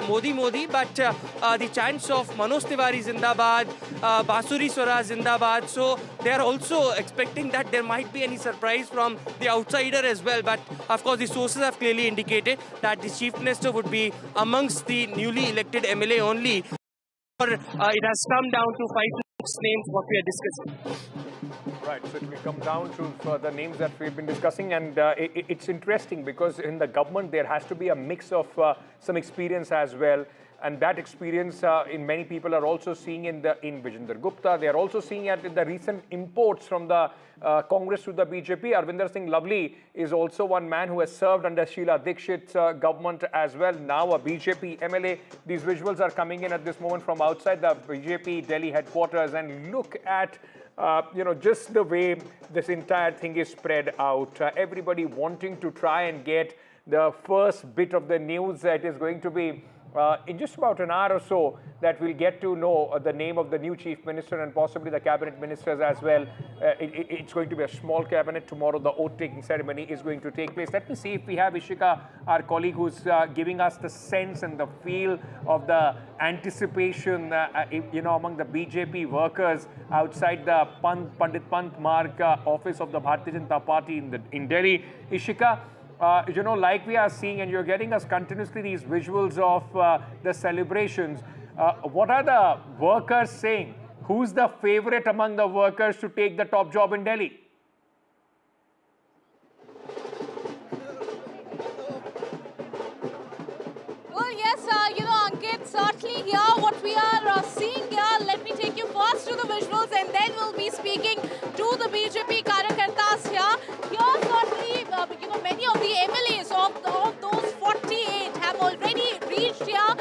Modi Modi, but the chants of Manoj Tiwari Zindabad, Basuri Swara Zindabad. So they are also expecting that there might be any surprise from the outsider as well. But of course, the sources have clearly indicated that the Chief Minister would be amongst the newly elected MLA only. Or it has come down to 5 names what we are discussing. Right, so it will come down to the names that we've been discussing, and it's interesting because in the government there has to be a mix of some experience as well, and that experience in many people are also seeing in Vijender Gupta. They are also seeing it in the recent imports from the Congress to the BJP. Arvinder Singh Lovely is also one man who has served under Sheila Dikshit's government as well, now a BJP MLA. These visuals are coming in at this moment from outside the BJP Delhi headquarters, and look at just the way this entire thing is spread out. Everybody wanting to try and get the first bit of the news. It is going to be in just about an hour or so that we'll get to know the name of the new Chief Minister and possibly the cabinet ministers as well. It's going to be a small cabinet. Tomorrow the oath-taking ceremony is going to take place. Let me see if we have Ishika, our colleague, who's giving us the sense and the feel of the anticipation, among the BJP workers outside the Pandit Pant Marg office of the Bharatiya Janata Party in Delhi. Ishika, like we are seeing, and you're getting us continuously these visuals of the celebrations. What are the workers saying? Who's the favorite among the workers to take the top job in Delhi? Well, yes, Ankit, certainly here what we are seeing here, let me take you first to the visuals and then we'll be speaking to the BJP Karyakartas here. Here, certainly, many of the MLAs of those 48 have already reached here.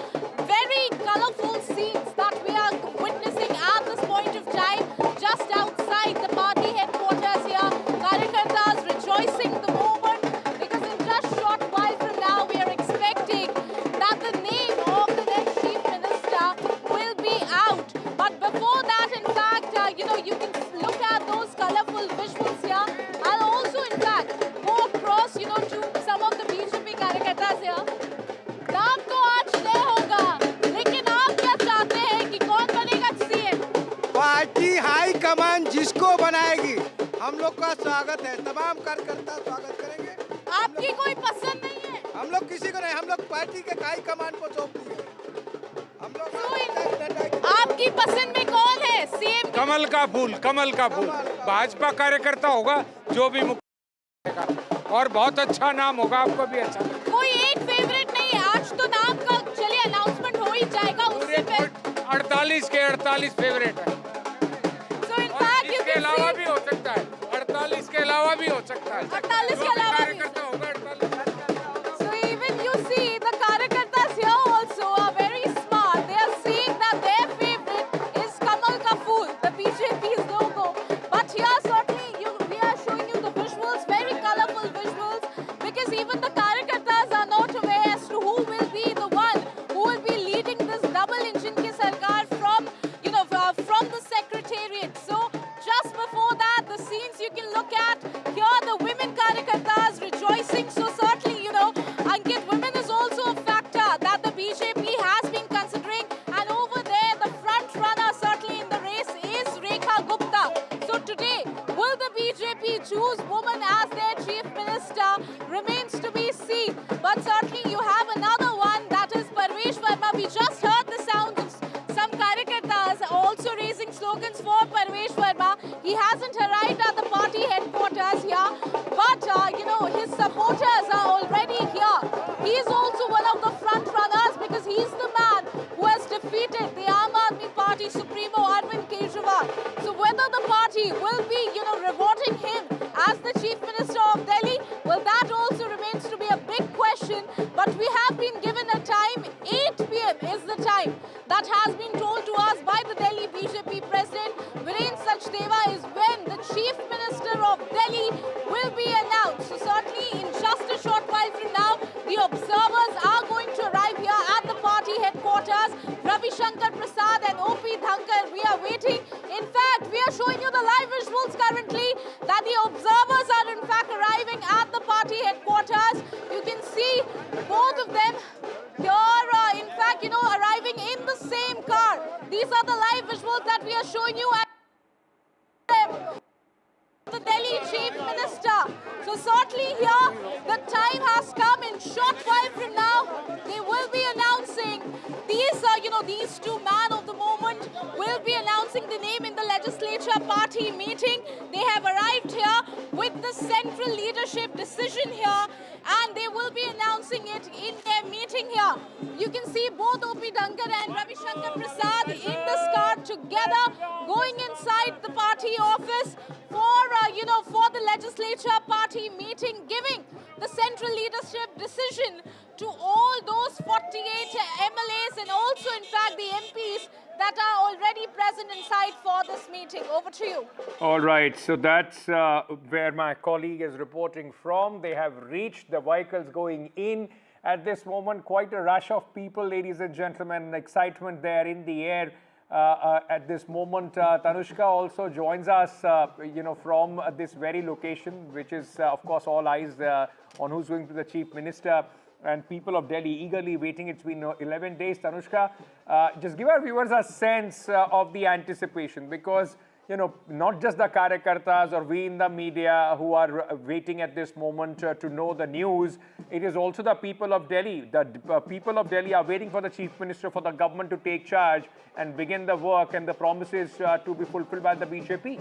Very colorful scenes that we are witnessing at this point of time, just outside the party headquarters here. Karyakartas rejoicing the moment because in just a short while from now, we are expecting that the name of the next Chief Minister will be out. But before that, in fact, you can look at those colorful visuals here. I'll also, in fact, go across, to some of the BJP कार्यकर्ता here. नाम तो आज तय होगा, लेकिन आप क्या चाहते हैं कि कौन बनेगा CM? पार्टी हाई कमान जिसको बनाएगी, हम लोग का स्वागत है। तमाम कार्यकर्ता स्वागत करेंगे। आपकी कोई पसंद नहीं है? हम लोग किसी को नहीं, हम लोग पार्टी के हाई कमान को सौंप दिए। हम लोग आपकी पसंद में कौन है CM? कमल का फूल, कमल का फूल। भाजपा कार्यकर्ता होगा जो भी और बहुत अच्छा नाम होगा, आपको भी अच्छा। कोई एक फेवरेट नहीं है, आज तो नाम का चलिए अनाउंसमेंट हो ही जाएगा। उससे पहले 48 के 48 फेवरेट है। So in fact, इसके अलावा भी हो सकता है, 48 के अलावा भी हो सकता है। 48 के अलावा भी कार्यकर्ता होगा 48। So even you see the Karyakartas here also are very smart. They are saying that their favorite is Kamal Ka Phool, the BJP's logo. But here certainly we are showing you the visuals, very colorful visuals, because even the Karyakartas are not aware as to who will be the one who will be leading this double engine ki sarkar from the secretariat. So just before that, the scenes you can look at here, the women Karyakartas rejoicing. So certainly, Ankit, women is also a factor that the BJP has been considering. And over there, the front runner certainly in the race is Rekha Gupta. So today, will the BJP choose woman as their chief minister remains to be seen. But certainly you have another one, that is Parvesh Verma. We just heard the sound of some Karyakartas also raising slogans for Parvesh Verma. He hasn't arrived at the party headquarters here, but his supporters are already here. He is also one of the front runners because he's the man who has defeated the Aam Aadmi Party Supremo Arvind Kejriwal. So whether the party will be, rewarding him as the Chief Minister of Delhi, well, that also remains to be a big question. But we have been given a time, 8 p.m. is the time that has been told to us by the Delhi BJP President. Viren Sachdeva is when the Chief Minister of Delhi will be announced. So certainly in just a short while from now, the observers are going to arrive here at the party headquarters. Ravi Shankar Prasad and O.P. Dhankar, we are waiting. In fact, we are showing you the live visuals currently that the observers are in fact arriving at the party headquarters. You can see both of them here, in fact, arriving in the same car. These are the live visuals that we are showing you. The Delhi Chief Minister. So certainly here, the time has come. In short while from now, they will be announcing these two men of the moment will be announcing the name in the legislature party meeting. They have arrived here with the central leadership decision here, and they will be announcing it in their meeting here. You can see both O.P. Dhankar and Ravi Shankar Prasad in this car together, going inside the party office for the legislature party meeting, giving the central leadership decision to all those 48 MLAs and also, in fact, the MPs that are already present inside for this meeting. Over to you. All right, so that's where my colleague is reporting from. They have reached the vehicles going in. At this moment, quite a rush of people, ladies and gentlemen, excitement there in the air. At this moment, Tanushka also joins us, from this very location, which is, of course, all eyes on who's going to be the Chief Minister, and people of Delhi eagerly waiting. It's been 11 days. Tanushka, just give our viewers a sense of the anticipation, because not just the Karyakartas or we in the media who are waiting at this moment to know the news. It is also the people of Delhi. The people of Delhi are waiting for the Chief Minister, for the government to take charge and begin the work and the promises to be fulfilled by the BJP.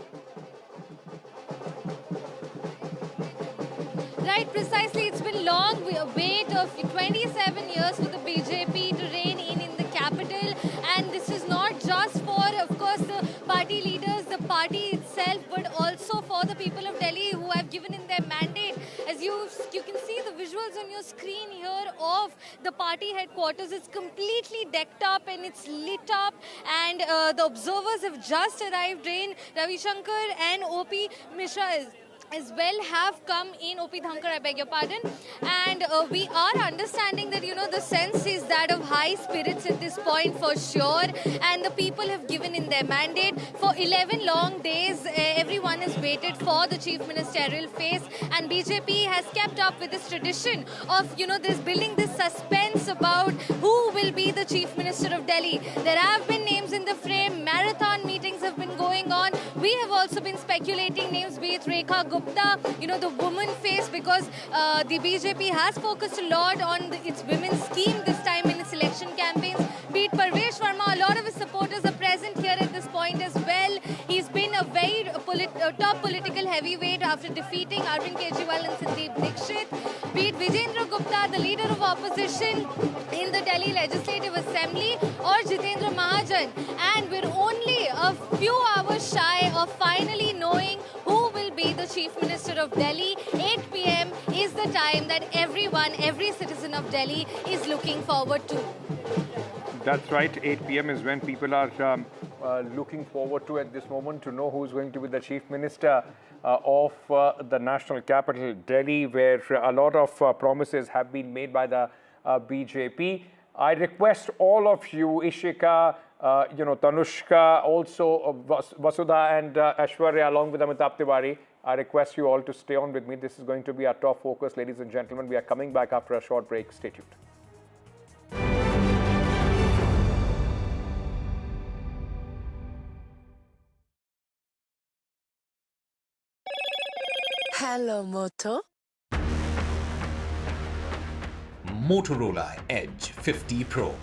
Right, precisely. It's been long wait of 27 years for the BJP to reign in the capital, and this is not just for, of course, the party leaders, the party itself, but also for the people of Delhi who have given in their mandate. As you can see the visuals on your screen here of the party headquarters, it's completely decked up and it's lit up, and the observers have just arrived in. Ravi Shankar and O.P. Mishra as well have come in. O.P. Dhankar, I beg your pardon. And we are understanding that, the sense is that of high spirits at this point for sure. And the people have given in their mandate. For 11 long days, everyone has waited for the chief ministerial face. And BJP has kept up with this tradition of, this building this suspense about who will be the chief minister of Delhi. There have been names in the frame. Marathon meetings have been going on. We have also been speculating names, be it Rekha Gupta, the woman face, because the BJP has focused a lot on its women's scheme this time in its election campaigns. Be it Parvesh Verma, a lot of his supporters are present here at this point as well. He's been a very top political heavyweight after defeating Arvind Kejriwal and Sandeep Dixit. Be it Vijendra Gupta, the leader of opposition in the Delhi Legislative Assembly, or Jitendra Mahajan. And we're only a few hours shy of finally knowing who will be the Chief Minister of Delhi. 8 p.m. is the time that every citizen of Delhi is looking forward to. That's right. 8 p.m. is when people are looking forward to at this moment to know who's going to be the Chief Minister of the national capital, Delhi, where a lot of promises have been made by the BJP. I request all of you, Ishika, Tanushka, also Vasudha and Aishwarya, along with Amitabh Tiwari, I request you all to stay on with me. This is going to be our top focus, ladies and gentlemen. We are coming back after a short break. Stay tuned. Hello, Moto. Motorola Edge 50 Pro,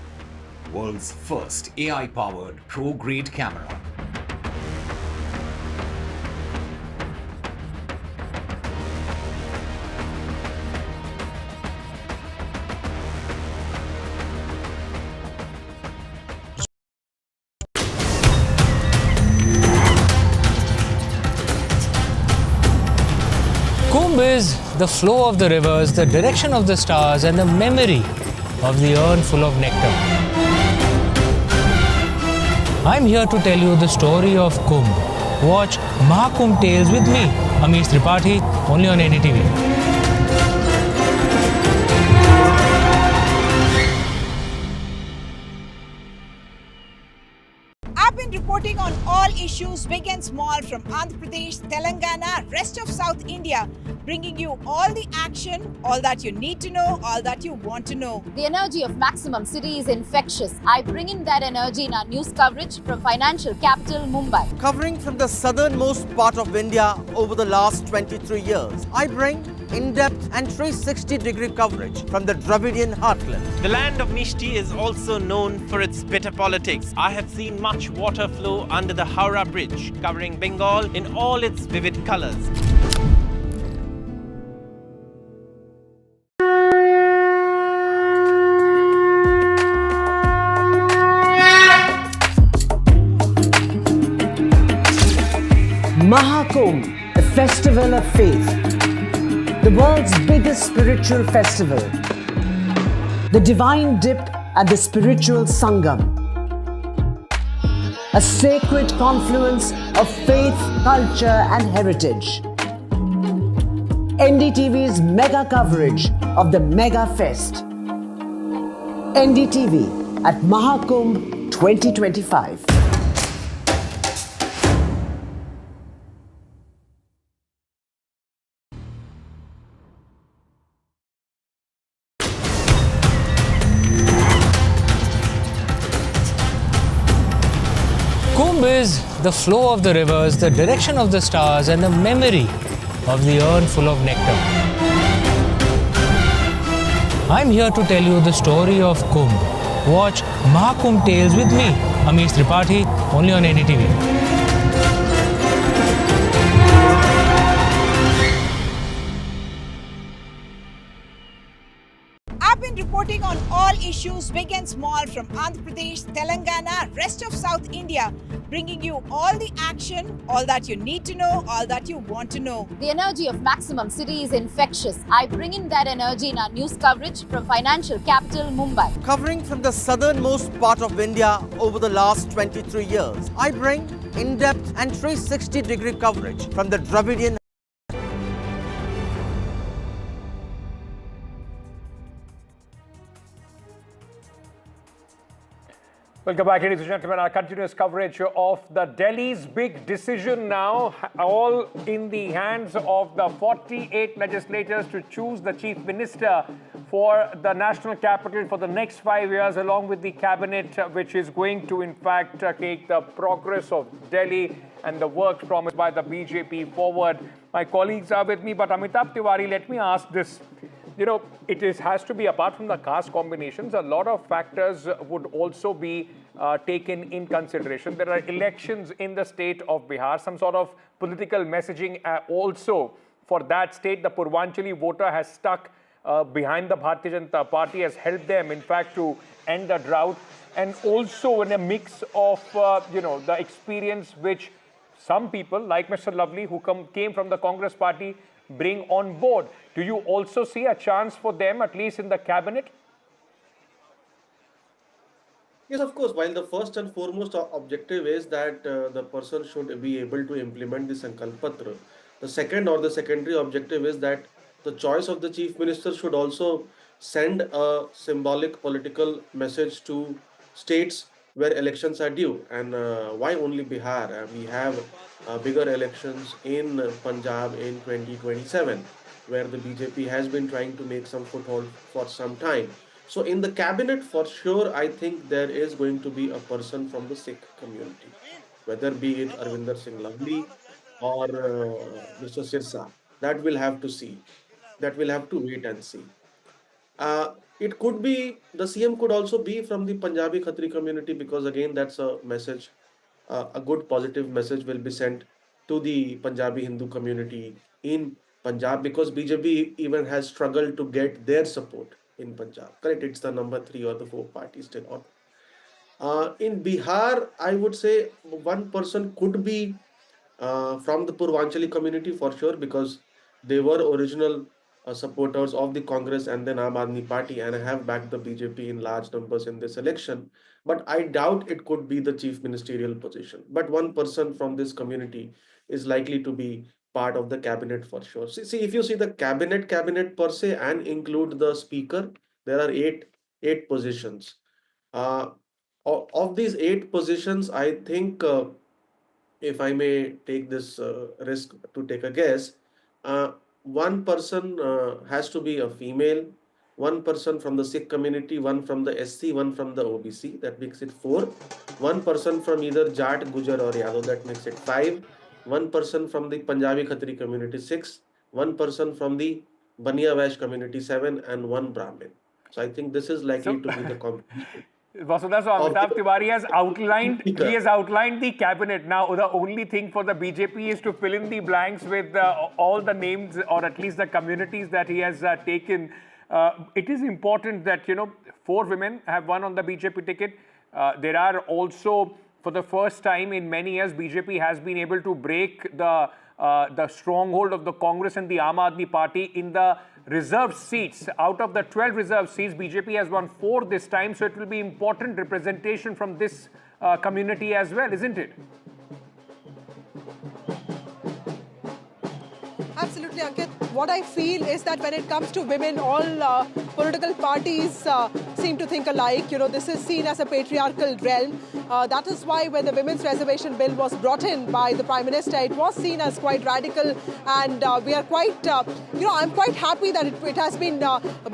world's first AI-powered pro-grade camera. Kumbh is the flow of the rivers, the direction of the stars, and the memory of the urn full of nectar. I'm here to tell you the story of Kumbh. Watch Mahakumbh Tales with me, Amish Tripathi, only on NDTV. I've been reporting on all issues big and small from Andhra Pradesh, Telangana, rest of South India, bringing you all the action, all that you need to know, all that you want to know. The energy of Maximum City is infectious. I bring in that energy in our news coverage from financial capital Mumbai. Covering from the southernmost part of India over the last 23 years, I bring in-depth and 360-degree coverage from the Dravidian heartland. The land of Mishti is also known for its bitter politics. I have seen much water flow under the Howrah Bridge, covering Bengal in all its vivid colors. Mahakumbh, the festival of faith, the world's biggest spiritual festival, the divine dip at the spiritual Sangam, a sacred confluence of faith, culture and heritage. NDTV's mega coverage of the Mega Fest. NDTV at Mahakumbh 2025. Kumbh is the flow of the rivers, the direction of the stars, and the memory of the urn full of nectar. I'm here to tell you the story of Kumbh. Watch Mahakumbh Tales with me, Amish Tripathi, only on NDTV. I've been reporting on all issues big and small from Andhra Pradesh, Telangana, rest of South India, bringing you all the action, all that you need to know, all that you want to know. The energy of Maximum City is infectious. I bring in that energy in our news coverage from financial capital Mumbai. Covering from the southernmost part of India over the last 23 years, I bring in-depth and 360-degree coverage from the Dravidian. Welcome back, ladies and gentlemen. Our continuous coverage of the Delhi's big decision now, all in the hands of the 48 legislators to choose the chief minister for the national capital for the next 5 years, along with the cabinet, which is going to, in fact, take the progress of Delhi and the work promised by the BJP forward. My colleagues are with me, but Amitabh Tiwari, let me ask this. You know, has to be, apart from the caste combinations, a lot of factors would also be taken in consideration. There are elections in the state of Bihar, some sort of political messaging also for that state. The Purvanchali voter has stuck behind the Bharatiya Janata Party, has helped them, in fact, to end the drought. And also in a mix of, the experience which some people, like Mr. Lovely, who came from the Congress party, bring on board. Do you also see a chance for them, at least in the cabinet? Yes, of course. While the first and foremost objective is that the person should be able to implement the Sankalp Patra, the second or the secondary objective is that the choice of the chief minister should also send a symbolic political message to states where elections are due. And why only Bihar? We have bigger elections in Punjab in 2027, where the BJP has been trying to make some foothold for some time. So in the cabinet, for sure, I think there is going to be a person from the Sikh community, whether be it Arvinder Singh Lovely or Mr. Sirsa. That we'll have to see. That we'll have to wait and see. It could be, the CM could also be from the Punjabi Khatri community, because again, that's a message, a good positive message will be sent to the Punjabi Hindu community in Punjab, because BJP even has struggled to get their support in Punjab. Correct? It's the number 3 or the 4 party still on. In Bihar, I would say one person could be from the Purvanchali community for sure, because they were original supporters of the Congress and then Aam Aadmi Party, and have backed the BJP in large numbers in this election. But I doubt it could be the chief ministerial position. But one person from this community is likely to be part of the cabinet for sure. See, if you see the cabinet per se and include the speaker, there are eight positions. Of these 8 positions, I think, if I may take this risk to take a guess, uh, one person has to be a female, one person from the Sikh community, one from the SC, one from the OBC. That makes it 4. One person from either Jat, Gujar, or Yadav. That makes it 5. One person from the Punjabi Khatri community, 6. One person from the Baniya Vash community, 7, and one Brahmin. So I think this is likely to be the competition. Vasudha, so Amitav Tiwari has outlined, he has outlined the cabinet. Now, the only thing for the BJP is to fill in the blanks with all the names, or at least the communities that he has taken. It is important that, 4 women have won on the BJP ticket. There are also, for the first time in many years, BJP has been able to break the stronghold of the Congress and the Aam Aadmi Party in the reserved seats. Out of the 12 reserved seats, BJP has won 4 this time, so it will be important representation from this community as well, isn't it? Absolutely, Ankit. What I feel is that when it comes to women, all political parties seem to think alike. This is seen as a patriarchal realm. That is why when the Women's Reservation Bill was brought in by the Prime Minister, it was seen as quite radical, and we are quite, I'm quite happy that it has been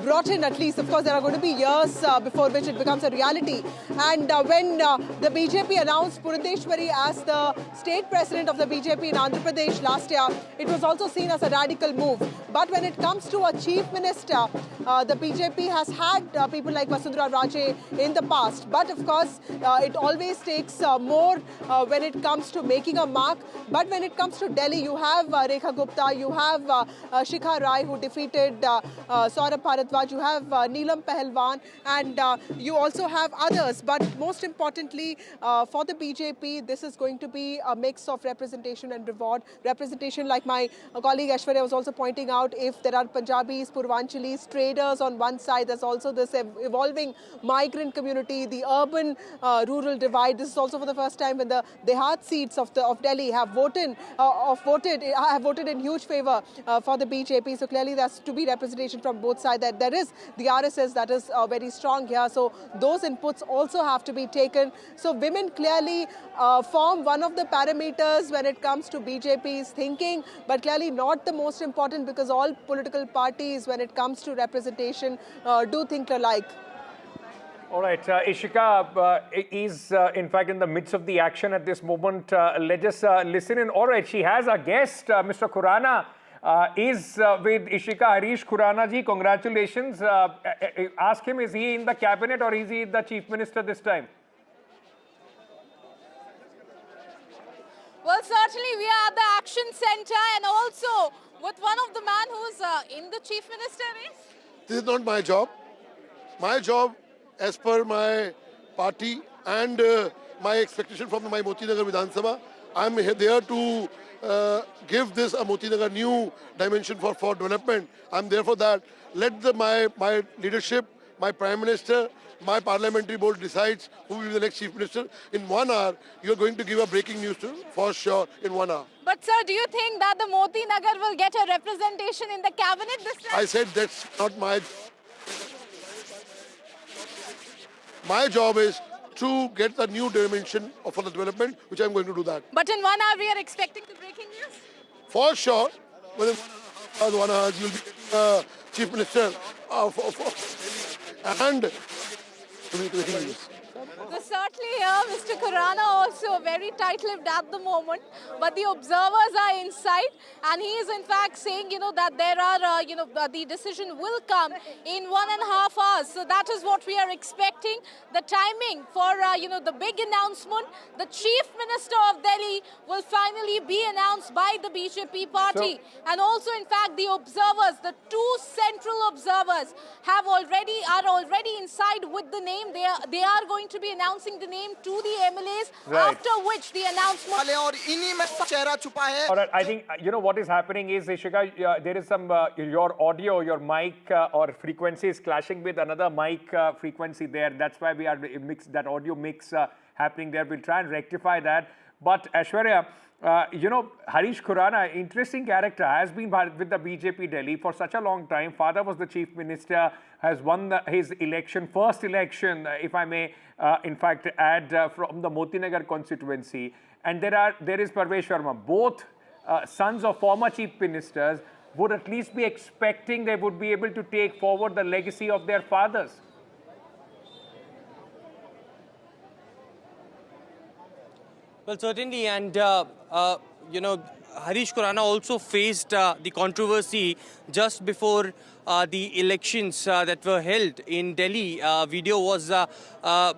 brought in at least. Of course, there are going to be years before which it becomes a reality. And when the BJP announced Purandeshwari as the state president of the BJP in Andhra Pradesh last year, it was also seen as a radical move. But when it comes to a chief minister, the BJP has had people like Vasundhara Raje in the past. But of course, it always takes more when it comes to making a mark. But when it comes to Delhi, you have Rekha Gupta, you have Shikha Rai, who defeated Saurabh Bharadwaj, you have Neelam Pahalwan, and you also have others. But most importantly, for the BJP, this is going to be a mix of representation and reward. Representation, like my colleague Aishwarya was also pointing out, if there are Punjabis, Purvanchalis, traders on one side, there's also this evolving migrant community, the urban-rural divide. This is also for the first time when the Dehat seats of Delhi have voted in huge favor for the BJP. So clearly there's to be representation from both sides. That there is the RSS that is very strong here. So those inputs also have to be taken. So women clearly form one of the parameters when it comes to BJP's thinking, but clearly not the most important, because all political parties, when it comes to representation, do think alike. All right, Ishika is in fact in the midst of the action at this moment. Let's just listen in. All right, she has a guest, Mr. Khurana. Is with Ishika. Harish Khurana ji, congratulations. Ask him, is he in the cabinet or is he the chief minister this time? Well, certainly we are at the action center, and also with one of the man who's in the chief minister race. This is not my job. My job, as per my party and my expectation from my Moti Nagar Vidhan Sabha, I'm there to give this a Moti Nagar new dimension for development. I'm there for that. Let my leadership, my Prime Minister, my parliamentary board decides who will be the next chief minister. In 1 hour, you're going to give a breaking news to, for sure, in 1 hour. But sir, do you think that the Moti Nagar will get a representation in the cabinet this time? I said that's not my... My job is to get the new dimension for the development, which I'm going to do that. But in 1 hour, we are expecting the breaking news? For sure, within 1 hour, you'll be chief minister and breaking news. So certainly here, Mr. Khurana also very tight-lipped at the moment, but the observers are inside, and he is in fact saying, that there are, the decision will come in 1.5 hours. So that is what we are expecting. The timing for, the big announcement, the chief minister of Delhi will finally be announced by the BJP party. And also, in fact, the observers, the 2 central observers are already inside with the name. They are going to be announcing the name to the MLAs, right, after which the announcement... All right, I think, what is happening is, Ishika, there is some, your audio, your mic or frequency is clashing with another mic frequency there. That's why we are that audio mix happening there. We'll try and rectify that. But Aishwarya, Harish Khurana, interesting character, has been with the BJP Delhi for such a long time. Father was the chief minister, has won his first election, if I may, in fact, add from the Motinagar constituency. And there is Parvesh Sharma. Both sons of former chief ministers would at least be expecting they would be able to take forward the legacy of their fathers. Well, certainly, and Harish Khurana also faced the controversy just before the elections that were held in Delhi. Video was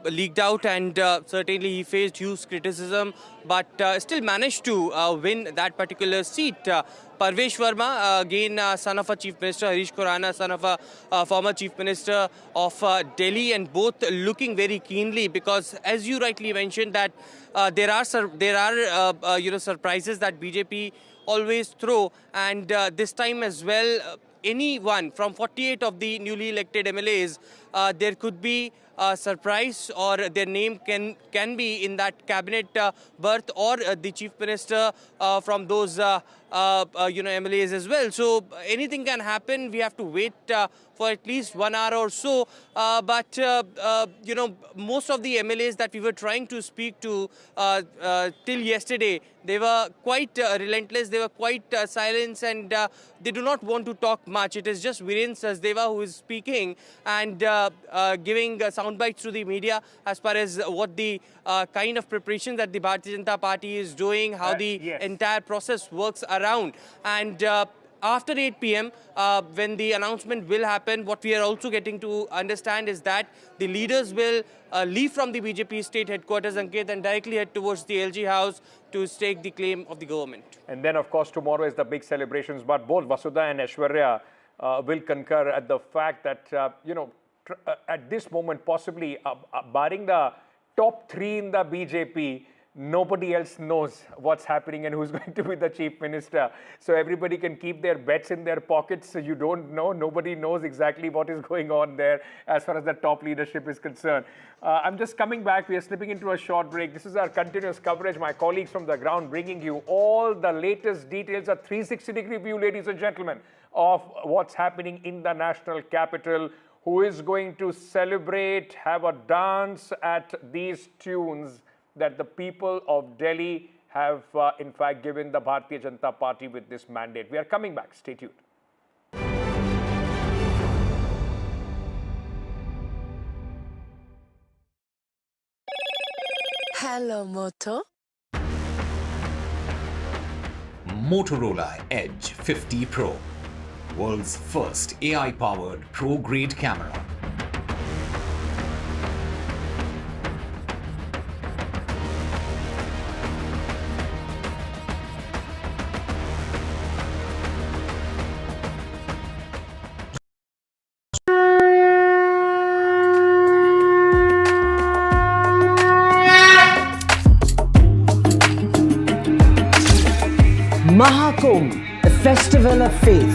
leaked out, and certainly he faced huge criticism, but still managed to win that particular seat. Parvesh Verma, again son of a chief minister, Harish Khurana, son of a former chief minister of Delhi, and both looking very keenly, because as you rightly mentioned that there are surprises that BJP always throw, and this time as well, anyone from 48 of the newly elected MLAs, there could be a surprise, or their name can be in that cabinet berth, or the chief minister from those MLAs as well. So anything can happen. We have to wait for at least 1 hour or so. But most of the MLAs that we were trying to speak to till yesterday, they were quite relentless. They were quite silent, and they do not want to talk much. It is just Viren Sachdeva who is speaking and giving sound bites to the media as far as what the kind of preparation that the Bharatiya Janata Party is doing, how the entire process works around. And after 8 p.m., when the announcement will happen, what we are also getting to understand is that the leaders will leave from the BJP state headquarters, Ankit, and directly head towards the LG House to stake the claim of the government. And then, of course, tomorrow is the big celebrations. But both Vasudha and Aishwarya will concur at the fact that, at this moment, possibly barring the top three in the BJP, nobody else knows what's happening and who's going to be the chief minister. So everybody can keep their bets in their pockets. So you don't know. Nobody knows exactly what is going on there as far as the top leadership is concerned. I'm just coming back. We are slipping into a short break. This is our continuous coverage. My colleagues from the ground bringing you all the latest details, a 360-degree view, ladies and gentlemen, of what's happening in the national capital. Who is going to celebrate, have a dance at these tunes that the people of Delhi have, in fact, given the Bharatiya Janata Party with this mandate. We are coming back. Stay tuned. Hello, Moto. Motorola Edge 50 Pro, world's first AI-powered pro-grade camera. Mahakumbh, the festival of faith,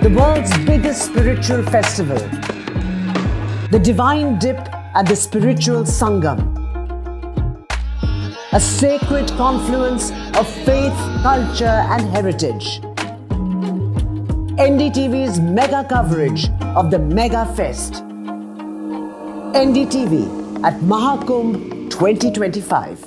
the world's biggest spiritual festival, the divine dip at the spiritual sangam, a sacred confluence of faith, culture and heritage. NDTV's mega coverage of the Mega Fest. NDTV at Mahakumbh 2025.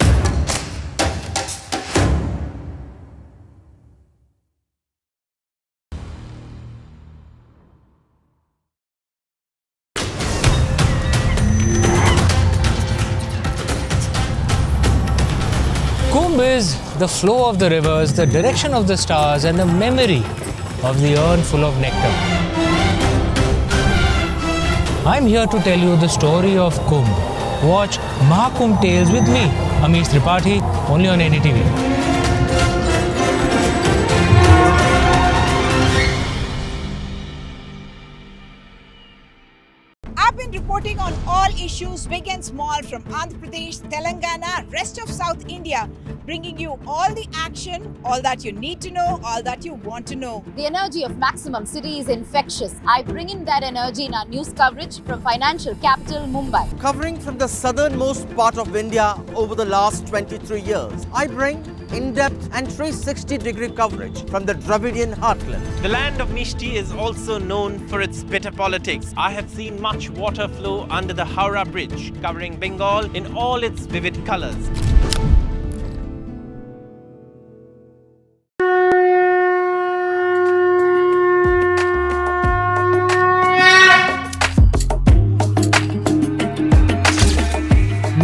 Kumbh is the flow of the rivers, the direction of the stars, and the memory of the urn full of nectar. I'm here to tell you the story of Kumbh. Watch Mahakumbh Tales with me, Amish Tripathi, only on NDTV. I've been reporting on all issues, big and small, from Andhra Pradesh, Telangana, rest of South India, bringing you all the action, all that you need to know, all that you want to know. The energy of Maximum City is infectious. I bring in that energy in our news coverage from financial capital Mumbai. Covering from the southernmost part of India over the last 23 years, I bring in-depth and 360-degree coverage from the Dravidian heartland. The land of Mishti is also known for its bitter politics. I have seen much water flow under the Howrah Bridge, covering Bengal in all its vivid colors.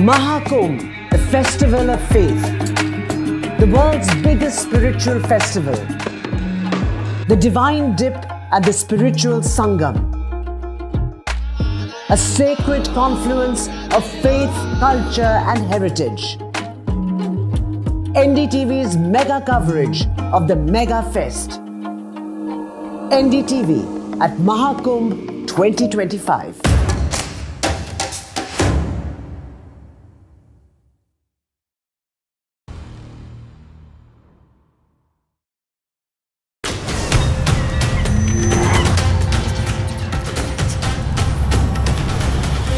Mahakumbh, the festival of faith, the world's biggest spiritual festival, the divine dip and the spiritual sangam, a sacred confluence of faith, culture and heritage. NDTV's mega coverage of the Mega Fest. NDTV at Mahakumbh 2025.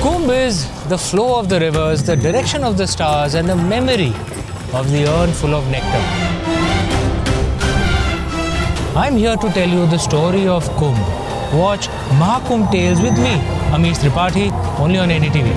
Kumbh is the flow of the rivers, the direction of the stars, and the memory of the urn full of nectar. I'm here to tell you the story of Kumbh. Watch Mahakumbh Tales with me, Amish Tripathi, only on NDTV.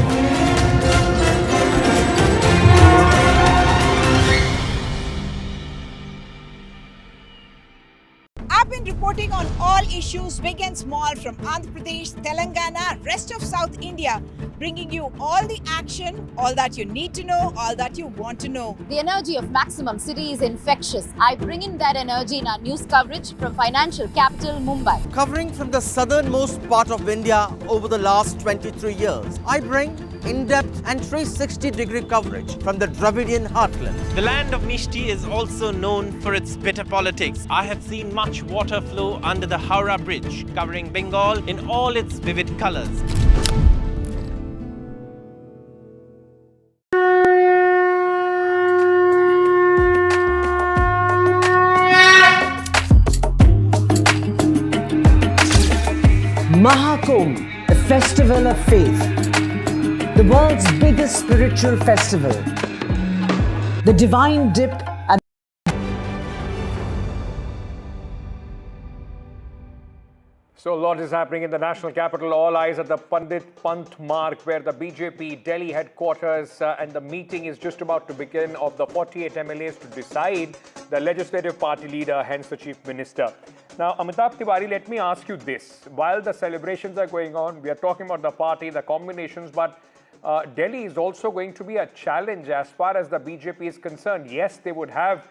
I've been reporting on all issues big and small from Andhra Pradesh, Telangana, rest of South India, bringing you all the action, all that you need to know, all that you want to know. The energy of Maximum City is infectious. I bring in that energy in our news coverage from financial capital Mumbai. Covering from the southernmost part of India over the last 23 years, I bring in-depth and 360-degree coverage from the Dravidian heartland. The land of Mishti is also known for its bitter politics. I have seen much water flow under the Howrah Bridge, covering Bengal in all its vivid colors. Mahakumbh, the festival of faith, the world's biggest spiritual festival, the divine dip and So a lot is happening in the national capital. All eyes at the Pandit Pant Marg, where the BJP Delhi headquarters and the meeting is just about to begin of the 48 MLAs to decide the legislative party leader, hence the chief minister. Now, Amitabh Tiwari, let me ask you this. While the celebrations are going on, we are talking about the party, the combinations, but Delhi is also going to be a challenge as far as the BJP is concerned. Yes, they would have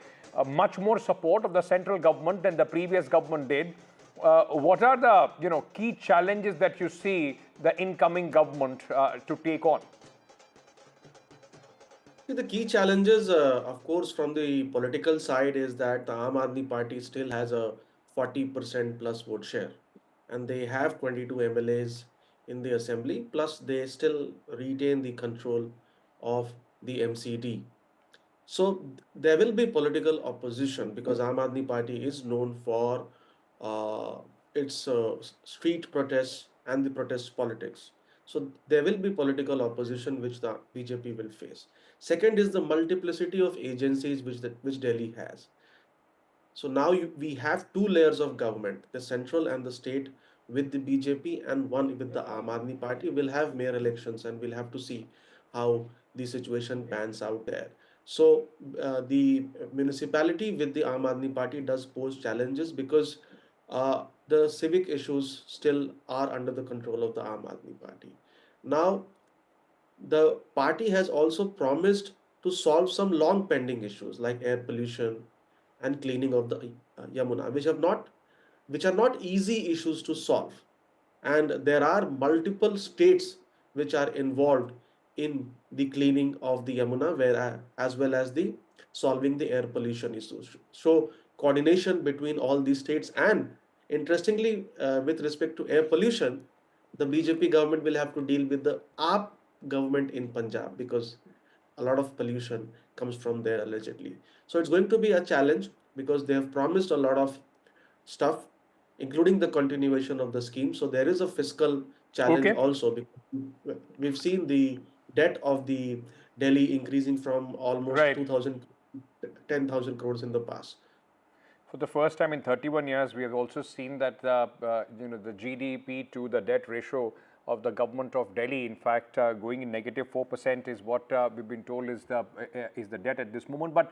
much more support of the central government than the previous government did. What are the key challenges that you see the incoming government to take on? The key challenges, of course, from the political side is that the Aam Aadmi Party still has a 40% plus vote share, and they have 22 MLAs in the assembly, plus they still retain the control of the MCD. So there will be political opposition because Aam Aadmi Party is known for its street protests and the protest politics. So there will be political opposition which the BJP will face. Second is the multiplicity of agencies which Delhi has. So now we have two layers of government, the central and the state with the BJP, and one with the Aam Aadmi Party. Will have mayor elections and we'll have to see how the situation pans out there. So the municipality with the Aam Aadmi Party does pose challenges because the civic issues still are under the control of the Aam Aadmi Party. Now, the party has also promised to solve some long pending issues like air pollution and cleaning of the Yamuna, which are not easy issues to solve. And there are multiple states which are involved in the cleaning of the Yamuna, as well as the solving the air pollution issues. So coordination between all these states, and interestingly, with respect to air pollution, the BJP government will have to deal with the AAP government in Punjab because a lot of pollution comes from there allegedly. So it's going to be a challenge because they have promised a lot of stuff, including the continuation of the scheme. So there is a fiscal challenge also. We've seen the debt of the Delhi increasing from almost 2,000 10,000 crores in the past. For the first time in 31 years, we have also seen that the GDP to the debt ratio of the government of Delhi, in fact, going in negative 4% is what we've been told is the debt at this moment. But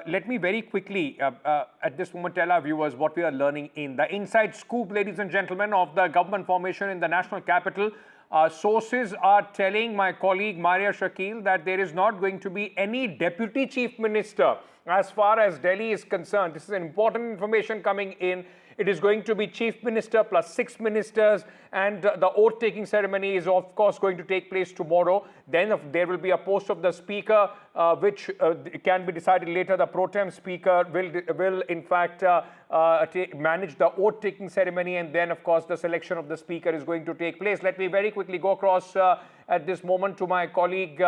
let me very quickly at this moment tell our viewers what we are learning in the inside scoop, ladies and gentlemen, of the government formation in the national capital. Sources are telling my colleague Maria Shakil that there is not going to be any deputy chief minister as far as Delhi is concerned. This is important information coming in. It is going to be chief minister plus 6 ministers, and the oath-taking ceremony is of course going to take place tomorrow. Then there will be a post of the speaker, which can be decided later. The pro tem speaker will in fact manage the oath-taking ceremony, and then of course the selection of the speaker is going to take place. Let me very quickly go across at this moment to my colleague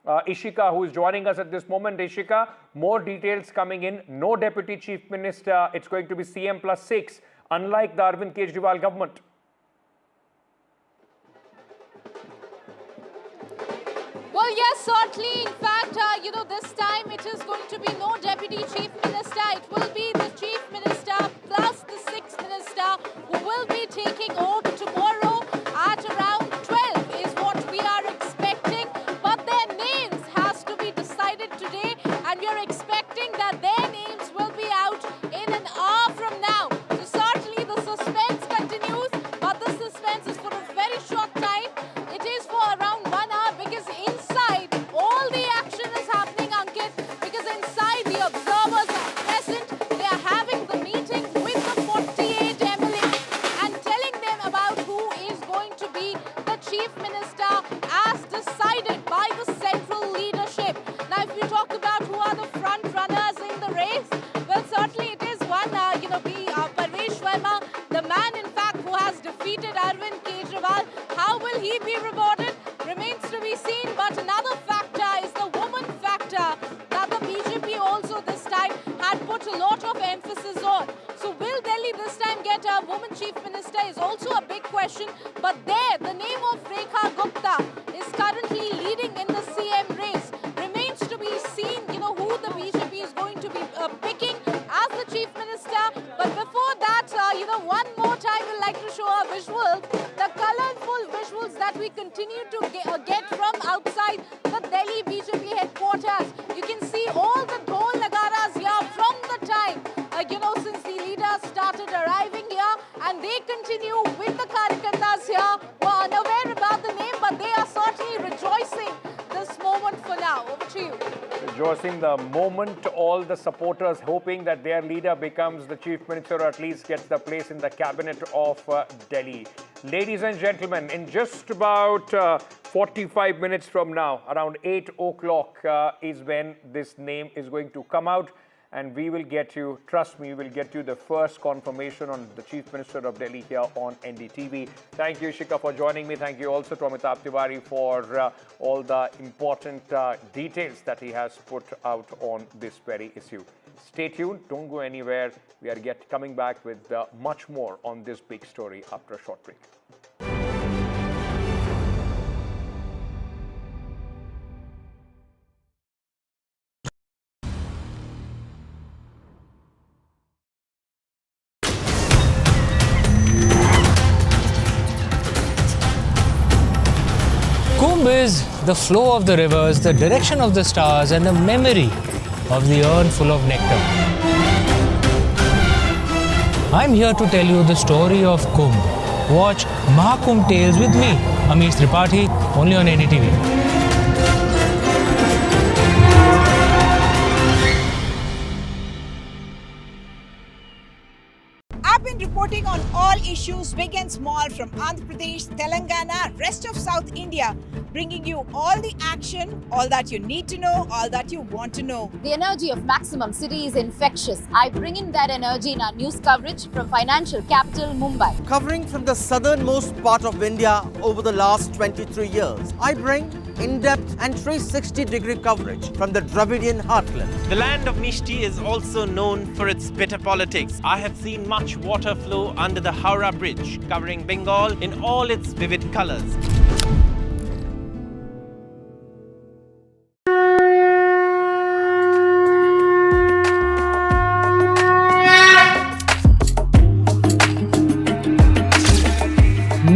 Ishika, who is joining us at this moment. Ishika, more details coming in. No deputy chief minister. It's going to be CM plus 6, unlike the Arvind Kejriwal government. Well, yes, certainly. In fact, this time it is going to be no deputy chief minister. It will be the chief minister plus the 6th minister who will be taking oath tomorrow at around 12 is what we are expecting. But their names has to be decided today, and we are expecting that their names will be out in an hour from now. So certainly the suspense continues, but the suspense is for a very short time. It is for around 1 hour, because inside all the action is happening, Ankit, because inside the observers are present. They are having the meeting with the 48 MLAs and telling them about who is going to be the chief minister as decided by the central leadership. Now, if we talk about who are the front runners in the race, well, certainly it is one, Parvesh Verma, the man, in fact, who has defeated Arvind Kejriwal. How will he be rewarded remains to be seen. But another factor is the woman factor that the BJP also this time had put a lot of emphasis on. So will Delhi this time get a woman chief minister is also a big question. But there, the name of Rekha Gupta is currently leading in the CM race. Remains to be seen, who the BJP is going to be picking as the chief minister. But before that, one more time we'd like to show our visuals, the colorful visuals that we continue to get from outside the Delhi BJP headquarters. You can see all the dhol nagaras here from the time, since the leaders started arriving here, and they continue with the Karyakartas here who are unaware about the name, but they are certainly rejoicing this moment for now. Over to you. Rejoicing the moment, all the supporters hoping that their leader becomes the chief minister, or at least gets the place in the cabinet of Delhi. Ladies and gentlemen, in just about 45 minutes from now, around 8 o'clock is when this name is going to come out. And we will get you, trust me, we will get you the first confirmation on the Chief Minister of Delhi here on NDTV. Thank you, Ishika, for joining me. Thank you also to Amitabh Tiwari for all the important details that he has put out on this very issue. Stay tuned. Don't go anywhere. We are coming back with much more on this big story after a short break. Kumbh is the flow of the rivers, the direction of the stars, and the memory of the urn full of nectar. I'm here to tell you the story of Kumbh. Watch Mahakumbh Tales with me, Amish Tripathi, only on NDTV. I've been reporting on all issues, big and small, from Andhra Pradesh, Telangana, rest of South India, bringing you all the action, all that you need to know, all that you want to know. The energy of Maximum City is infectious. I bring in that energy in our news coverage from financial capital Mumbai. Covering from the southernmost part of India over the last 23 years, I bring in-depth and 360-degree coverage from the Dravidian heartland. The land of Mishti is also known for its bitter politics. I have seen much water flow under the Howrah Bridge, covering Bengal in all its vivid colors.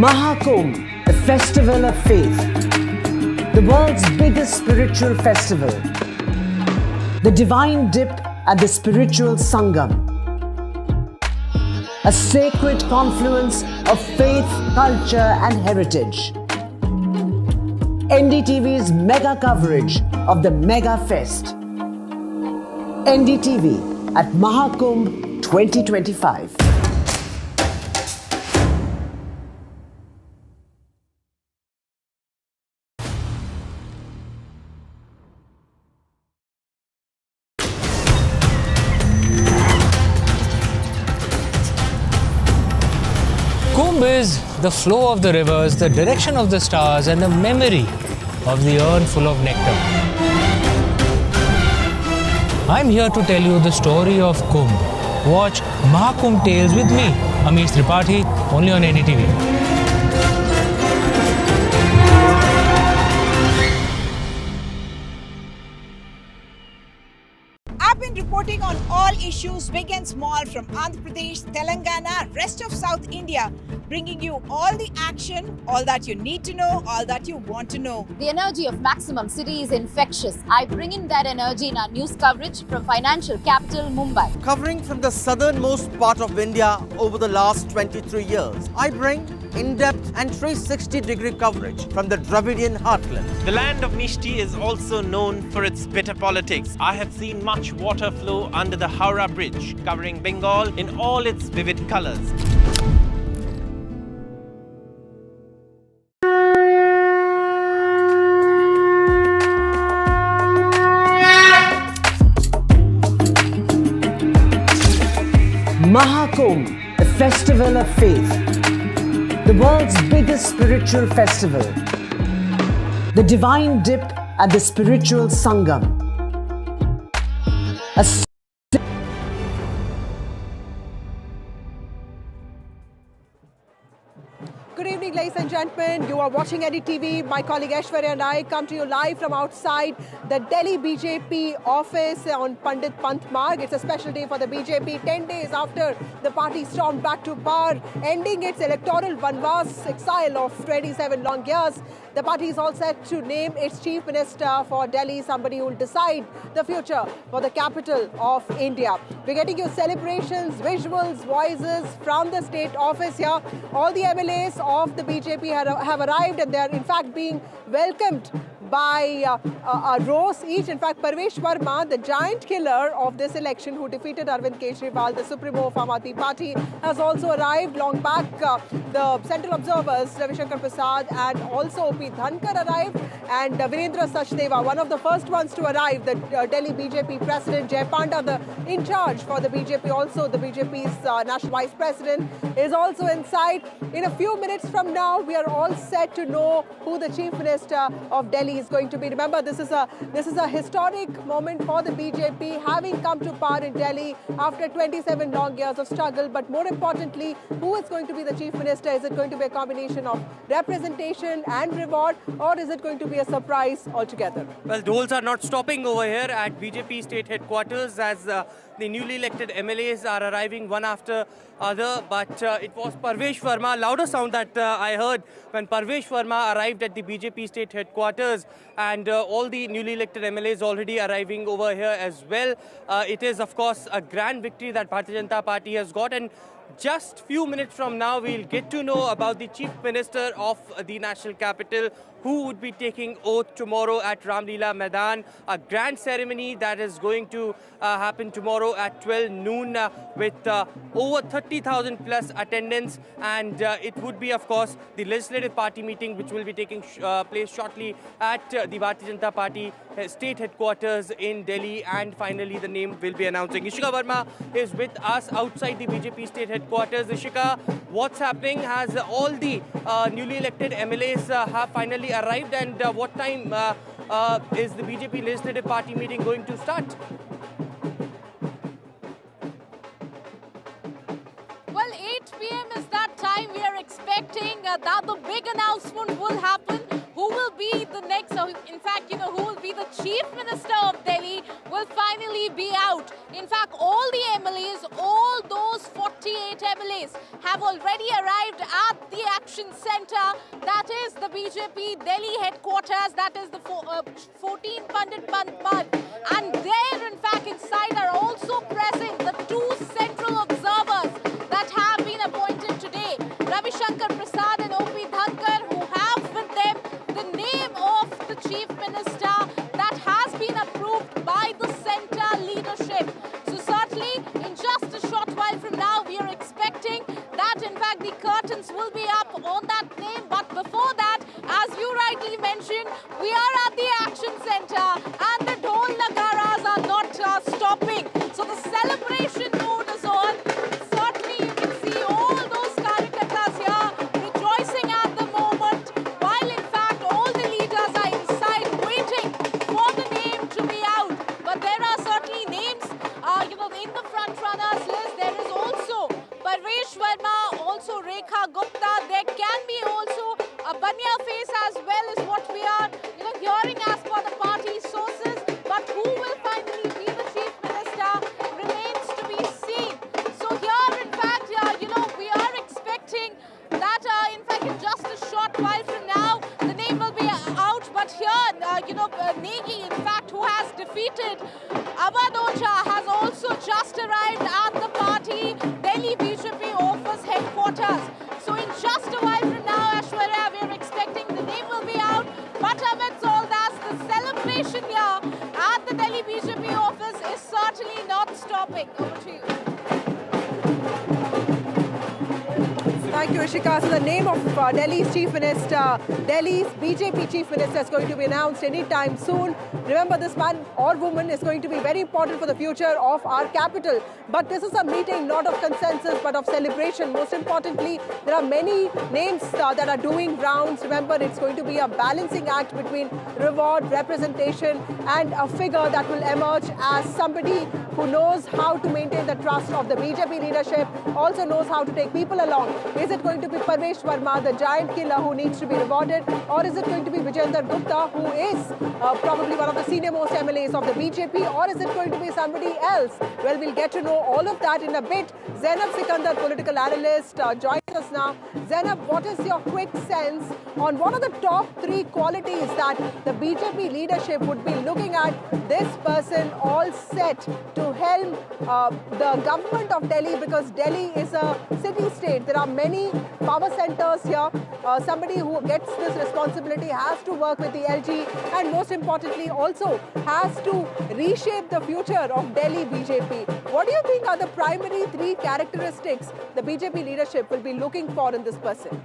Mahakumbh, the festival of faith, the world's biggest spiritual festival, the divine dip at the spiritual Sangam, a sacred confluence of faith, culture and heritage. NDTV's mega coverage of the Mega Fest. NDTV at Mahakumbh 2025. Kumbh is the flow of the rivers, the direction of the stars, and the memory of the urn full of nectar. I'm here to tell you the story of Kumbh. Watch Mahakumbh Tales with me, Amish Tripathi, only on NDTV. I've been reporting on all issues big and small from Andhra Pradesh, Telangana, rest of South India, bringing you all the action, all that you need to know, all that you want to know. The energy of Maximum City is infectious. I bring in that energy in our news coverage from financial capital Mumbai. Covering from the southernmost part of India over the last 23 years, I bring in-depth and 360-degree coverage from the Dravidian heartland. The land of Mishti is also known for its bitter politics. I have seen much water flow under the Howrah Bridge, covering Bengal in all its vivid colors. Mahakumbh, the festival of faith, the world's biggest spiritual festival, the divine dip at the spiritual Sangam, a Good evening, ladies and gentlemen. You are watching NDTV. My colleague Aishwarya and I come to you live from outside the Delhi BJP office on Pandit Pant Marg. It's a special day for the BJP, 10 days after the party stormed back to power, ending its electoral vanvas exile of 27 long years. The party is all set to name its chief minister for Delhi, somebody who will decide the future for the capital of India. We're getting you celebrations, visuals, voices from the state office here. All the MLAs of the BJP have arrived, and they are in fact being welcomed by rows each. In fact, Parvesh Verma, the giant killer of this election who defeated Arvind Kejriwal, the supremo of Aam Aadmi Party, has also arrived long back. The central observers, Ravi Shankar Prasad and also O.P. Dhankar arrived, and Virendra Sachdeva, one of the first ones to arrive, the Delhi BJP president, Jay Panda, the in charge for the BJP, also the BJP's national vice president, is also inside. In a few minutes from now, we are all set to know who the chief minister of Delhi is going to be. Remember, this is a historic moment for the BJP, having come to power in Delhi after 27 long years of struggle. But more importantly, who is going to be the chief minister? Is it going to be a combination of representation and reward, or is it going to be a surprise altogether? Well, doles are not stopping over here at BJP state headquarters as the newly elected MLAs are arriving one after other. But it was Parvesh Verma, louder sound that I heard when Parvesh Verma arrived at the BJP state headquarters, and all the newly elected MLAs already arriving over here as well. It is, of course, a grand victory that Bharatiya Janata Party has got, and just few minutes from now, we'll get to know about the Chief Minister of the national capital, who would be taking oath tomorrow at Ramleela Maidan. A grand ceremony that is going to happen tomorrow at 12 noon with over 30,000 plus attendance. And it would be, of course, the legislative party meeting, which will be taking place shortly at the Bharatiya Janata Party state headquarters in Delhi. And finally, the name will be announcing. Ishika Verma is with us outside the BJP state headquarters. Ishika, what's happening? Has all the newly elected MLAs have finally arrived, and what time is the BJP legislative party meeting going to start? Well, 8 p.m. is that time we are expecting that the big announcement will happen. Who will be the next, in fact, who will be the Chief Minister of Delhi will finally be out. In fact, all the MLAs, all those 48 MLAs have already arrived at the action center. That is the BJP Delhi headquarters. That is the 14 Pandit Mad. And there, in fact, inside are also present the two central observers that have been appointed today, Ravi Shankar Prasad and O.P. Dhankar, who have with them the name of the Chief Minister that has been approved by the center leadership. So certainly, in just a short while from now, we are expecting that, in fact, the curtains will be up on that name. But before that, as you rightly mentioned, we are at the action center and the dhol nagaras are not stopping. So the celebration mood is on. Certainly, you can see all those karyakartas here rejoicing at the moment, while in fact all the leaders are inside waiting for the name to be out. But there are certainly names, in the front runners list. There is also Parvesh Verma, also Rekha Gupta. There can be also a Banya face as well, is what we are, hearing as per the party sources. But who will finally be the Chief Minister remains to be seen. So here, in fact, we are expecting that, in fact, in just a short while from now, the name will be out. But here, Negi, in fact, who has defeated Awadh Ocha, has also just arrived at the party Delhi BJP office headquarters. So in just a while from now, Ashwarya, we are expecting the name will be out. But amidst all that, the celebration here at the Delhi BJP office is certainly not stopping. Over to you. Thank you, Ishika. So the name of Delhi's Chief Minister, Delhi's BJP Chief Minister is going to be announced anytime soon. Remember, this man or woman is going to be very important for the future of our capital. But this is a meeting not of consensus, but of celebration. Most importantly, there are many names that are doing rounds. Remember, it's going to be a balancing act between reward, representation, and a figure that will emerge as somebody who knows how to maintain the trust of the BJP leadership, also knows how to take people along. Is it going to be Parvesh Verma, the giant killer who needs to be rewarded, or is it going to be Vijayendra Gupta, who is probably one of the senior most MLAs of the BJP, or is it going to be somebody else? Well, we'll get to know all of that in a bit. Zainab Sikandar, political analyst, joins us now. Zainab, what is your quick sense on what are the top three qualities that the BJP leadership would be looking at this person all set to helm the government of Delhi, because Delhi is a city-state. There are many power centers here. Somebody who gets this responsibility has to work with the LG and most importantly also has to reshape the future of Delhi BJP. What do you think are the primary three characteristics the BJP leadership will be looking for in this person?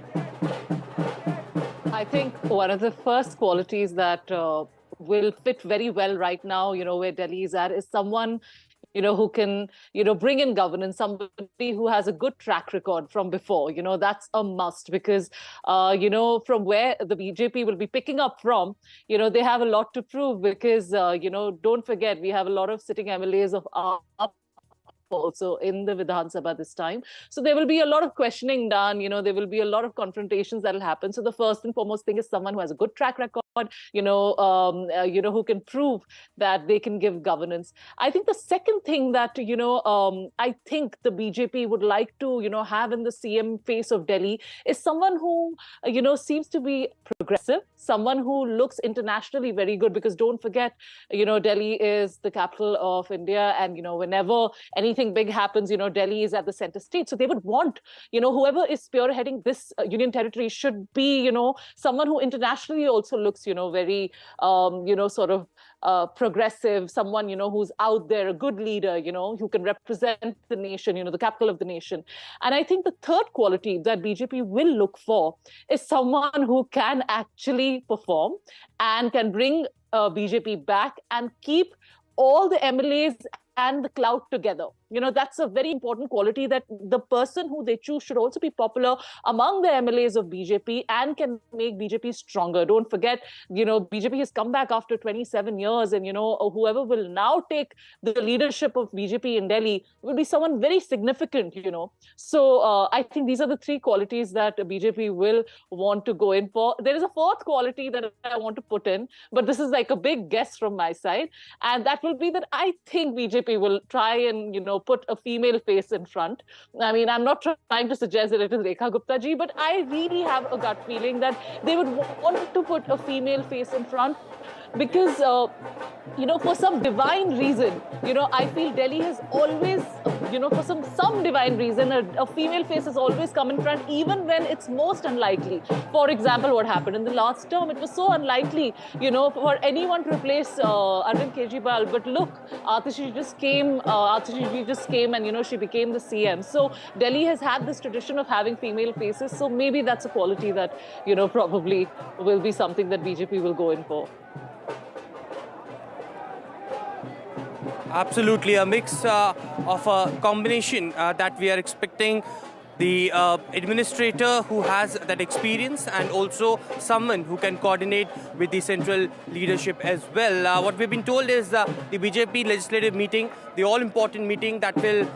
I think one of the first qualities that will fit very well right now, where Delhi is at, is someone who can, bring in governance, somebody who has a good track record from before. That's a must because, from where the BJP will be picking up from, they have a lot to prove because, don't forget, we have a lot of sitting MLAs of our also in the Vidhan Sabha this time. So there will be a lot of questioning done, there will be a lot of confrontations that will happen. So the first and foremost thing is someone who has a good track record, who can prove that they can give governance. I think the second thing that, I think the BJP would like to, have in the CM face of Delhi is someone who, seems to be progressive, someone who looks internationally very good, because don't forget, Delhi is the capital of India, and, whenever anything big happens, Delhi is at the center stage. So they would want, whoever is spearheading this union territory should be, someone who internationally also looks, very, sort of progressive, someone, who's out there, a good leader, who can represent the nation, the capital of the nation. And I think the third quality that BJP will look for is someone who can actually perform and can bring BJP back and keep all the MLAs and the clout together. That's a very important quality, that the person who they choose should also be popular among the MLAs of BJP and can make BJP stronger. Don't forget, BJP has come back after 27 years and, whoever will now take the leadership of BJP in Delhi will be someone very significant, So I think these are the three qualities that BJP will want to go in for. There is a fourth quality that I want to put in, but this is like a big guess from my side. And that will be that I think BJP will try and, put a female face in front. I mean, I'm not trying to suggest that it is Rekha Gupta ji, but I really have a gut feeling that they would want to put a female face in front because, for some divine reason, I feel Delhi has always, for some divine reason, a female face has always come in front, even when it's most unlikely. For example, what happened in the last term, it was so unlikely, for anyone to replace Arvind Kejriwal. But look, Atishi just came and, she became the CM. So Delhi has had this tradition of having female faces. So maybe that's a quality that, probably will be something that BJP will go in for. Absolutely, a mix of a combination that we are expecting. The administrator who has that experience and also someone who can coordinate with the central leadership as well. What we've been told is the BJP legislative meeting, the all-important meeting that will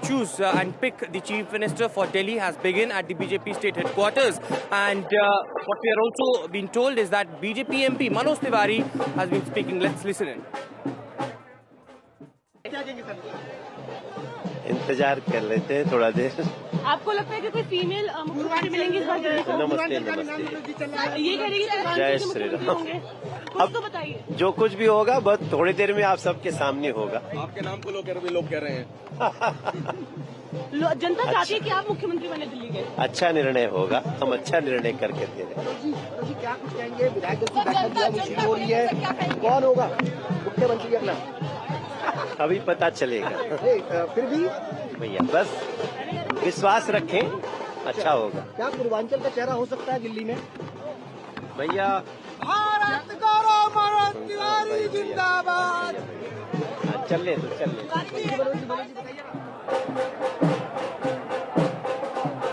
choose and pick the chief minister for Delhi has begun at the BJP state headquarters. And what we are also being told is that BJP MP Manoj Tiwari has been speaking. Let's listen in. इंतजार कर लेते हैं थोड़ा देर। आपको लगता है कि कोई फीमेल मुख्यमंत्री मिलेंगी इस बार दिल्ली को? नमस्ते नमस्ते। ये कह रही है जय श्री राम। कुछ तो बताइए। जो कुछ भी होगा बहुत थोड़ी देर में आप सबके सामने होगा। आपके नाम को लोग कह रहे हैं। जनता चाहती है कि आप मुख्यमंत्री बने दिल्ली के। अच्छा निर्णय होगा, हम अच्छा निर्णय करके दे रहे हैं। क्या कुछ कहेंगे? विधायक दल की बैठक भी मुश्किल हो रही है, कौन होगा मुख्यमंत्री अगला? अभी पता चलेगा। फिर भी भैया बस विश्वास रखें, अच्छा होगा। क्या पूर्वांचल का चेहरा हो सकता है दिल्ली में? भैया भारत गौरव मनोज तिवारी जिंदाबाद। चल ले।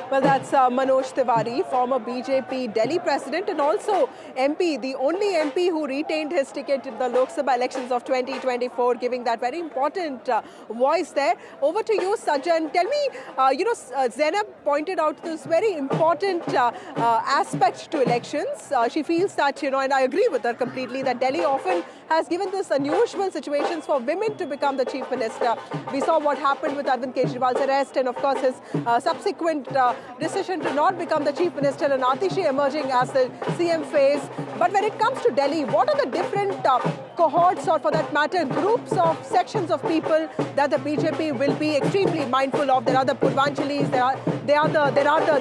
Well, that's Manoj Tiwari, former BJP Delhi president and also MP, the only MP who retained his ticket in the Lok Sabha elections of 2024, giving that very important voice there. Over to you, Sajjan. Tell me, Zainab pointed out this very important aspect to elections. She feels that, and I agree with her completely, that Delhi often has given this unusual situations for women to become the chief minister. We saw what happened with Arvind Kejriwal's arrest and, of course, his subsequent decision to not become the chief minister and Atishi emerging as the CM face. But when it comes to Delhi, what are the different cohorts or, for that matter, groups of sections of people that the BJP will be extremely mindful of? There are the Purvanchalis, there are the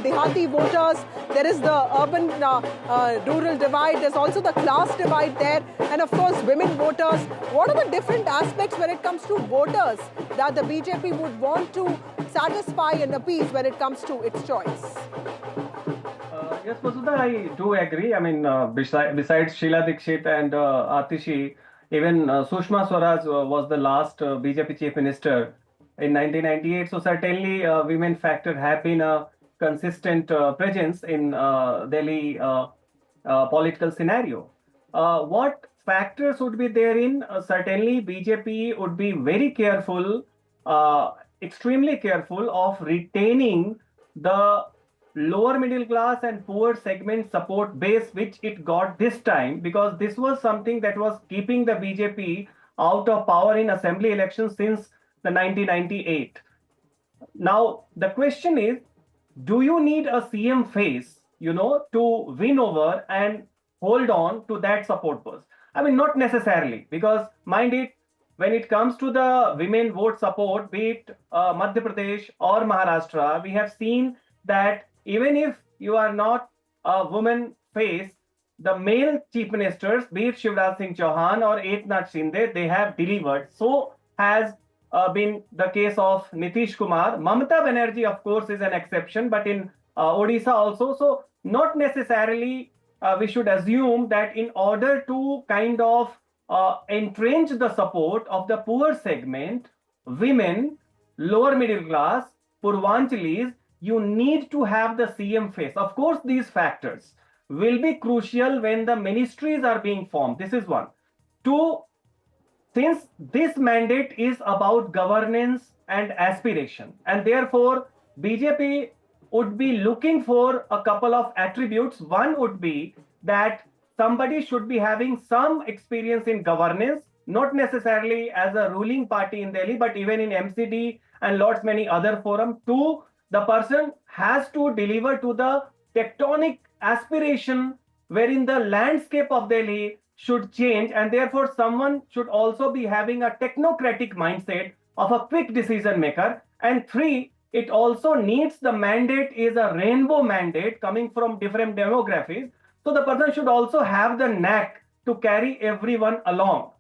Dehati voters, there is the urban-rural divide, there's also the class divide there, and of course women voters. What are the different aspects when it comes to voters that the BJP would want to satisfy and appease when it comes to its choice? Yes, Vasudha, I do agree. I mean, besides Sheila Dikshit and Atishi, even Sushma Swaraj was the last BJP chief minister in 1998. So certainly women factor have been a consistent presence in Delhi political scenario. What factors would be therein? Certainly BJP would be very careful, extremely careful of retaining the lower middle class and poor segment support base which it got this time, because this was something that was keeping the BJP out of power in assembly elections since the 1998. Now the question is, do you need a CM face, to win over and hold on to that support base? I mean, not necessarily, because mind it, when it comes to the women vote support, be it Madhya Pradesh or Maharashtra, we have seen that even if you are not a woman face, the male chief ministers, be it Shivraj Singh Chauhan or Eknath Shinde, they have delivered. So has been the case of Nitish Kumar. Mamata Banerjee, of course, is an exception, but in Odisha also. So not necessarily we should assume that in order to kind of entrench the support of the poor segment, women, lower middle class, Purvanchalis, you need to have the CM face. Of course, these factors will be crucial when the ministries are being formed. This is one. Two, since this mandate is about governance and aspiration, and therefore BJP would be looking for a couple of attributes. One would be that somebody should be having some experience in governance, not necessarily as a ruling party in Delhi, but even in MCD and lots many other forums. Two, the person has to deliver to the tectonic aspiration wherein the landscape of Delhi should change, and therefore someone should also be having a technocratic mindset of a quick decision maker. And three, it also needs the mandate is a rainbow mandate coming from different demographies. So the person should also have the knack to carry everyone along,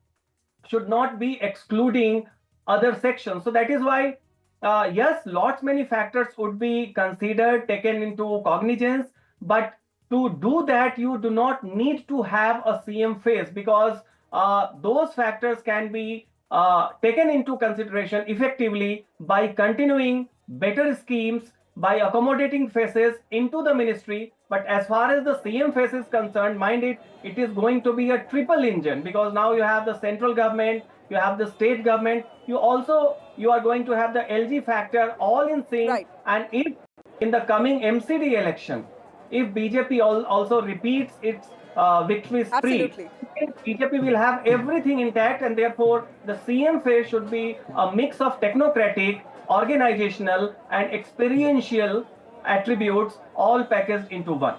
should not be excluding other sections. So that is why, yes, lots many factors would be considered, taken into cognizance, but to do that, you do not need to have a CM face, because those factors can be taken into consideration effectively by continuing better schemes, by accommodating faces into the ministry. But as far as the CM face is concerned, mind it, it is going to be a triple engine, because now you have the central government, you have the state government, you are going to have the LG factor all in sync. Right. And if in the coming MCD election, if BJP also repeats its victory spree, BJP will have everything intact, and therefore the CM phase should be a mix of technocratic, organizational and experiential attributes all packaged into one.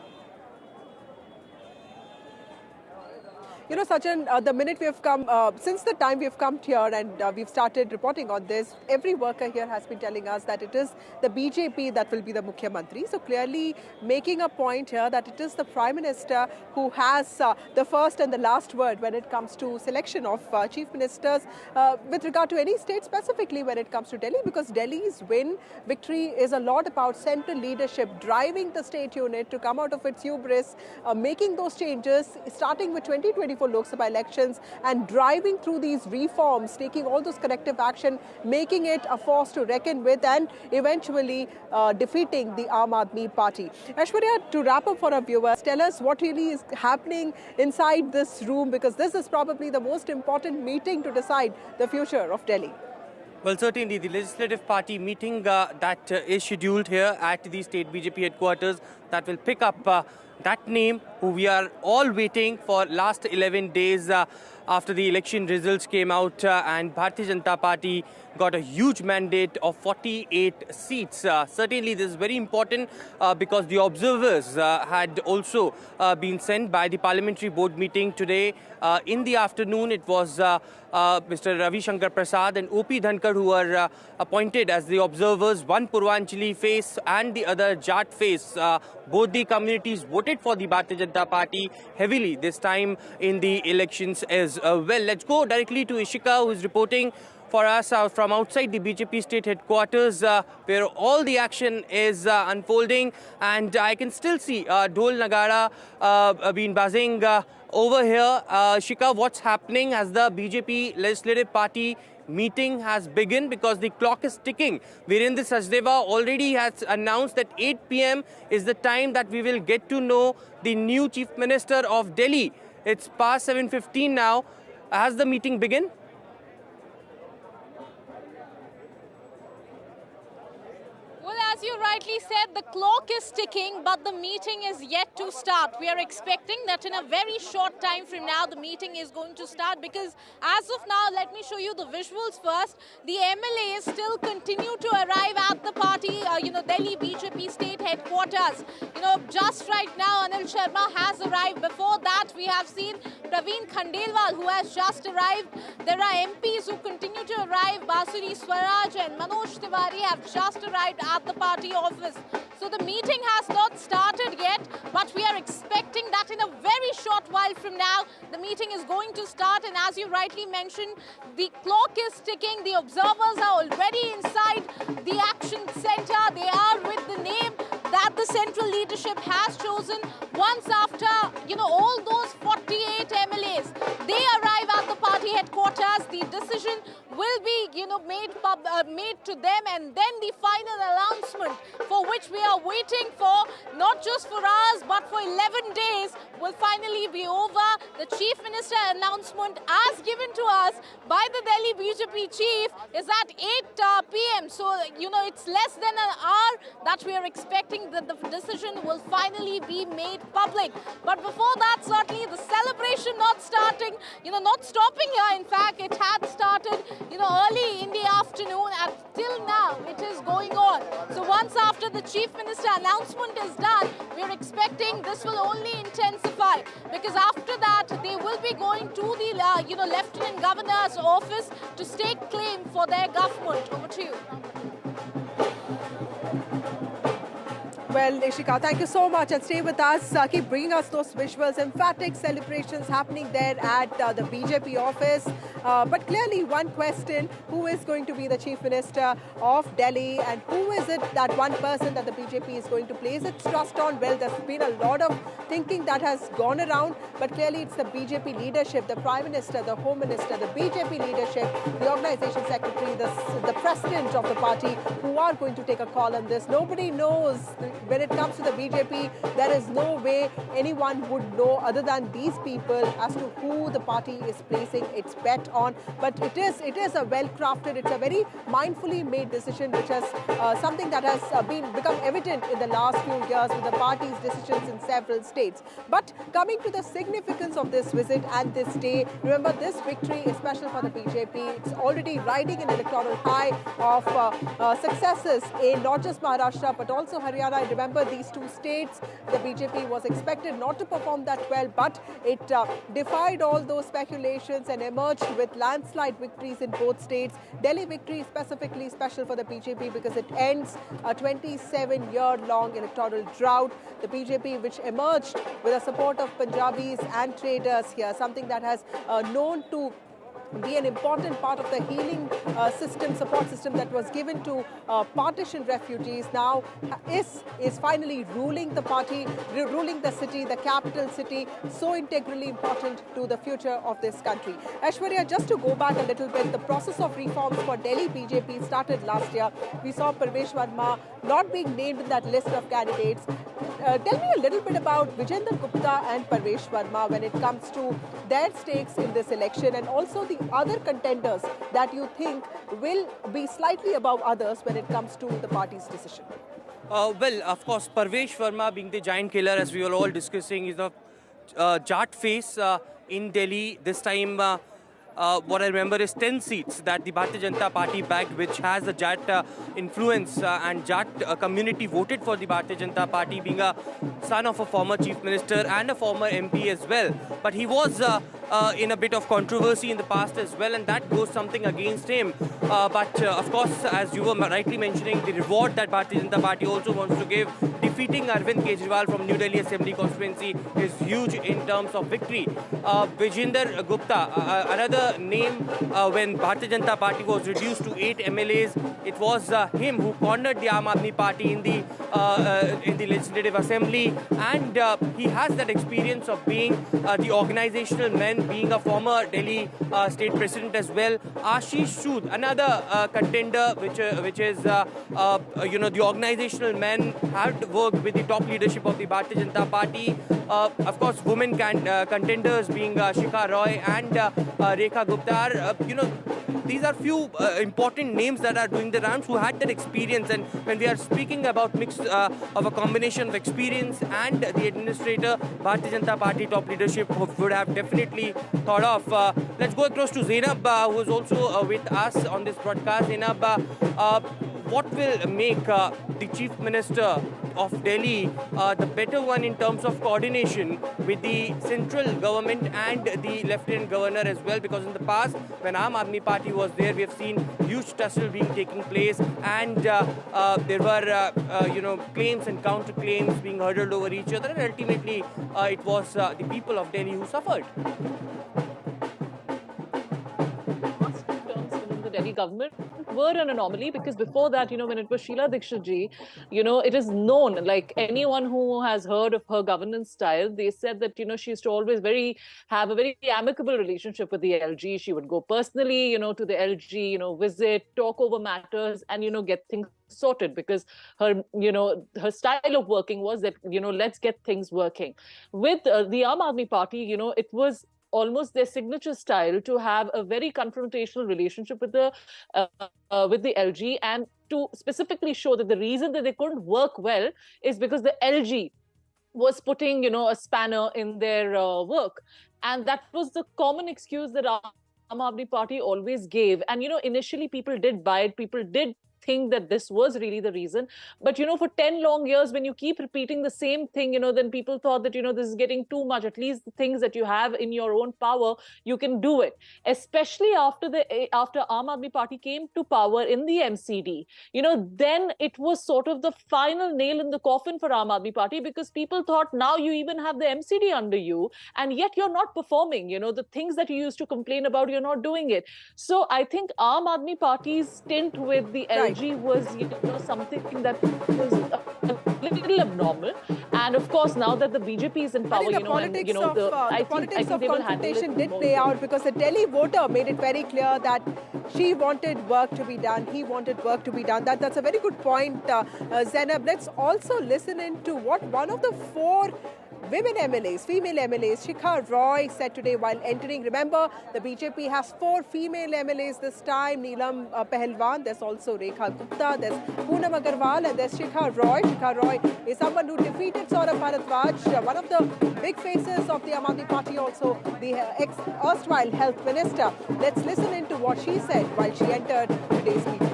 You know, Sachin, the minute we have come, since the time we have come here and we've started reporting on this, every worker here has been telling us that it is the BJP that will be the Mukhya Mantri. So clearly making a point here that it is the Prime Minister who has the first and the last word when it comes to selection of Chief Ministers with regard to any state, specifically when it comes to Delhi, because Delhi's victory is a lot about central leadership driving the state unit to come out of its hubris, making those changes, starting with 2024 Lok Sabha elections and driving through these reforms, taking all those corrective action, making it a force to reckon with, and eventually defeating the Aam Aadmi Party. Aishwarya, to wrap up for our viewers, tell us what really is happening inside this room, because this is probably the most important meeting to decide the future of Delhi. Well, certainly the Legislative Party meeting that is scheduled here at the state BJP headquarters, that will pick up that name who we are all waiting for last 11 days after the election results came out, and Bharatiya Janata Party got a huge mandate of 48 seats. Certainly this is very important because the observers had also been sent by the parliamentary board meeting today. In the afternoon, it was Mr. Ravi Shankar Prasad and O.P. Dhankar who were appointed as the observers, one Purvanchali face and the other Jat face. Both the communities voted for the Bharatiya Janata Party heavily this time in the elections as well. Let's go directly to Ishika, who is reporting for us from outside the BJP state headquarters, where all the action is unfolding, and I can still see Dhol Nagara been buzzing over here. Shika, what's happening as the BJP Legislative Party meeting has begun, because the clock is ticking. Virendra Sachdeva already has announced that 8 p.m. is the time that we will get to know the new Chief Minister of Delhi. It's past 7:15 now. Has the meeting begun? Well, as you rightly said, the clock is ticking, but the meeting is yet to start. We are expecting that in a very short time from now, the meeting is going to start, because as of now, let me show you the visuals first. The MLAs still continue to arrive at the party, Delhi BJP state headquarters. Just right now, Anil Sharma has arrived. Before that, we have seen Praveen Khandelwal, who has just arrived. There are MPs who continue to arrive. Basuri Swaraj and Manoj Tiwari have just arrived at the party office. So the meeting has not started yet, but we are expecting that in a very short while from now, the meeting is going to start. And as you rightly mentioned, the clock is ticking. The observers are already inside the action center. They are with the name that the central leadership has chosen. Once after, all those 48 MLAs, they arrive at the party headquarters, the decision will be, made to them, and then the final announcement, for which we are waiting for, not just for hours but for 11 days, will finally be over. The Chief Minister announcement, as given to us by the Delhi BJP chief, is at 8 p.m. So, it's less than an hour that we are expecting that the decision will finally be made public. But before that, certainly the celebration not starting, not stopping here. In fact, it had started, early in the afternoon, and till now it is going on. So once after the Chief Minister announcement is done, we are expecting this will only intensify, because after that they will be going to the Lieutenant Governor's office to stake claim for their government. Over to you. Well, Ishika, thank you so much, and stay with us. Keep bringing us those visuals. Emphatic celebrations happening there at the BJP office. But clearly, one question: who is going to be the Chief Minister of Delhi, and who is it, that one person that the BJP is going to place its trust on? Well, there's been a lot of thinking that has gone around, but clearly it's the BJP leadership, the Prime Minister, the Home Minister, the BJP leadership, the Organisation Secretary, the President of the party, who are going to take a call on this. Nobody knows. When it comes to the BJP, there is no way anyone would know other than these people as to who the party is placing its bet on. But it is a well-crafted, it's a very mindfully made decision, which has something that has become evident in the last few years with the party's decisions in several states. But coming to the significance of this visit and this day, remember, this victory is special for the BJP. It's already riding an electoral high of successes in not just Maharashtra but also Haryana. Remember, these two states, the BJP was expected not to perform that well, but it defied all those speculations and emerged with landslide victories in both states. Delhi victory is specifically special for the BJP because it ends a 27-year-long electoral drought. The BJP, which emerged with the support of Punjabis and traders here, something that has known to be an important part of the healing support system that was given to partition refugees, now is finally ruling the party, ruling the city, the capital city, so integrally important to the future of this country. Aishwarya, just to go back a little bit, the process of reforms for Delhi BJP started last year. We saw Parvesh Verma not being named in that list of candidates. Tell me a little bit about Vijender Gupta and Parvesh Verma when it comes to their stakes in this election, and also the other contenders that you think will be slightly above others when it comes to the party's decision. Well, of course, Parvesh Verma being the giant killer, as we were all discussing, is a Jat face in Delhi. This time, what I remember is 10 seats that the Bharatiya Janata Party bagged, which has the Jat influence, and Jat community voted for the Bharatiya Janata Party, being a son of a former Chief Minister and a former MP as well. But he was in a bit of controversy in the past as well, and that goes something against him. But of course, as you were rightly mentioning, the reward that Bharatiya Janata Party also wants to give, defeating Arvind Kejriwal from New Delhi Assembly constituency, is huge in terms of victory. Vijender Gupta, another name, when Bharatiya Janata Party was reduced to 8 MLAs, it was him who cornered the Aam Aadmi Party in the Legislative Assembly, and he has that experience of being the organizational man, being a former Delhi state president as well. Ashish Sood, another contender, which is the organizational man, had worked with the top leadership of the Bharatiya Janata Party. Of course, women contenders being Shikha Roy and Rekha Gupta. These are few important names that are doing the rounds who had that experience. And when we are speaking about mix of a combination of experience and the administrator, Bharatiya Janata Party top leadership would have definitely thought of. Let's go across to Zainab, who is also with us on this broadcast. Zainab, what will make the Chief Minister of Delhi the better one in terms of coordination with the central government and the Lieutenant Governor as well? Because in the past, when Aam Aadmi Party was there, we have seen huge tussle taking place, and there were claims and counter-claims being hurdled over each other, and ultimately it was the people of Delhi who suffered. The Delhi government, were an anomaly because before that, when it was Sheila Dikshit ji, it is known, like anyone who has heard of her governance style, they said that, she used to always have a very amicable relationship with the LG. She would go personally, to the LG, visit, talk over matters and, get things sorted because her, her style of working was that, let's get things working. With the Aam Aadmi Party, it was almost their signature style to have a very confrontational relationship with the LG and to specifically show that the reason that they couldn't work well is because the LG was putting, a spanner in their work. And that was the common excuse that Aam Aadmi Party always gave. And, initially people did buy it, people did think that this was really the reason. But, for 10 long years, when you keep repeating the same thing, then people thought that, this is getting too much. At least the things that you have in your own power, you can do it. Especially after Aam Aadmi Party came to power in the MCD, then it was sort of the final nail in the coffin for Aam Aadmi Party because people thought now you even have the MCD under you and yet you're not performing. The things that you used to complain about, you're not doing it. So I think Aam Aadmi Party's stint with the LG was, something that was a little abnormal. And of course, now that the BJP is in power, the politics of confrontation did play out because the Delhi voter made it very clear that she wanted work to be done, he wanted work to be done. That's a very good point, Zainab. Let's also listen into what one of the 4 women MLAs, female MLAs, Shikha Roy said today while entering. Remember, the BJP has 4 female MLAs this time. Neelam Pahalwan, there's also Rekha Gupta, there's Poonam Agarwal, and there's Shikha Roy. Shikha Roy is someone who defeated Saurabh Bharadwaj, one of the big faces of the Aam Aadmi Party, also the erstwhile health minister. Let's listen into what she said while she entered today's meeting.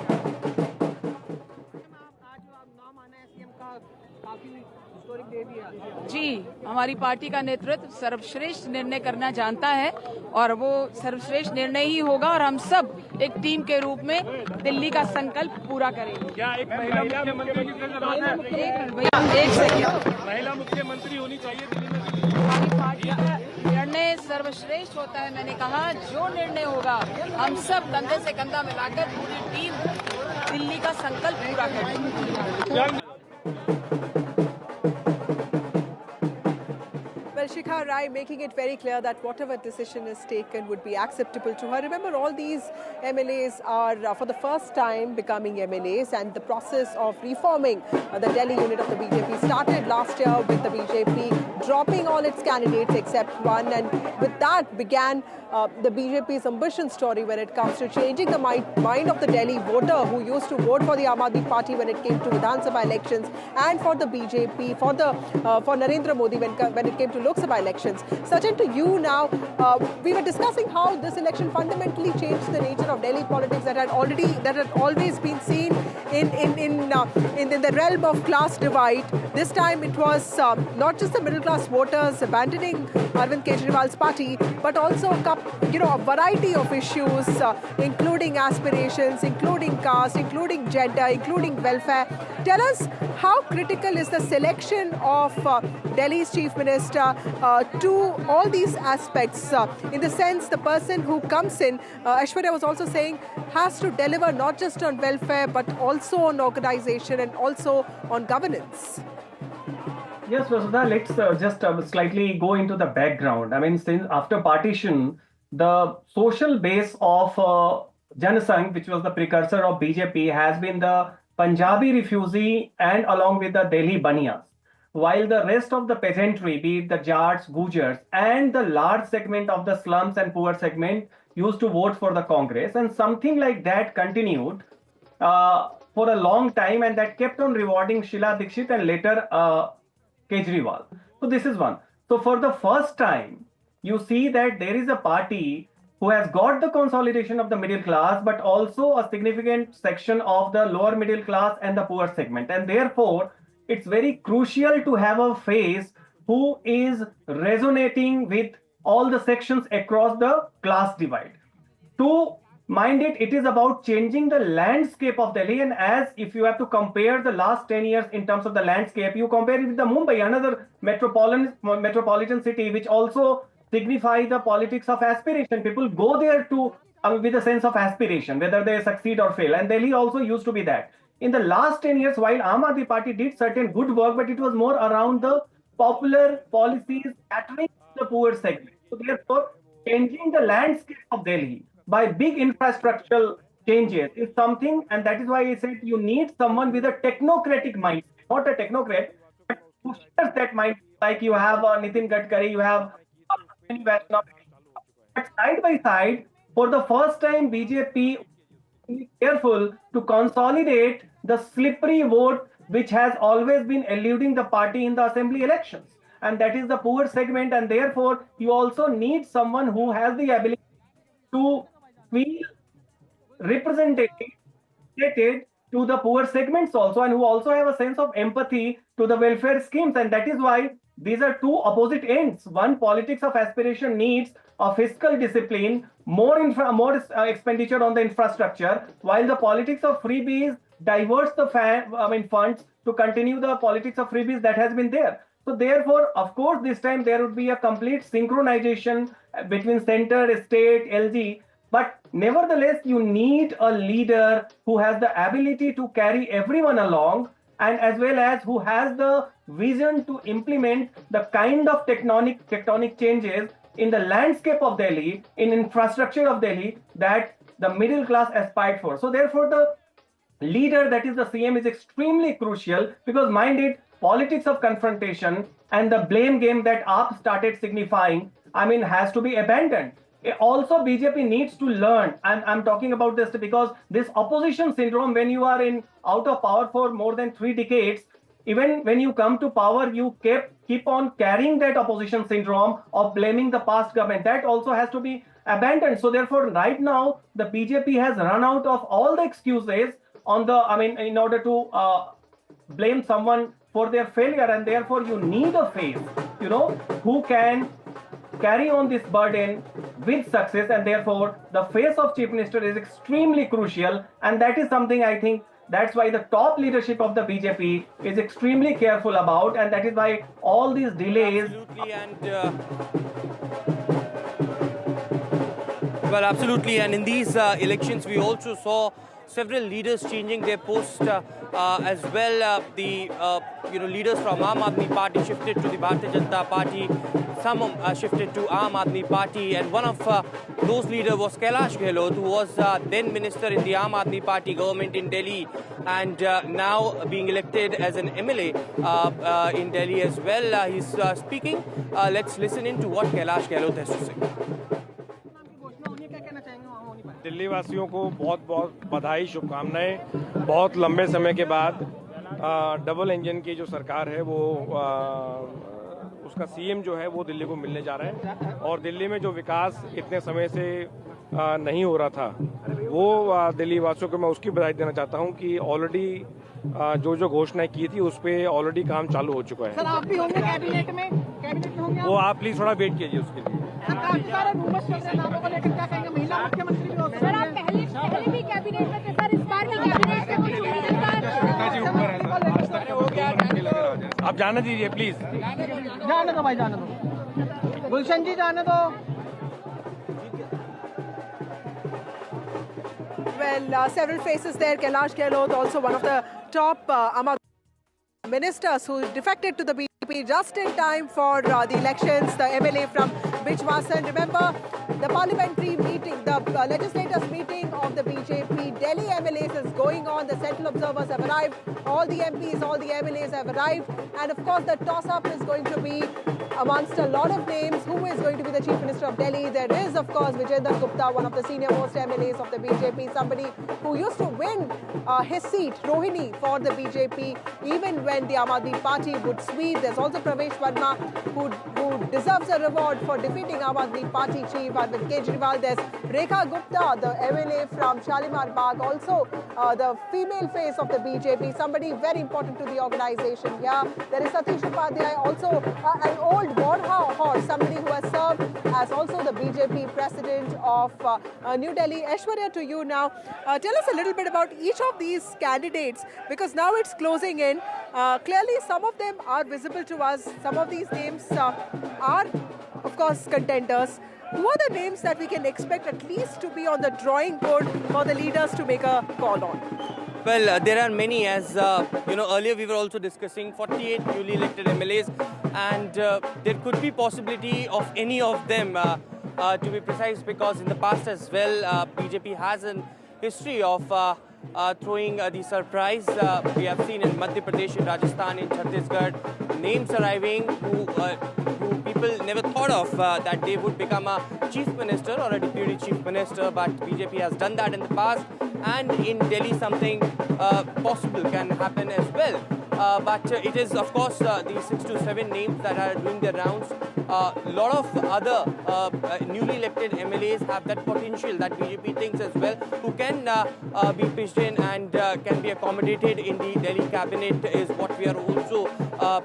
जी, हमारी party का नेतृत्व सर्वश्रेष्ठ निर्णय करना जानता है और वो सर्वश्रेष्ठ निर्णय ही होगा और हम सब एक टीम के रूप में दिल्ली का संकल्प पूरा करेंगे। क्या एक महिला मुख्यमंत्री होनी चाहिए दिल्ली में? हमारी पार्टी का निर्णय सर्वश्रेष्ठ होता है। मैंने कहा जो निर्णय होगा हम सब कंधे से कंधा मिलाकर पूरी टीम दिल्ली का संकल्प पूरा करेंगे। Well, Shikha Rai making it very clear that whatever decision is taken would be acceptable to her. Remember, all these MLAs are for the first time becoming MLAs, and the process of reforming the Delhi unit of the BJP started last year with the BJP dropping all its candidates except one, and with that began the BJP's ambition story when it comes to changing the mind of the Delhi voter who used to vote for the Aam Aadmi Party when it came to Vidhan Sabha elections and for the BJP, for Narendra Modi when it came to Lok Sabha elections. Sachin, to you now, we were discussing how this election fundamentally changed the nature of Delhi politics that had always been seen in the realm of class divide. This time it was not just the middle class voters abandoning Arvind Kejriwal's party, but also a variety of issues, including aspirations, including caste, including gender, including welfare. Tell us, how critical is the selection of Delhi's Chief Minister to all these aspects? In the sense, the person who comes in, Aishwarya was also saying, has to deliver not just on welfare, but also on organization and also on governance. Yes, Vasudha, let's just slightly go into the background. I mean, since after partition, the social base of Jan Sangh, which was the precursor of BJP, has been the Punjabi refugee and along with the Delhi Baniyas. While the rest of the peasantry, be it the Jats, Gujars, and the large segment of the slums and poor segment used to vote for the Congress, and something like that continued for a long time, and that kept on rewarding Sheila Dikshit and later Kejriwal. So this is one. So for the first time, you see that there is a party who has got the consolidation of the middle class, but also a significant section of the lower middle class and the poor segment. And therefore, it's very crucial to have a face who is resonating with all the sections across the class divide. To mind it, it is about changing the landscape of Delhi. And as if you have to compare the last 10 years in terms of the landscape, you compare it with the Mumbai, another metropolitan city, which also signify the politics of aspiration. People go there to with a sense of aspiration, whether they succeed or fail. And Delhi also used to be that. In the last 10 years, while Aam Aadmi Party did certain good work, but it was more around the popular policies catering to the poor segment. So therefore, changing the landscape of Delhi by big infrastructural changes is something, and that is why I said you need someone with a technocratic mindset, not a technocrat, but who shares that mind. Like you have Nitin Gadkari, you have but side by side, for the first time, BJP is careful to consolidate the slippery vote which has always been eluding the party in the assembly elections. And that is the poor segment. And therefore, you also need someone who has the ability to feel represented to the poor segments also, and who also have a sense of empathy to the welfare schemes. And that is why these are two opposite ends. One, politics of aspiration needs a fiscal discipline, more expenditure on the infrastructure, while the politics of freebies diverts the funds to continue the politics of freebies that has been there. So therefore, of course, this time there would be a complete synchronization between center, state, LG. But nevertheless, you need a leader who has the ability to carry everyone along, and as well as who has the vision to implement the kind of tectonic changes in the landscape of Delhi, in infrastructure of Delhi, that the middle class aspired for. So therefore, the leader, that is the CM, is extremely crucial, because mind it, politics of confrontation and the blame game that AAP started signifying, has to be abandoned. Also, BJP needs to learn, and I'm talking about this because this opposition syndrome, when you are out of power for more than 3 decades, even when you come to power, you keep on carrying that opposition syndrome of blaming the past government. That also has to be abandoned. So therefore, right now, the BJP has run out of all the excuses in order to blame someone for their failure, and therefore you need a face, who can carry on this burden with success, and therefore the face of chief minister is extremely crucial, and that is something I think that's why the top leadership of the BJP is extremely careful about, and that is why all these delays. Absolutely, absolutely, and in these elections we also saw several leaders changing their post as well. The leaders from Aam Aadmi Party shifted to the Bharatiya Janata Party. Some shifted to Aam Aadmi Party, and one of those leaders was Kailash Gehlot, who was then minister in the Aam Aadmi Party government in Delhi, and now being elected as an MLA in Delhi as well. He's speaking. Let's listen in to what Kailash Gehlot has to say. Delhi वासियों को बहुत बहुत बधाई, शुभकामनाएं। बहुत लंबे समय के बाद डबल इंजन की जो सरकार है वो उसका सीएम जो है वो दिल्ली को मिलने जा रहे हैं, और दिल्ली में जो विकास इतने समय से नहीं हो रहा था वो दिल्ली वासियों को मैं उसकी बधाई देना चाहता हूं कि ऑलरेडी जो घोषणाएं की थी उस पर ऑलरेडी काम चालू हो चुका है। सर, आप भी होंगे कैबिनेट में होंगे? वो आप प्लीज थोड़ा वेट कीजिए उसके लिए। सर, आप पहले भी कैबिनेट में थे सर, इस बार भी कैबिनेट में कुछ आप जाने दीजिए प्लीज। जाने दो भाई, जाने दो। गुलशन जी, जाने दो। Well, several faces there. Kailash Gehlot, also one of the top ministers who defected to the BJP just in time for the elections. The MLA from Bijwasan. Remember, the parliamentary meeting, the legislators meeting of the BJP Delhi MLAs is going on. The central observers have arrived. All the MPs, all the MLAs have arrived. And of course, the toss-up is going to be amongst a lot of names. Who is going to be the Chief Minister of Delhi? There is, of course, Vijayendra Gupta, one of the senior most MLAs of the BJP, somebody who used to win his seat, Rohini, for the BJP, even when the Aam Aadmi Party would sweep. There's also Pravesh Verma, who deserves a reward for defeating Aam Aadmi Party chief Arvind Kejriwal. There's Rekha Gupta, the MLA from Shalimar Bagh, also the female face of the BJP, somebody very important to the organization here. There is Satish Upadhyay, also an old war horse, somebody who has served as also the BJP president of New Delhi. Aishwarya, to you now. Tell us a little bit about each of these candidates, because now it's closing in. Clearly, some of them are visible to us. Some of these names are, of course, contenders. who are the names that we can expect at least to be on the drawing board for the leaders to make a call on? Well, there are many, as earlier we were also discussing 48 newly elected MLAs, and there could be possibility of any of them, to be precise, because in the past as well, BJP has a history of throwing the surprise. We have seen in Madhya Pradesh, in Rajasthan, in Chhattisgarh, names arriving who people never thought of that they would become a chief minister or a deputy chief minister, but BJP has done that in the past, and in Delhi something possible can happen as well. But it is, of course, the 6 to 7 names that are doing their rounds. A lot of other newly elected MLAs have that potential that BJP thinks as well, who can be pitched in and can be accommodated in the Delhi cabinet is what we are also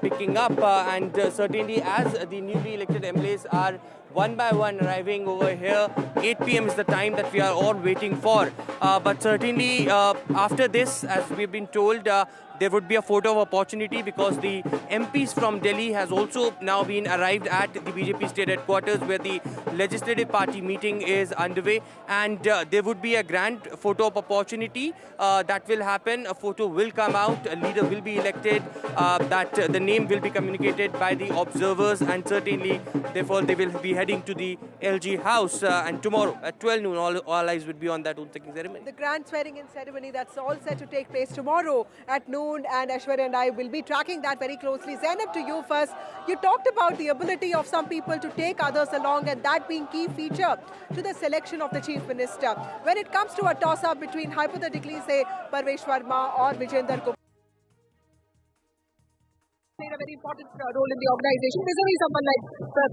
picking up. And certainly as the newly elected MLAs are one by one arriving over here, 8 p.m. is the time that we are all waiting for. But certainly after this, as we've been told, there would be a photo of opportunity because the MPs from Delhi has also now been arrived at the BJP state headquarters where the legislative party meeting is underway, and there would be a grand photo of opportunity that will happen. A photo will come out, a leader will be elected, that the name will be communicated by the observers, and certainly therefore they will be heading to the LG house, and tomorrow at 12 noon all eyes would be on that oath-taking ceremony. The grand swearing-in ceremony, that's all set to take place tomorrow at noon, and Aishwarya and I will be tracking that very closely. Zainab, to you first. You talked about the ability of some people to take others along, and that being key feature to the selection of the chief minister. When it comes to a toss-up between, hypothetically, say, Parvesh Verma or Vijender Gupta, played a very important role in the organization. There's only someone like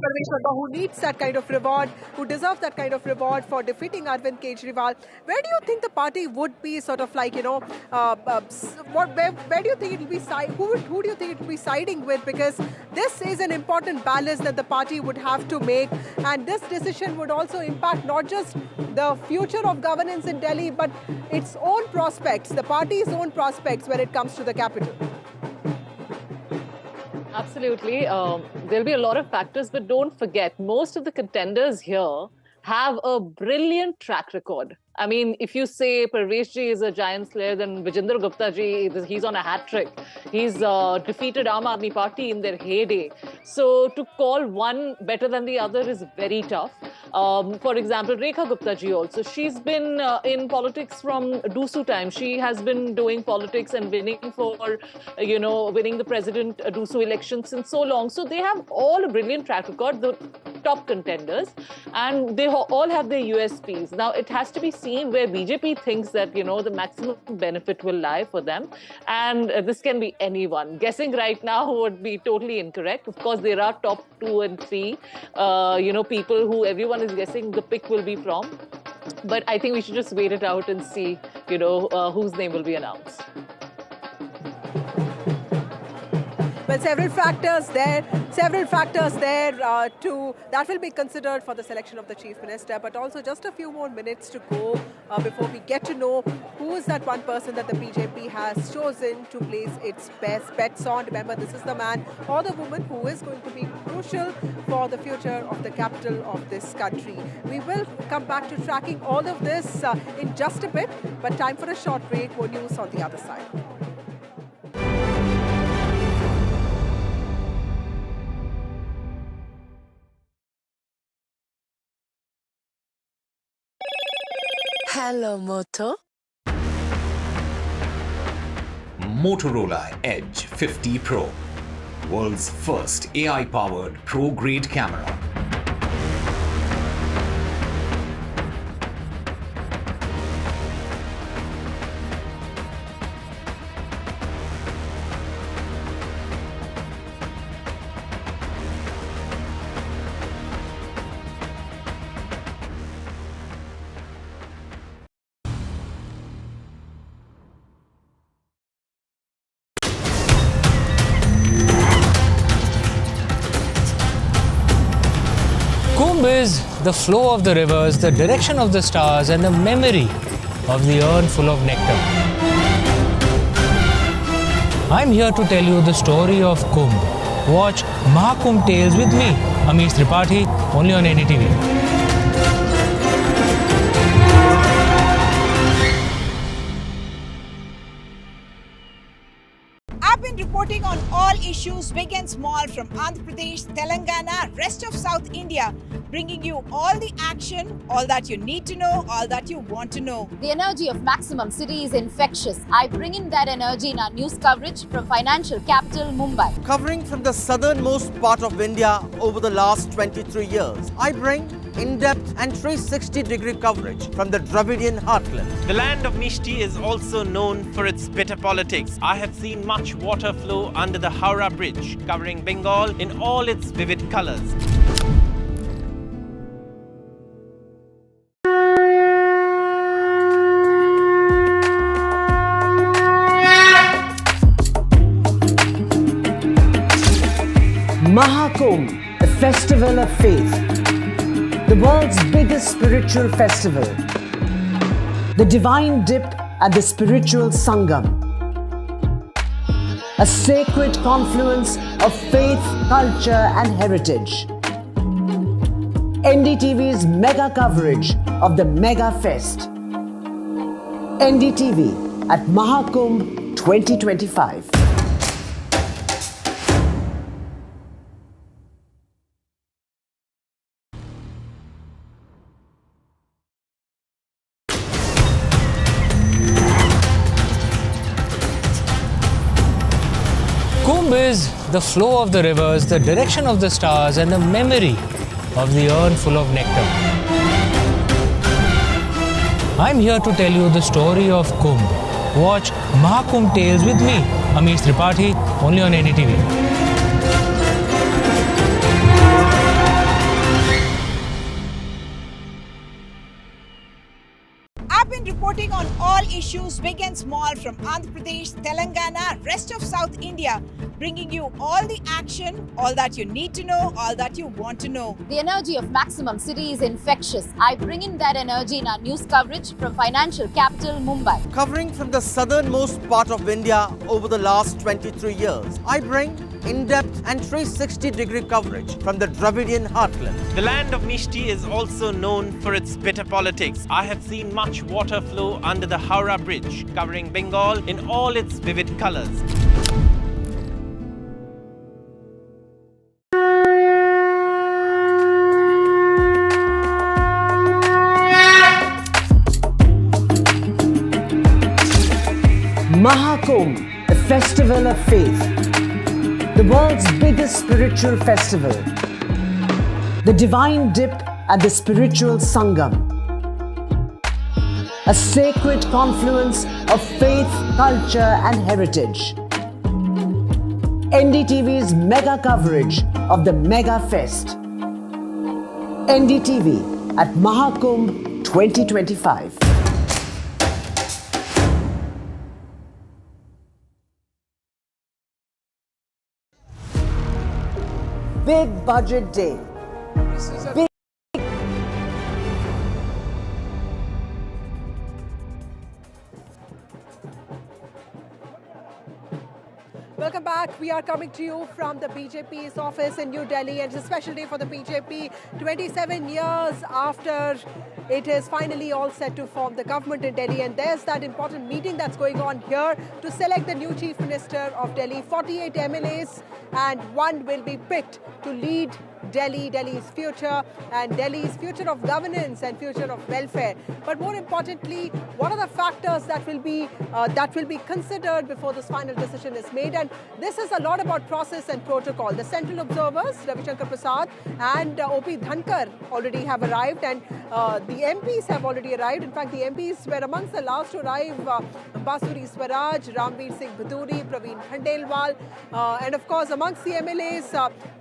Parvesh Verma who needs that kind of reward, who deserves that kind of reward for defeating Arvind Kejriwal. Where do you think the party would be sort of like, where do you think it will be who do you think it will be siding with? Because this is an important balance that the party would have to make, and this decision would also impact not just the future of governance in Delhi, but its own prospects, the party's own prospects when it comes to the capital. Absolutely. There'll be a lot of factors, but don't forget, most of the contenders here have a brilliant track record. I mean, if you say Parvesh ji is a giant slayer, then Vijender Gupta ji, he's on a hat trick. He's defeated Aam Aadmi Party in their heyday. So to call one better than the other is very tough. For example, Rekha Gupta ji also, she's been in politics from Dusu time. She has been doing politics and winning for, winning the President Dusu election since so long. So they have all a brilliant track record, the top contenders, and they all have their USPs. Now, it has to be seen where BJP thinks that, the maximum benefit will lie for them. And this can be anyone. Guessing right now would be totally incorrect. Of course, there are top 2 and 3, people who everyone is guessing the pick will be from. But I think we should just wait it out and see, whose name will be announced. Well, several factors there that will be considered for the selection of the chief minister, but also just a few more minutes to go before we get to know who is that one person that the BJP has chosen to place its best bets on. Remember, this is the man or the woman who is going to be crucial for the future of the capital of this country. We will come back to tracking all of this in just a bit, but time for a short break. More news on the other side. Hello, Moto. Motorola Edge 50 Pro, world's first AI-powered pro-grade camera. Kumbh is the flow of the rivers, the direction of the stars, and a memory of the urn full of nectar. I'm here to tell you the story of Kumbh. Watch Mahakumbh Tales with me, Amish Tripathi, only on NDTV. reporting on all issues big and small from Andhra Pradesh, Telangana, rest of South India, bringing you all the action, all that you need to know, all that you want to know. The energy of Maximum City is infectious. I bring in that energy in our news coverage from financial capital Mumbai. Covering from the southernmost part of India over the last 23 years, I bring in-depth and 360-degree coverage from the Dravidian heartland. The land of Mishti is also known for its bitter politics. I have seen much water flow under the Howrah Bridge, covering Bengal in all its vivid colors. Mahakumbh, the festival of faith, the world's biggest spiritual festival, the divine dip at the spiritual Sangam, a sacred confluence of faith, culture and heritage. NDTV's mega coverage of the Mega Fest. NDTV at Mahakumbh 2025. Kumbh is the flow of the rivers, the direction of the stars, and the memory of the urn full of nectar. I'm here to tell you the story of Kumbh. Watch Mahakumbh Tales with me, Amish Tripathi, only on NDTV. I've been reporting on all issues big and small from Andhra Pradesh, Telangana, rest of South India, bringing you all the action, all that you need to know, all that you want to know. The energy of Maximum City is infectious. I bring in that energy in our news coverage from financial capital Mumbai. Covering from the southernmost part of India over the last 23 years, I bring in-depth and 360-degree coverage from the Dravidian heartland. The land of Mishti is also known for its bitter politics. I have seen much water flow under the Howrah Bridge, covering Bengal in all its vivid colors. Mahakumbh, the festival of faith, the world's biggest spiritual festival, the divine dip at the spiritual Sangam, a sacred confluence of faith, culture and heritage. NDTV's mega coverage of the Mega Fest. NDTV at Mahakumbh 2025. Big budget day. Big Welcome back. We are coming to you from the BJP's office in New Delhi, and it's a special day for the BJP. 27 years after it is finally all set to form the government in Delhi, and there's that important meeting that's going on here to select the new Chief Minister of Delhi. 48 MLAs and one will be picked to lead Delhi's future and Delhi's future of governance and future of welfare. But more importantly, what are the factors that will be considered before this final decision is made? And this is a lot about process and protocol. The central observers, Ravi Shankar Prasad and O.P. Dhankar, already have arrived, and the MPs have already arrived. In fact, the MPs were amongst the last to arrive. Basuri Swaraj, Ramveer Singh Bhaduri, Praveen Khandelwal, and of course amongst the MLAs,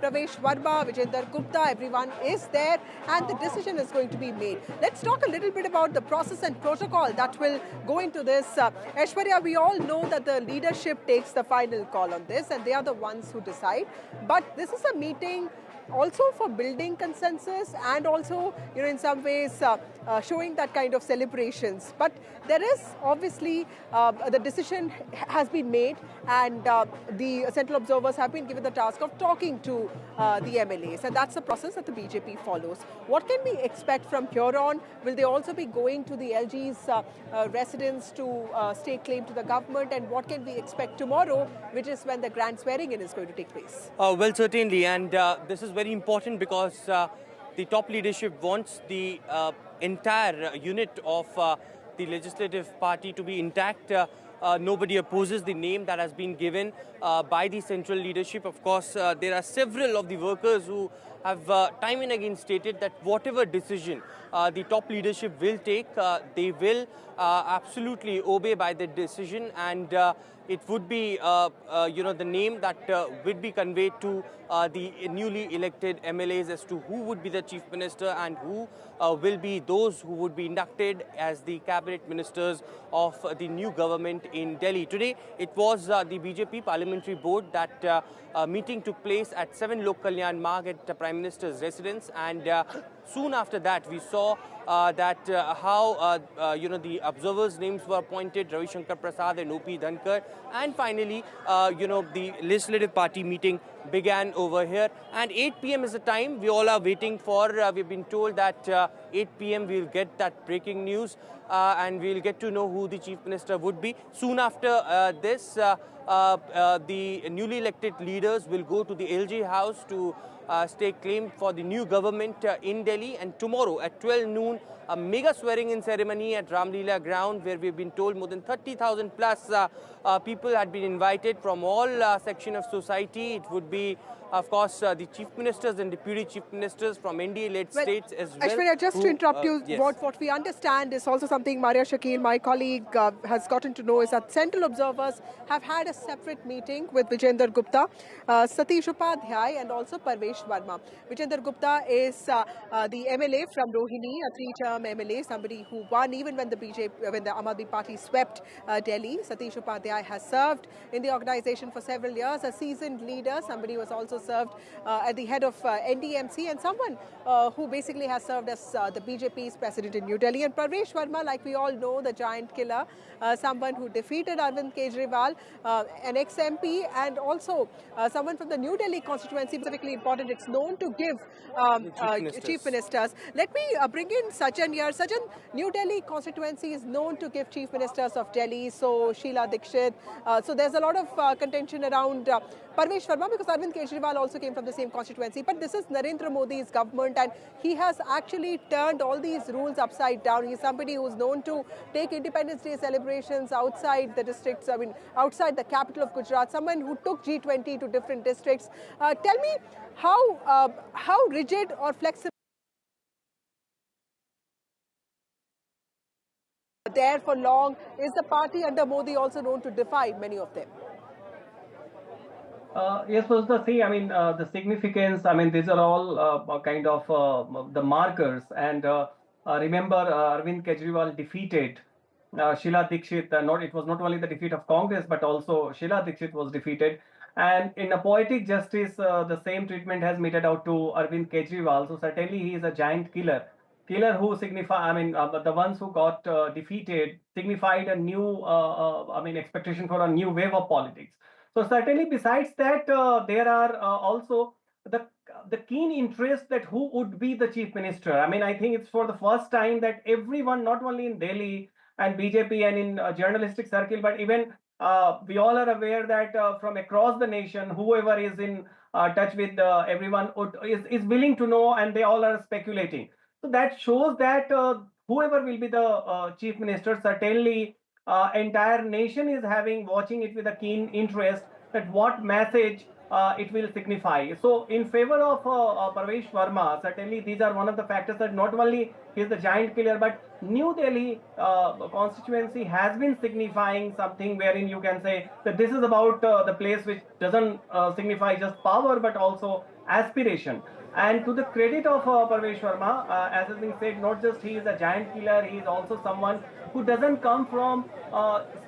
Pravesh Varma, Vijender Gupta, everyone is there, and the decision is going to be made. Let's talk a little bit about the process and protocol that will go into this. Aishwarya, we all know that the leadership takes the final call on this, and they are the ones who decide. But this is a meeting also for building consensus and also, in some ways showing that kind of celebrations. But there is obviously the decision has been made, and the central observers have been given the task of talking to the MLAs, and that's the process that the BJP follows. What can we expect from here on? Will they also be going to the LG's residence to stake claim to the government, and what can we expect tomorrow, which is when the grand swearing-in is going to take place? Well, certainly, and this is very important because the top leadership wants the entire unit of the legislative party to be intact. Nobody opposes the name that has been given by the central leadership. Of course, there are several of the workers who have time and again stated that whatever decision the top leadership will take, they will absolutely obey by the decision, and it would be, the name that would be conveyed to the newly elected MLAs as to who would be the chief minister and who will be those who would be inducted as the cabinet ministers of the new government in Delhi. Today, it was the BJP Parliamentary Board that meeting took place at 7 Lok Kalyan Marg at the Prime Minister's residence, and soon after that, we saw that how the observers' names were appointed, Ravi Shankar Prasad and OP Dhankar, and finally, the legislative party meeting began over here. And 8 p.m. is the time we all are waiting for. We've been told that 8 p.m. we'll get that breaking news, and we'll get to know who the chief minister would be. Soon after this, the newly elected leaders will go to the LG house to stake claim for the new government in Delhi, and tomorrow at 12 noon, a mega swearing-in ceremony at Ramleela ground, where we've been told more than 30,000 plus people had been invited from all section of society. It would be, of course, the chief ministers and deputy chief ministers from NDA-led states as well. Aishwarya, just to interrupt you, yes. what we understand is also something Maria Shakil, my colleague, has gotten to know, is that central observers have had a separate meeting with Vijender Gupta, Satish Upadhyay, and also Parvesh Verma. Vijender Gupta is the MLA from Rohini, a three-term MLA, somebody who won even when the Aam Aadmi Party swept Delhi. Satish Upadhyay has served in the organization for several years, a seasoned leader, somebody who has also served at the head of NDMC, and someone who basically has served as the BJP's president in New Delhi. And Parvesh Verma, like we all know, the giant killer, someone who defeated Arvind Kejriwal, an ex-MP, and also someone from the New Delhi constituency, specifically important. It's known to give chief ministers. Let me bring in Sajan here. Sajan, New Delhi constituency is known to give chief ministers of Delhi, so Sheila Dikshit. So there's a lot of contention around Parvesh Verma, because Arvind Kejriwal also came from the same constituency. But this is Narendra Modi's government, and he has actually turned all these rules upside down. He's somebody who's known to take Independence Day celebrations outside the districts, outside the capital of Gujarat, someone who took G20 to different districts. Tell me how rigid or flexible there for long is the party under Modi, also known to defy many of them? Yes, Vasudha, see, the significance, these are all kind of the markers. And remember, Arvind Kejriwal defeated Sheila Dikshit. It was not only the defeat of Congress, but also Sheila Dikshit was defeated. And in a poetic justice, the same treatment has meted out to Arvind Kejriwal. So certainly he is a giant killer. Killer who signify, the ones who got defeated signified a new, expectation for a new wave of politics. So certainly, besides that, there are also the keen interest that who would be the chief minister. I think it's for the first time that everyone, not only in Delhi and BJP and in journalistic circle, but even we all are aware that from across the nation, whoever is in touch with everyone is willing to know, and they all are speculating. So that shows that whoever will be the chief minister, certainly entire nation is watching it with a keen interest, that what message it will signify. So in favor of Parvesh Verma, certainly these are one of the factors that not only he is the giant killer, but New Delhi constituency has been signifying something wherein you can say that this is about the place which doesn't signify just power but also aspiration. And to the credit of Parvesh Sharma, as has been said, not just he is a giant killer, he is also someone who doesn't come from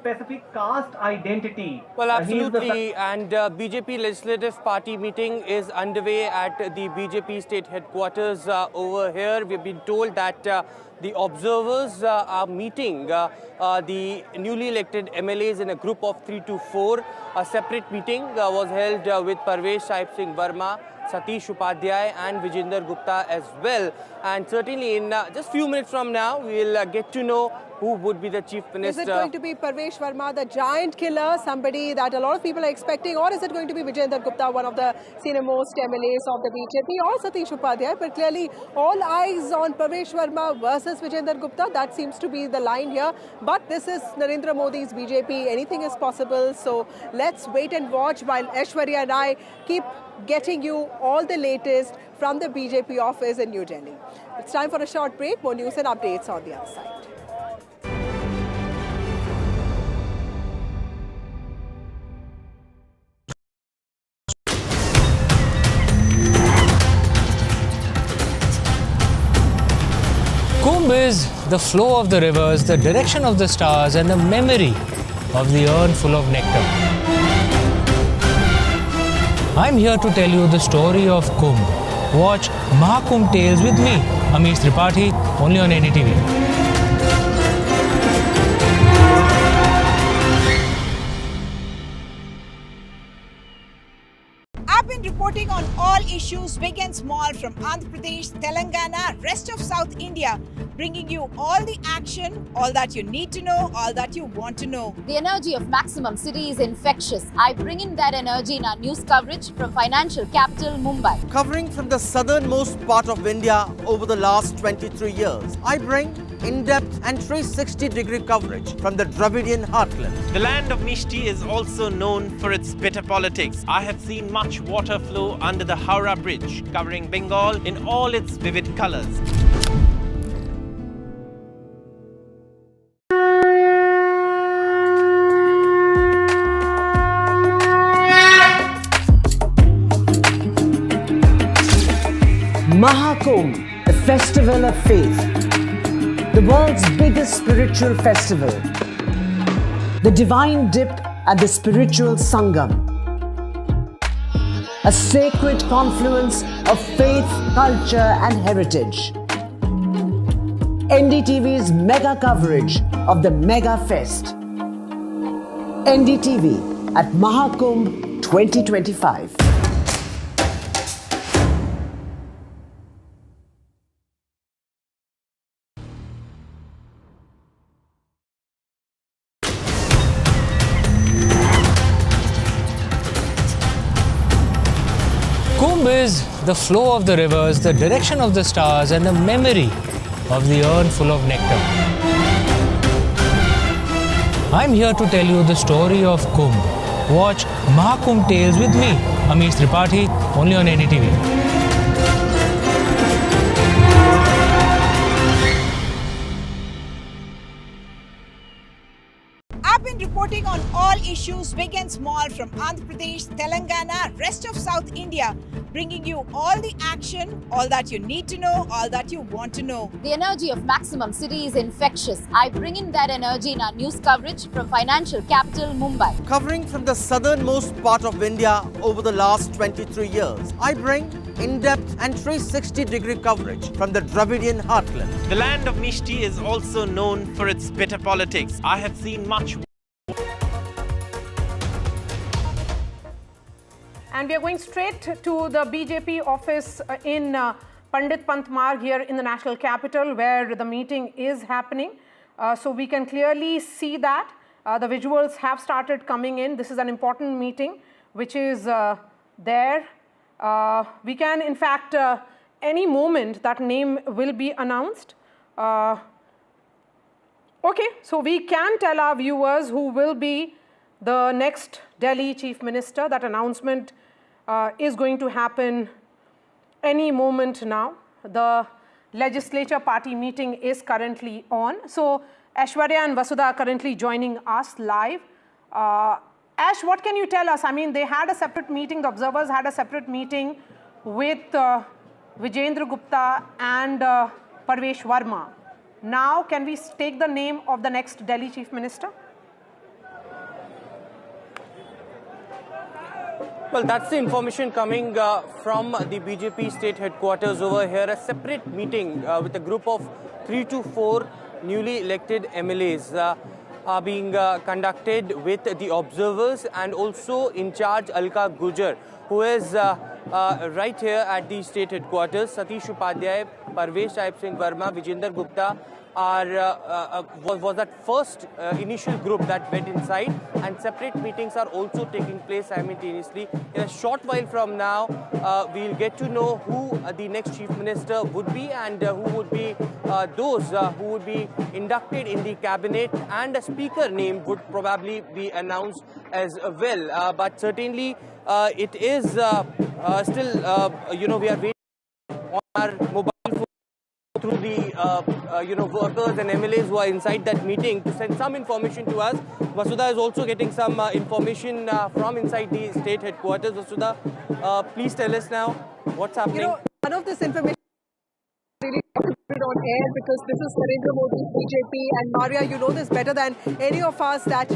specific caste identity. Well, He is the absolutely. And BJP Legislative Party meeting is underway at the BJP state headquarters over here. We've been told that the observers are meeting the newly elected MLAs in a group of 3 to 4. A separate meeting was held with Parvesh Sahib Singh Verma, Satish Upadhyay and Vijender Gupta as well. And certainly in just few minutes from now, we'll get to know who would be the chief minister. Is it going to be Parvesh Verma, the giant killer, somebody that a lot of people are expecting, or is it going to be Vijender Gupta, one of the senior most MLAs of the BJP, or Satish Upadhyay? But clearly, all eyes on Parvesh Verma versus Vijender Gupta. That seems to be the line here. But this is Narendra Modi's BJP. Anything is possible. So let's wait and watch while Aishwarya and I keep getting you all the latest from the BJP office in New Delhi. It's time for a short break. More news and updates on the other side. Kumbh is the flow of the rivers, the direction of the stars, and the memory of the urn full of nectar. I'm here to tell you the story of Kumbh. Watch Mahakumbh Tales with me, Amish Tripathi, only on NDTV. I've been reporting on all issues big and small from Andhra Pradesh, Telangana, rest of South India, bringing you all the action, all that you need to know, all that you want to know. The energy of Maximum City is infectious. I bring in that energy in our news coverage from financial capital Mumbai. Covering from the southernmost part of India over the last 23 years, I bring in-depth and 360-degree coverage from the Dravidian heartland. The land of Mishti is also known for its bitter politics. I have seen much water flow under the Howrah Bridge, covering Bengal in all its vivid colors. Mahakumbh, the festival of faith, the world's biggest spiritual festival, the divine dip at the spiritual Sangam, a sacred confluence of faith, culture and heritage. NDTV's mega coverage of the Mega Fest. NDTV at Mahakumbh 2025. Kumbh is the flow of the rivers, the direction of the stars, and the memory of the urn full of nectar. I'm here to tell you the story of Kumbh. Watch Mahakumbh Tales with me, Amish Tripathi, only on NDTV. I've been reporting on all issues big and small from Andhra Pradesh, Telangana, rest of South India, bringing you all the action, all that you need to know, all that you want to know. The energy of Maximum City is infectious. I bring in that energy in our news coverage from financial capital Mumbai. Covering from the southernmost part of India over the last 23 years, I bring in-depth and 360-degree coverage from the Dravidian heartland. The land of Mishti is also known for its bitter politics. I have seen much. And we are going straight to the BJP office in Pandit Pant Marg here in the national capital, where the meeting is happening. So we can clearly see that the visuals have started coming in. This is an important meeting which is there. We can, in fact, any moment that name will be announced. Okay, so we can tell our viewers who will be the next Delhi Chief Minister. That announcement is going to happen any moment now. The legislature party meeting is currently on. So Aishwarya and Vasudha are currently joining us live. Ash, what can you tell us? I mean, they had a separate meeting, the observers had a separate meeting with Vijendra Gupta and Parvesh Verma. Now, can we take the name of the next Delhi Chief Minister? Well, that's the information coming from the BJP state headquarters over here. A separate meeting with a group of 3 to 4 newly elected MLAs are being conducted with the observers and also in charge Alka Gujar, who is right here at the state headquarters. Satish Upadhyay, Parvesh Singh Verma, Vijendra Gupta was that first initial group that went inside, and separate meetings are also taking place simultaneously. In a short while from now, we'll get to know who the next Chief Minister would be and who would be those who would be inducted in the cabinet, and a speaker name would probably be announced as well. But certainly it is still, we are waiting on our mobile phone through the workers and MLAs who are inside that meeting to send some information to us. Vasudha is also getting some information from inside the state headquarters. Vasudha, please tell us now what's happening. None of this information really on air because this is Narendra Modi's BJP, and Maria, you know this better than any of us that,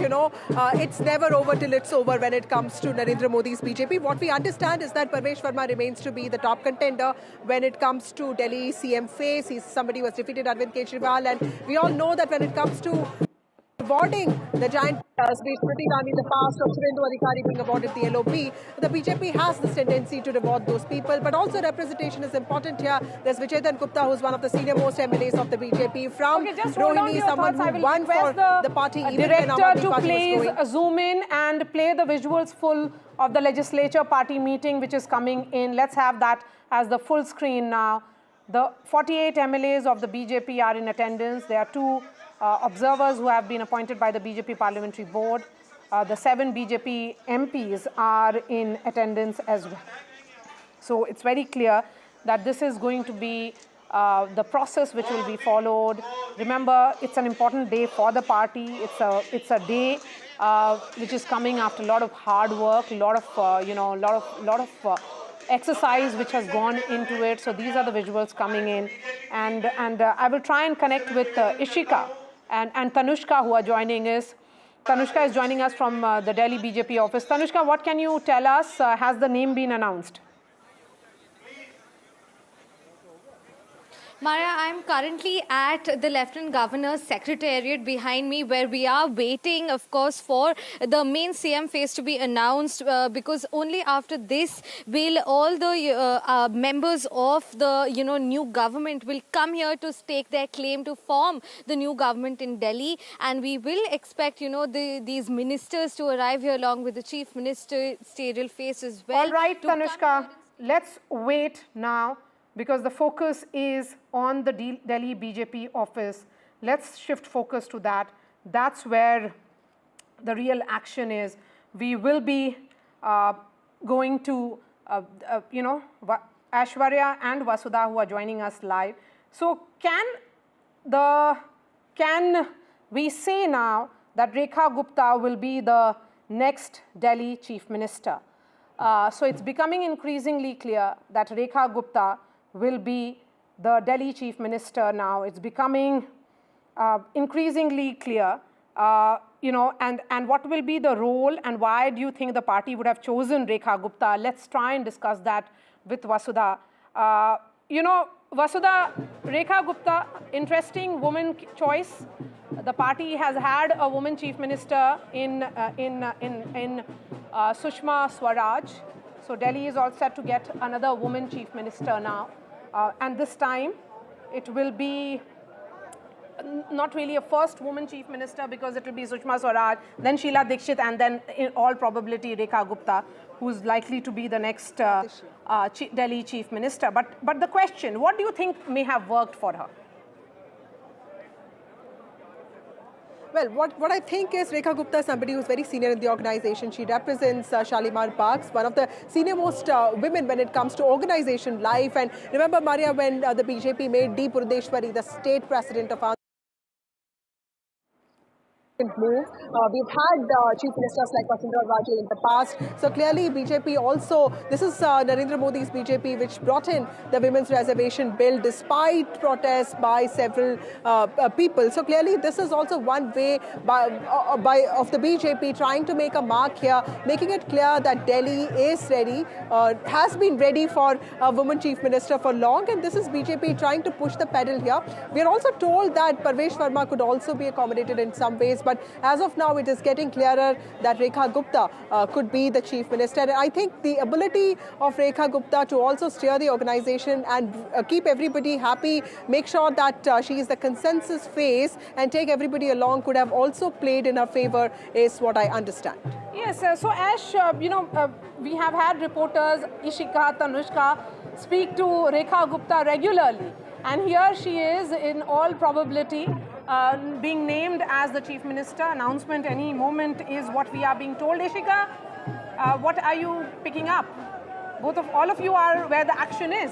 it's never over till it's over when it comes to Narendra Modi's BJP. What we understand is that Parvesh Verma remains to be the top contender when it comes to Delhi CM face. He's somebody who has defeated Arvind Kejriwal, and we all know that when it comes to awarding the giant speech, Smriti Irani, the past of Surendu Adhikari being awarded the LOP, the BJP has this tendency to reward those people, but also representation is important here. There's Vijendra Gupta, who's one of the senior most MLAs of the BJP from Rohini, someone who won for the party even when Aam Aadmi to Party please was growing. zoom in and play the visuals full of the legislature party meeting which is coming in. Let's have that as the full screen now. The 48 MLAs of the BJP are in attendance. There are 2 observers who have been appointed by the BJP Parliamentary Board. The 7 BJP MPs are in attendance as well. So it's very clear that this is going to be the process which will be followed. Remember, it's an important day for the party. It's a day which is coming after a lot of hard work, a lot of exercise which has gone into it. So these are the visuals coming in, and I will try and connect with Ishika and Tanushka, who are joining us. Tanushka is joining us from the Delhi BJP office. Tanushka, what can you tell us? Has the name been announced? Maya, I'm currently at the Lieutenant Governor's Secretariat behind me, where we are waiting, of course, for the main CM face to be announced, because only after this will all the members of the new government will come here to stake their claim to form the new government in Delhi, and we will expect these ministers to arrive here along with the chief ministerial face as well. All right, Tanushka, let's wait now, because the focus is on the Delhi BJP office. Let's shift focus to that. That's where the real action is. We will be going to, Aishwarya and Vasudha, who are joining us live. So can we say now that Rekha Gupta will be the next Delhi Chief Minister? So it's becoming increasingly clear that Rekha Gupta will be the Delhi Chief Minister now. It's becoming increasingly clear, and what will be the role, and why do you think the party would have chosen Rekha Gupta? Let's try and discuss that with Vasudha. Vasudha, Rekha Gupta, interesting woman choice. The party has had a woman Chief Minister in Sushma Swaraj. So Delhi is all set to get another woman Chief Minister now. And this time, it will be not really a first woman Chief Minister, because it will be Sushma Swaraj, then Sheila Dikshit, and then in all probability Rekha Gupta, who's likely to be the next Delhi Chief Minister. But the question, what do you think may have worked for her? Well, what I think is Rekha Gupta is somebody who's very senior in the organization. She represents Shalimar Bagh, one of the senior most women when it comes to organization life. And remember, Maria, when the BJP made D. Purudeshwari the state president of move. We've had chief ministers like Vasundhara Raje in the past. So clearly BJP also, this is Narendra Modi's BJP which brought in the women's reservation bill despite protests by several people. So clearly this is also one way of the BJP trying to make a mark here, making it clear that Delhi is ready, has been ready for a woman chief minister for long, and this is BJP trying to push the pedal here. We are also told that Parvesh Verma could also be accommodated in some ways, but as of now it is getting clearer that Rekha Gupta could be the chief minister. And I think the ability of Rekha Gupta to also steer the organization and keep everybody happy, make sure that she is the consensus face and take everybody along could have also played in her favor is what I understand. Yes, so Ash, we have had reporters Ishika, Tanushka speak to Rekha Gupta regularly, and here she is in all probability being named as the chief minister. Announcement any moment is what we are being told. Ishika, what are you picking up? All of you are where the action is.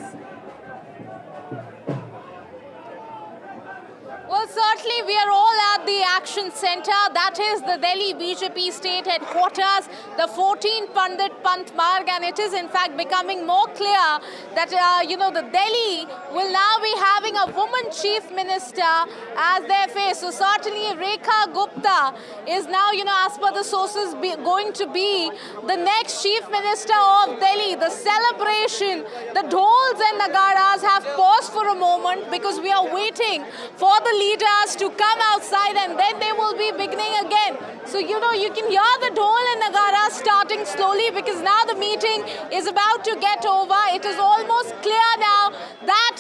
Well, certainly we are all at the action center. That is the Delhi BJP state headquarters, the 14 Pandit Pant Marg, and it is in fact becoming more clear that, the Delhi will now be having a woman chief minister as their face. So certainly Rekha Gupta is now, as per the sources, going to be the next chief minister of Delhi. The celebration, the dhols and nagaras have paused for a moment because we are waiting for the leaders to come outside, and then they will be beginning again. So, you can hear the dhol and nagara starting slowly because now the meeting is about to get over. It is almost clear now that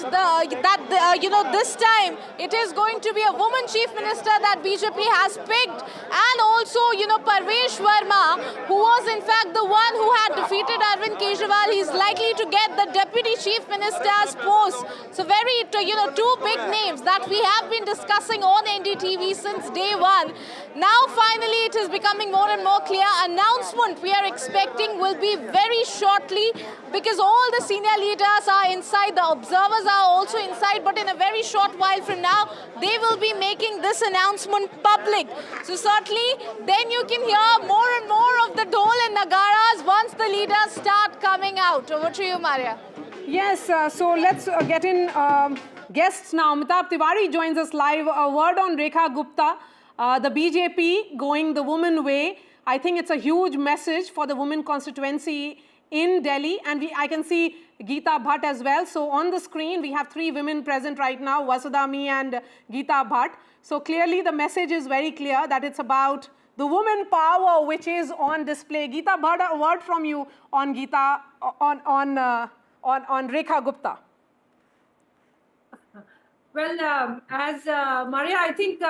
this time it is going to be a woman chief minister that BJP has picked, and also, Parvesh Verma, who was in fact the one who had defeated Arvind Kejriwal, he's likely to get the deputy chief minister's post. So very, two big names that we have been discussing on NDTV since day one. Now finally it is becoming more and more clear. Announcement we are expecting will be very shortly because all the senior leaders are inside, the observers are also inside, but in a very short while from now they will be making this announcement public. So certainly then you can hear more and more of the dhol and nagaras once the leaders start coming out. Over to you, Maria. Yes, so let's get in guests now. Amitabh Tiwari joins us live. A word on Rekha Gupta, the BJP going the woman way. I think it's a huge message for the women constituency in Delhi, and I can see Geeta Bhatt as well. So on the screen we have three women present right now, Vasudhami and Geeta Bhatt. So clearly the message is very clear that it's about the woman power which is on display. Geeta Bhatt, a word from you on on Rekha Gupta. Well, as Maria, I think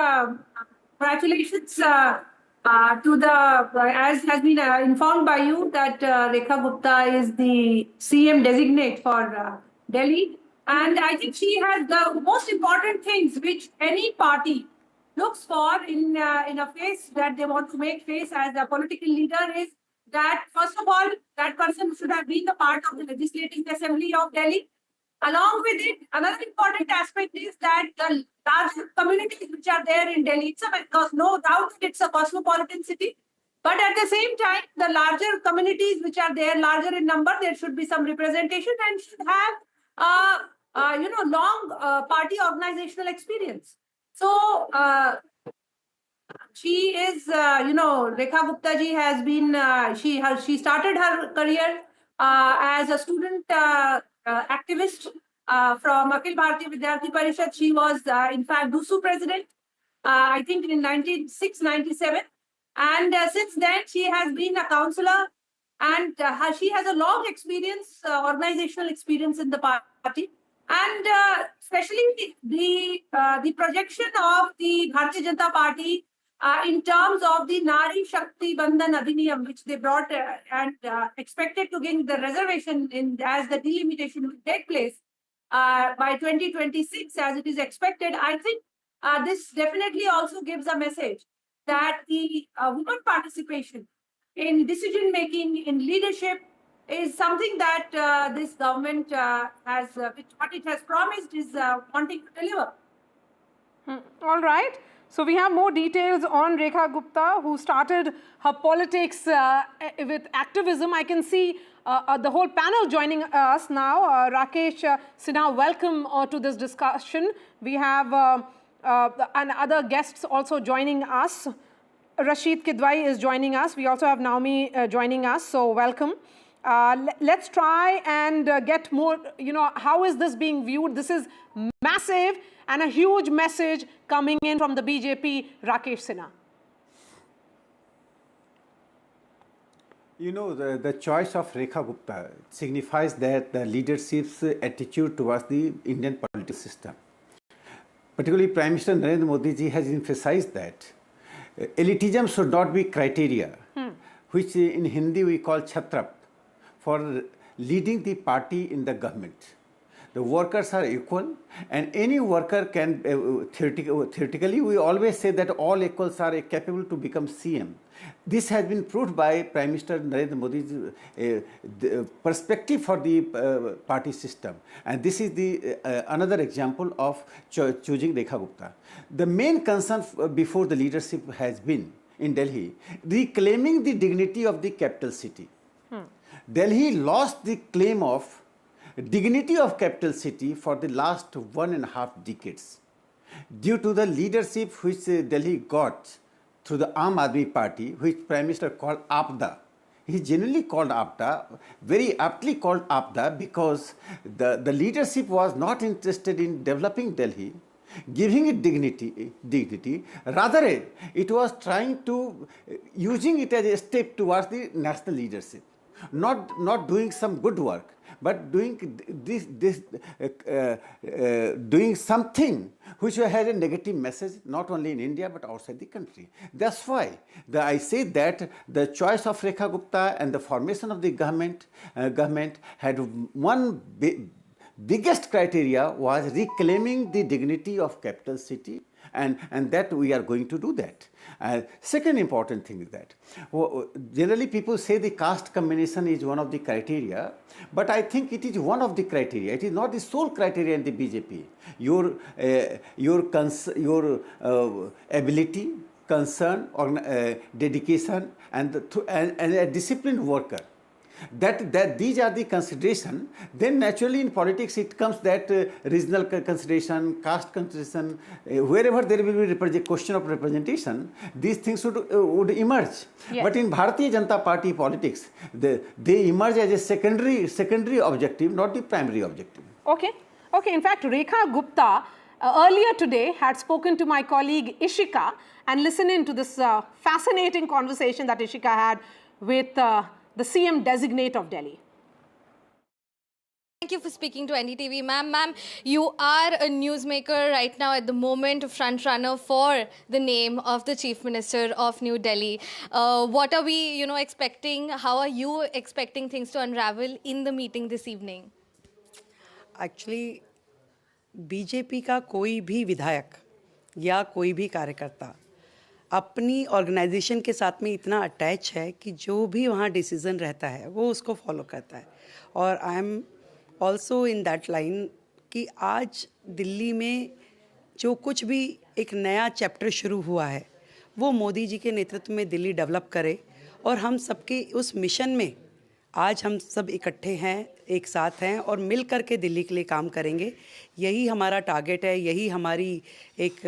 congratulations to the, as has been informed by you, that Rekha Gupta is the CM designate for Delhi. And I think she has the most important things which any party looks for in a face that they want to make face as a political leader is that, first of all, that person should have been the part of the Legislative Assembly of Delhi. Along with it, another important aspect is that the large communities which are there in Delhi, because no doubt it's a cosmopolitan city, but at the same time, the larger communities which are there, larger in number, there should be some representation and should have, long party organizational experience. So, she is, Rekha Gupta ji has been, she started her career as a student activist from Akhil Bharatiya Vidyarthi Parishad. She was, in fact, DUSU president, I think in 1996-97. And since then, she has been a councillor, and she has a long experience, organizational experience in the party. And especially the projection of the Bharatiya Janata Party in terms of the Nari Shakti Bandhan Adhiniyam, which they brought and expected to gain the reservation as the delimitation will take place by 2026, as it is expected. I think this definitely also gives a message that the women participation in decision making, in leadership, is something that this government what it has promised is wanting to deliver. All right. So we have more details on Rekha Gupta, who started her politics with activism. I can see the whole panel joining us now. Rakesh Sinha, welcome to this discussion. We have and other guests also joining us. Rashid Kidwai is joining us. We also have Naomi joining us, so welcome. Let's try and get more, how is this being viewed? This is massive and a huge message coming in from the BJP, Rakesh Sinha. The choice of Rekha Gupta signifies that the leadership's attitude towards the Indian political system. Particularly, Prime Minister Narendra Modi ji has emphasized that elitism should not be criteria, which in Hindi we call chhatrap, for leading the party in the government. The workers are equal, and any worker can, theoretically, we always say that all equals are capable to become CM. This has been proved by Prime Minister Narendra Modi's perspective for the party system. And this is the another example of choosing Rekha Gupta. The main concern before the leadership has been in Delhi, reclaiming the dignity of the capital city. Delhi lost the claim of dignity of capital city for the last 1.5 decades due to the leadership which Delhi got through the Aam Aadmi Party, which Prime Minister called APDA. He generally called APDA, very aptly called APDA, because the leadership was not interested in developing Delhi, giving it dignity. Rather, it was trying to, using it as a step towards the national leadership. Not doing some good work, but doing doing something which has a negative message not only in India but outside the country. That's why I say that the choice of Rekha Gupta and the formation of the government had one biggest criteria was reclaiming the dignity of capital city, and that we are going to do that. Second important thing is that generally people say the caste combination is one of the criteria, but I think it is one of the criteria. It is not the sole criteria in the BJP. Your ability, concern, dedication, and a disciplined worker. That these are the consideration. Then naturally in politics it comes that regional consideration, caste consideration, wherever there will be question of representation, these things would emerge. Yes. But in Bharatiya Janata Party politics, they emerge as a secondary objective, not the primary objective. Okay. In fact, Rekha Gupta earlier today had spoken to my colleague Ishika, and listen in to this fascinating conversation that Ishika had with the CM designate of Delhi. Thank you for speaking to NDTV. Ma'am, you are a newsmaker right now at the moment, front runner for the name of the Chief Minister of New Delhi. What are we, expecting? How are you expecting things to unravel in the meeting this evening? Actually, BJP का कोई भी विधायक या कोई भी कार्यकर्ता अपनी organisation के साथ में इतना अटैच है कि जो भी वहाँ डिसीज़न रहता है वो उसको फॉलो करता है. और I am also in that line कि आज दिल्ली में जो कुछ भी एक नया चैप्टर शुरू हुआ है वो मोदी जी के नेतृत्व में दिल्ली डेवलप करे, और हम सबके उस मिशन में आज हम सब इकट्ठे हैं, एक साथ हैं और मिल कर के दिल्ली के लिए काम करेंगे. यही हमारा टारगेट है, यही हमारी एक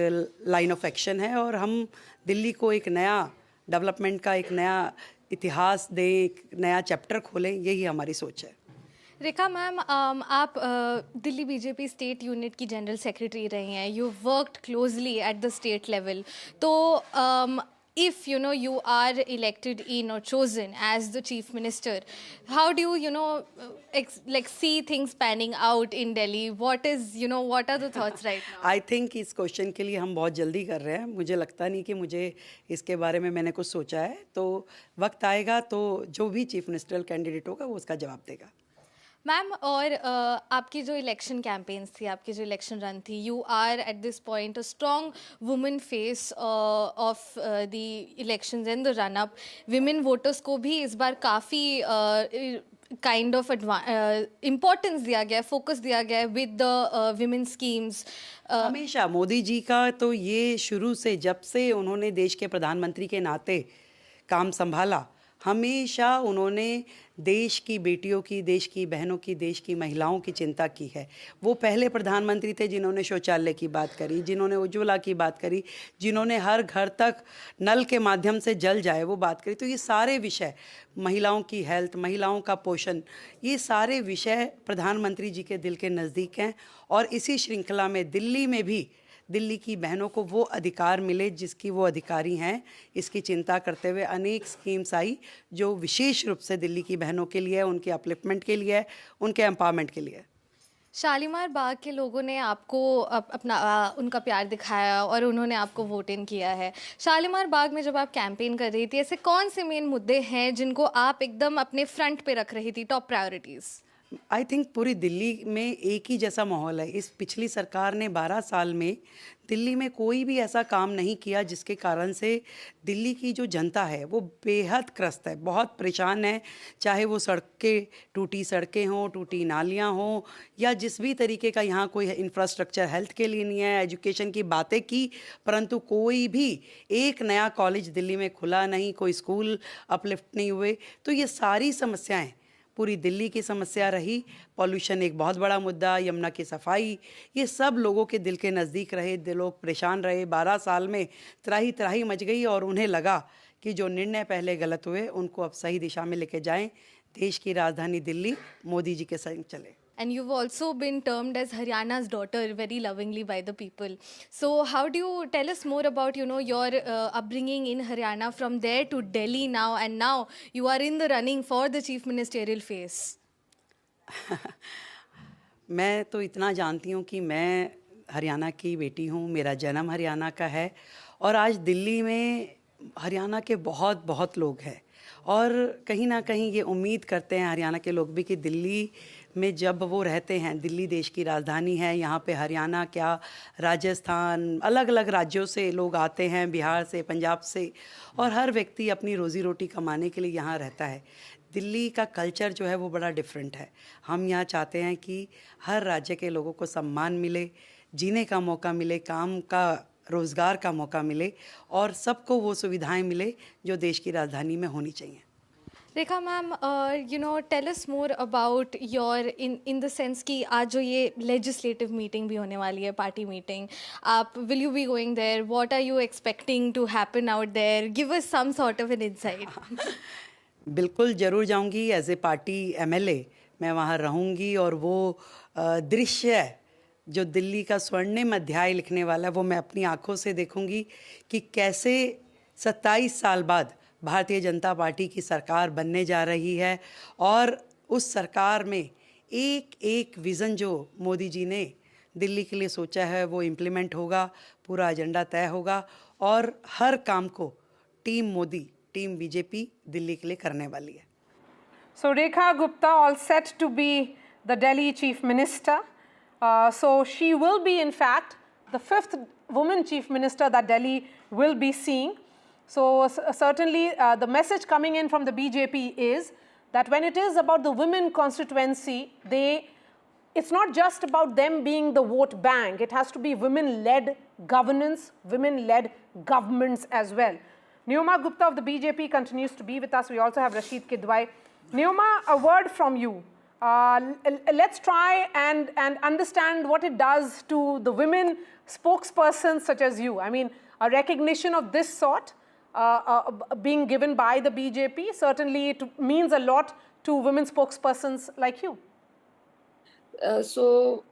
लाइन ऑफ एक्शन है, और हम दिल्ली को एक नया डेवलपमेंट का एक नया इतिहास दें, एक नया चैप्टर खोलें, यही हमारी सोच है. रेखा मैम, आप दिल्ली बीजेपी स्टेट यूनिट की जनरल सेक्रेटरी रही हैं. You worked closely at the state level. तो if you are elected in or chosen as the chief minister, how do you see things panning out in Delhi? What are the thoughts right now? I think इस question के लिए हम बहुत जल्दी कर रहे हैं. मुझे लगता नहीं कि मुझे इसके बारे में मैंने कुछ सोचा है. तो वक्त आएगा तो जो भी चीफ मिनिस्टरल कैंडिडेट होगा वो उसका जवाब देगा. मैम, और आपकी जो इलेक्शन कैंपेन्स थी, आपकी जो इलेक्शन रन थी, you are at this point a strong women face of the elections and the run up. Women voters को भी इस बार काफ़ी kind of importance दिया गया, focus दिया गया with the women schemes. हमेशा मोदी जी का तो ये शुरू से, जब से उन्होंने देश के प्रधानमंत्री के नाते काम संभाला, हमेशा उन्होंने देश की बेटियों की, देश की बहनों की, देश की महिलाओं की चिंता की है। वो पहले प्रधानमंत्री थे जिन्होंने शौचालय की बात करी, जिन्होंने उज्ज्वला की बात करी, जिन्होंने हर घर तक नल के माध्यम से जल जाए वो बात करी। तो ये सारे विषय, महिलाओं की हेल्थ, महिलाओं का पोषण, ये सारे विषय प्रधानमंत्री जी के दिल के नज़दीक हैं। और इसी श्रृंखला में दिल्ली में भी दिल्ली की बहनों को वो अधिकार मिले जिसकी वो अधिकारी हैं, इसकी चिंता करते हुए अनेक स्कीम्स आई जो विशेष रूप से दिल्ली की बहनों के लिए, उनके अपलिफ्टमेंट के लिए, उनके एम्पावरमेंट के लिए। शालीमार बाग के लोगों ने आपको अपना उनका प्यार दिखाया और उन्होंने आपको वोट इन किया है। शालीमार बाग में जब आप कैंपेन कर रही थी, ऐसे कौन से मेन मुद्दे हैं जिनको आप एकदम अपने फ्रंट पे रख रही थी, टॉप प्रायोरिटीज़? आई थिंक पूरी दिल्ली में एक ही जैसा माहौल है। इस पिछली सरकार ने 12 साल में दिल्ली में कोई भी ऐसा काम नहीं किया जिसके कारण से दिल्ली की जो जनता है वो बेहद त्रस्त है, बहुत परेशान है। चाहे वो सड़कें, टूटी सड़कें हों, टूटी नालियां हों, या जिस भी तरीके का यहाँ कोई इंफ्रास्ट्रक्चर हेल्थ के लिए नहीं है, एजुकेशन की बातें की, परंतु कोई भी एक नया कॉलेज दिल्ली में खुला नहीं, कोई स्कूल अपलिफ्ट नहीं हुए। तो ये सारी समस्याएं पूरी दिल्ली की समस्या रही। पॉल्यूशन एक बहुत बड़ा मुद्दा, यमुना की सफाई, ये सब लोगों के दिल के नज़दीक रहे। लोग परेशान रहे। 12 साल में त्राही त्राही मच गई और उन्हें लगा कि जो निर्णय पहले गलत हुए उनको अब सही दिशा में लेके जाएं। देश की राजधानी दिल्ली मोदी जी के संग चले। And you've also been termed as Haryana's daughter very lovingly by the people. So how do you tell us more about, your upbringing in Haryana from there to Delhi now, and now you are in the running for the chief ministerial face? मैं तो इतना जानती हूँ कि मैं हरियाणा की बेटी हूँ, मेरा जन्म हरियाणा का है और आज दिल्ली में हरियाणा के बहुत बहुत लोग हैं और कहीं ना कहीं ये उम्मीद करते हैं हरियाणा के लोग भी कि दिल्ली में जब वो रहते हैं, दिल्ली देश की राजधानी है, यहाँ पे हरियाणा क्या राजस्थान, अलग अलग राज्यों से लोग आते हैं, बिहार से, पंजाब से, और हर व्यक्ति अपनी रोज़ी रोटी कमाने के लिए यहाँ रहता है। दिल्ली का कल्चर जो है वो बड़ा डिफरेंट है। हम यहाँ चाहते हैं कि हर राज्य के लोगों को सम्मान मिले, जीने का मौका मिले, काम का, रोज़गार का मौका मिले और सबको वो सुविधाएं मिले जो देश की राजधानी में होनी चाहिए। Rekha ma'am, tell us more about your in the sense कि आज जो ये लेजिस्लेटिव मीटिंग भी होने वाली है, पार्टी मीटिंग, आप will you be going there? What are you expecting to happen out there? Give us some sort of an insight. बिल्कुल ज़रूर जाऊंगी। एज ए पार्टी एमएलए मैं वहाँ रहूंगी और वो दृश्य जो दिल्ली का स्वर्णिम अध्याय लिखने वाला है वो मैं अपनी आंखों से देखूंगी कि कैसे 27 साल बाद भारतीय जनता पार्टी की सरकार बनने जा रही है और उस सरकार में एक एक विज़न जो मोदी जी ने दिल्ली के लिए सोचा है वो इम्प्लीमेंट होगा, पूरा एजेंडा तय होगा और हर काम को team Modi, team BJP Delhi के लिए करने वाली है। So Rekha Gupta all set to be the Delhi Chief Minister. So she will be in fact the 5th woman Chief Minister that Delhi will be seeing. So certainly the message coming in from the BJP is that when it is about the women constituency, it's not just about them being the vote bank. It has to be women-led governance, women-led governments as well. Neoma Gupta of the BJP continues to be with us. We also have Rashid Kidwai. Neoma, a word from you. Let's try and understand what it does to the women spokespersons such as you. I mean, a recognition of this sort being given by the BJP, certainly it means a lot to women spokespersons like you. So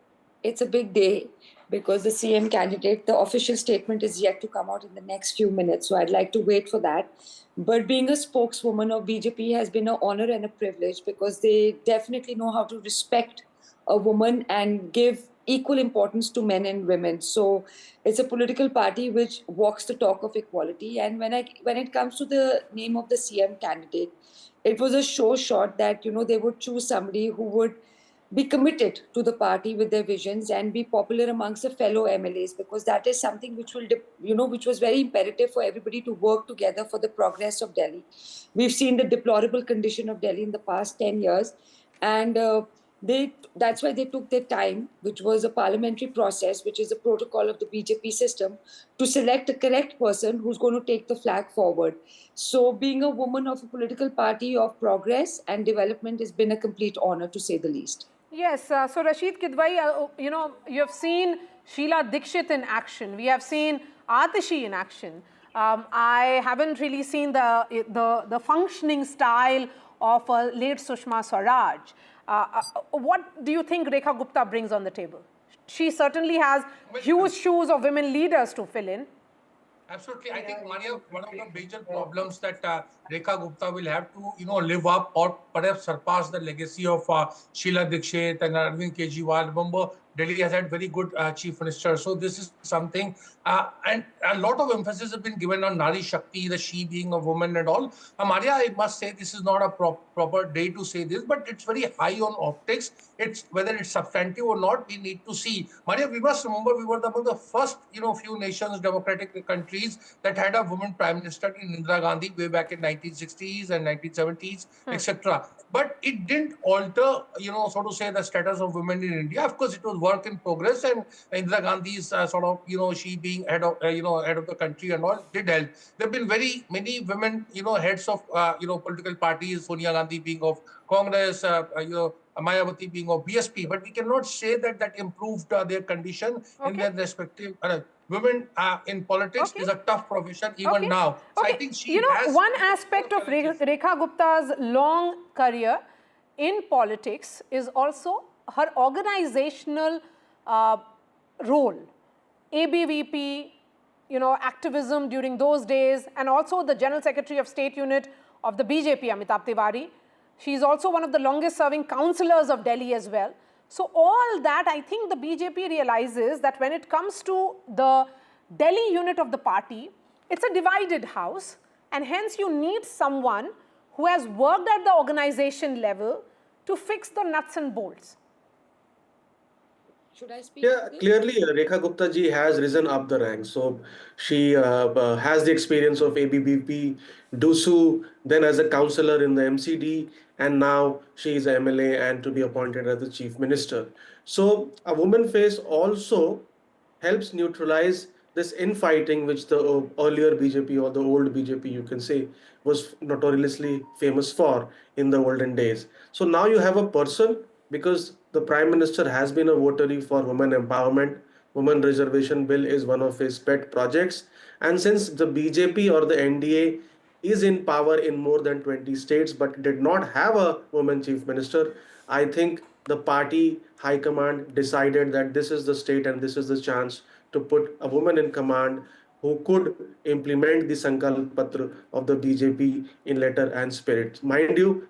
it's a big day because the CM candidate, the official statement is yet to come out in the next few minutes. So I'd like to wait for that. But being a spokeswoman of BJP has been an honor and a privilege because they definitely know how to respect a woman and give equal importance to men and women. So it's a political party which walks the talk of equality. And when it comes to the name of the CM candidate, it was a sure shot that, they would choose somebody who would be committed to the party with their visions and be popular amongst the fellow MLAs, because that is something which will, which was very imperative for everybody to work together for the progress of Delhi. We've seen the deplorable condition of Delhi in the past 10 years, and that's why they took their time, which was a parliamentary process, which is a protocol of the BJP system, to select a correct person who's going to take the flag forward. So being a woman of a political party of progress and development has been a complete honor, to say the least. Yes, so Rashid Kidwai, you have seen Sheila Dikshit in action. We have seen Atishi in action. I haven't really seen the functioning style of late Sushma Swaraj. What do you think Rekha Gupta brings on the table? She certainly has huge shoes of women leaders to fill in. Absolutely. I think, Maria, one of the major problems that Rekha Gupta will have to, live up or perhaps surpass the legacy of Sheila Dikshit and Arvind Kejriwal. Remember, Delhi has had very good chief minister. So this is something, and a lot of emphasis has been given on Nari Shakti, the she being a woman and all. Maria, I must say this is not a proper day to say this, but it's very high on optics. It's whether it's substantive or not, we need to see. Maria, we must remember we were among the first, few nations, democratic countries that had a woman prime minister in Indira Gandhi way back in 1960s and 1970s, etc. But it didn't alter, so to say, the status of women in India. Of course, it was work in progress, and Indira Gandhi's sort of, she being head of the country and all did help. There have been very many women, heads of, political parties, Sonia Gandhi being of Congress, Mayawati being of BSP, but we cannot say that improved their condition in their respective. Women in politics is a tough profession even now. So I think she has one aspect of Rekha Gupta's long career in politics is also her organizational role. ABVP, activism during those days, and also the General Secretary of State Unit of the BJP, Amitabh Tiwari. She is also one of the longest serving councillors of Delhi as well. So all that, I think the BJP realizes that when it comes to the Delhi unit of the party, it's a divided house, and hence you need someone who has worked at the organization level to fix the nuts and bolts. Should I speak? Yeah, clearly Rekha Gupta ji has risen up the ranks. So she has the experience of ABBP, DUSU, then as a councillor in the MCD, and now she is a MLA and to be appointed as the chief minister. So a woman face also helps neutralize this infighting which the earlier BJP or the old BJP, you can say, was notoriously famous for in the olden days. So now you have a person, because the Prime Minister has been a votary for women empowerment. Women reservation bill is one of his pet projects. And since the BJP or the NDA is in power in more than 20 states but did not have a woman chief minister, I think the party high command decided that this is the state and this is the chance to put a woman in command who could implement the Sankalp Patra of the BJP in letter and spirit. Mind you,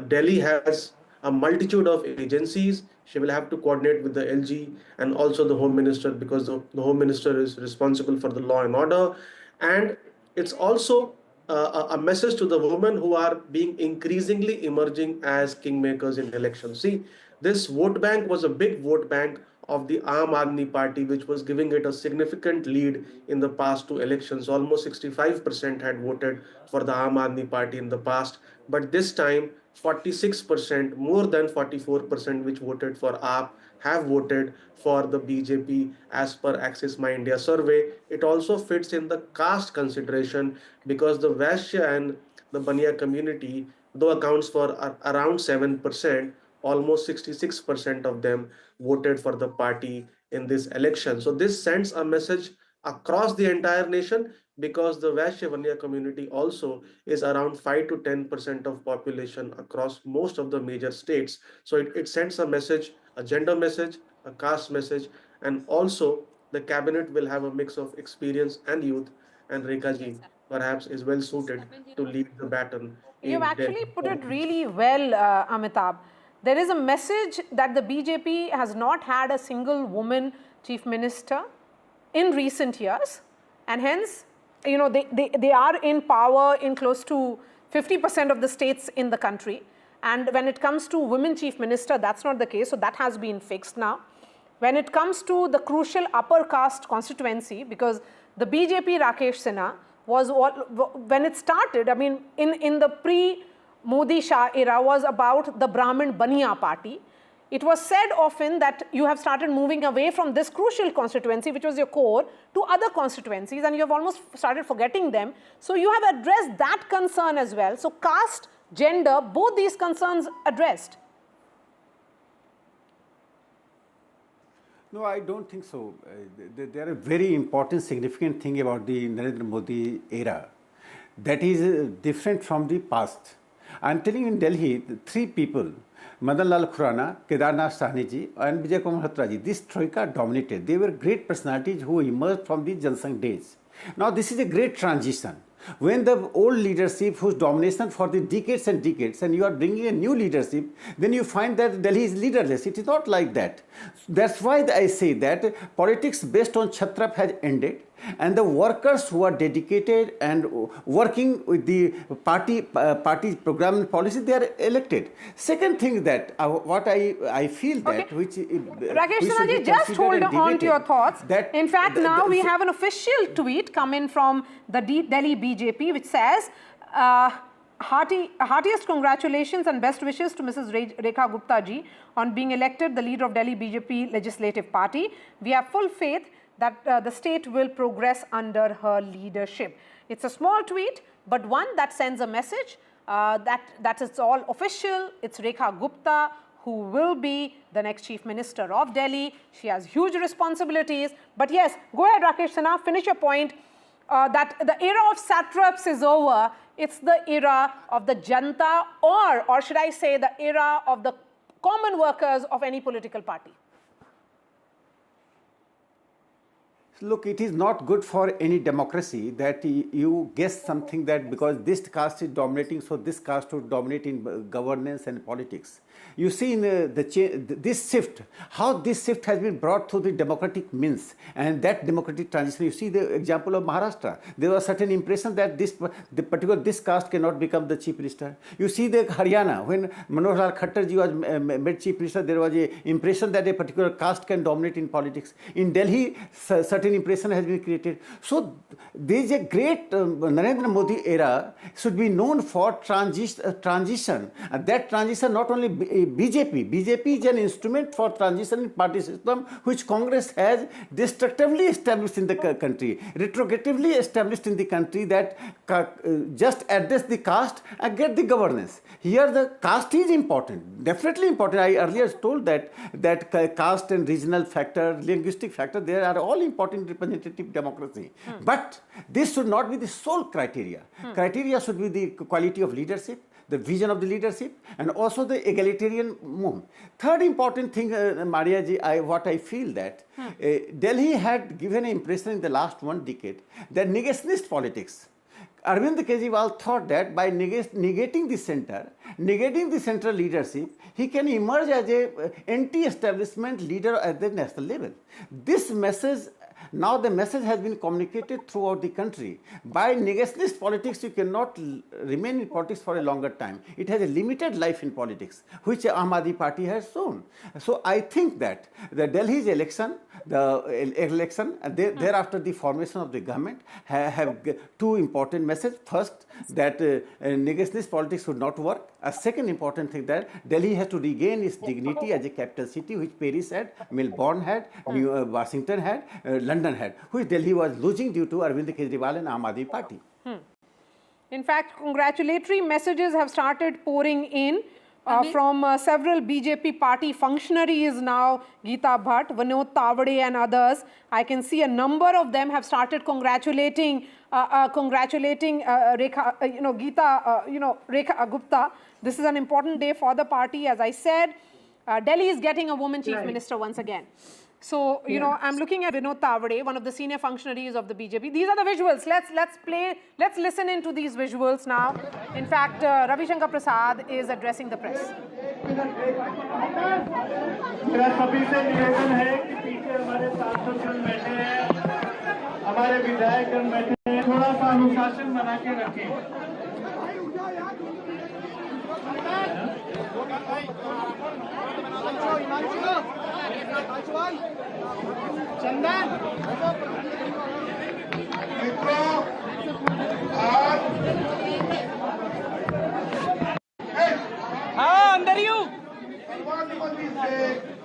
Delhi has a multitude of agencies. She will have to coordinate with the LG and also the Home Minister, because the Home Minister is responsible for the law and order. And it's also a message to the women who are being increasingly emerging as kingmakers in elections. See, this vote bank was a big vote bank of the Aam Aadmi Party, which was giving it a significant lead in the past two elections. Almost 65% had voted for the Aam Aadmi Party in the past. But this time, 46%, more than 44%, which voted for AAP, have voted for the BJP as per Axis My India survey. It also fits in the caste consideration, because the Vaishya and the Baniya community, though accounts for around 7%, almost 66% of them voted for the party in this election. So this sends a message across the entire nation, because the Vaishya Vanya community also is around 5 to 10% of population across most of the major states. So it sends a message, a gender message, a caste message, and also the cabinet will have a mix of experience and youth, and Rekha ji perhaps is well suited to lead the baton. You've actually put it really well, Amitabh. There is a message that the BJP has not had a single woman chief minister in recent years, and hence, they are in power in close to 50% of the states in the country. And when it comes to women chief minister, that's not the case. So that has been fixed now. When it comes to the crucial upper caste constituency, because the BJP Rakesh Sinha was, when it started, I mean, in the pre-Modi Shah era, was about the Brahmin Baniya party. It was said often that you have started moving away from this crucial constituency, which was your core, to other constituencies, and you have almost started forgetting them. So you have addressed that concern as well. So caste, gender, both these concerns addressed. No, I don't think so. There are a very important, significant thing about the Narendra Modi era that is different from the past. I'm telling you, in Delhi, three people, Madan Lal Khurana, Kedarnath Sahni ji, and Vijay Kumar Malhotra ji, this troika dominated. They were great personalities who emerged from the Jansangh days. Now, this is a great transition. When the old leadership, whose domination for the decades and decades, and you are bringing a new leadership, then you find that Delhi is leaderless. It is not like that. That's why I say that politics based on Chhatrap has ended, and the workers who are dedicated and working with the party program and policy, they are elected. Second thing that what I feel that which Rakesh Sinha ji, just hold on to your thoughts. In fact, now we have an official tweet coming from the Delhi BJP which says, heartiest congratulations and best wishes to Mrs. Rekha Gupta ji on being elected the leader of Delhi BJP Legislative Party. We have full faith that the state will progress under her leadership. It's a small tweet, but one that sends a message that it's all official. It's Rekha Gupta who will be the next Chief Minister of Delhi. She has huge responsibilities. But yes, go ahead, Rakesh Sinha, finish your point that the era of satraps is over. It's the era of the Janta, or should I say the era of the common workers of any political party. Look, it is not good for any democracy that you guess something that because this caste is dominating, so this caste will dominate in governance and politics. You see in this shift, how this shift has been brought through the democratic means, and that democratic transition. You see the example of Maharashtra. There was a certain impression that this caste cannot become the chief minister. You see the Haryana, when Manohar Lal Khattar ji was made chief minister, there was an impression that a particular caste can dominate in politics. In Delhi, certain impression has been created. So there is a great Narendra Modi era should be known for transition. And that transition not only BJP is an instrument for transition in party system which Congress has destructively established in the country, retrogressively established in the country, that just address the caste and get the governance. Here the caste is important, definitely important. I earlier told that caste and regional factor, linguistic factor, they are all important in representative democracy. But this should not be the sole criteria. Criteria should be the quality of leadership, the vision of the leadership, and also the egalitarian movement. Third important thing, Maria ji, what I feel that Delhi had given an impression in the last 1 decade that negationist politics. Arvind Kejriwal thought that by negating the central leadership, he can emerge as a anti-establishment leader at the national level. This message, now the message has been communicated throughout the country. By negationist politics, you cannot remain in politics for a longer time. It has a limited life in politics, which Aam Aadmi Party has shown. So I think that the Delhi's election, and thereafter the formation of the government have two important messages. First, that negationist politics should not work. A second important thing, that Delhi has to regain its dignity as a capital city, which Paris had, Melbourne had, Washington had, London had, which Delhi was losing due to Arvind Kejriwal and Aam Aadmi Party. In fact, congratulatory messages have started pouring in from several BJP party functionaries now, Geeta Bhatt, Vinod Tavade and others. I can see a number of them have started congratulating Rekha, Rekha Gupta. This is an important day for the party. As I said, Delhi is getting a woman chief minister once again. So, I'm looking at Vinod Tavade, one of the senior functionaries of the BJP. These are the visuals. Let's listen into these visuals now. In fact, Ravi Shankar Prasad is addressing the press. मेरा सभी से निवेदन है कि पीछे हमारे सांसद बैठे हैं, हमारे विधायकगण बैठे हैं, थोड़ा सा अनुशासन बना के रखें। मित्रों, हाँ अंदर ही हूँ। सर्वानुमति से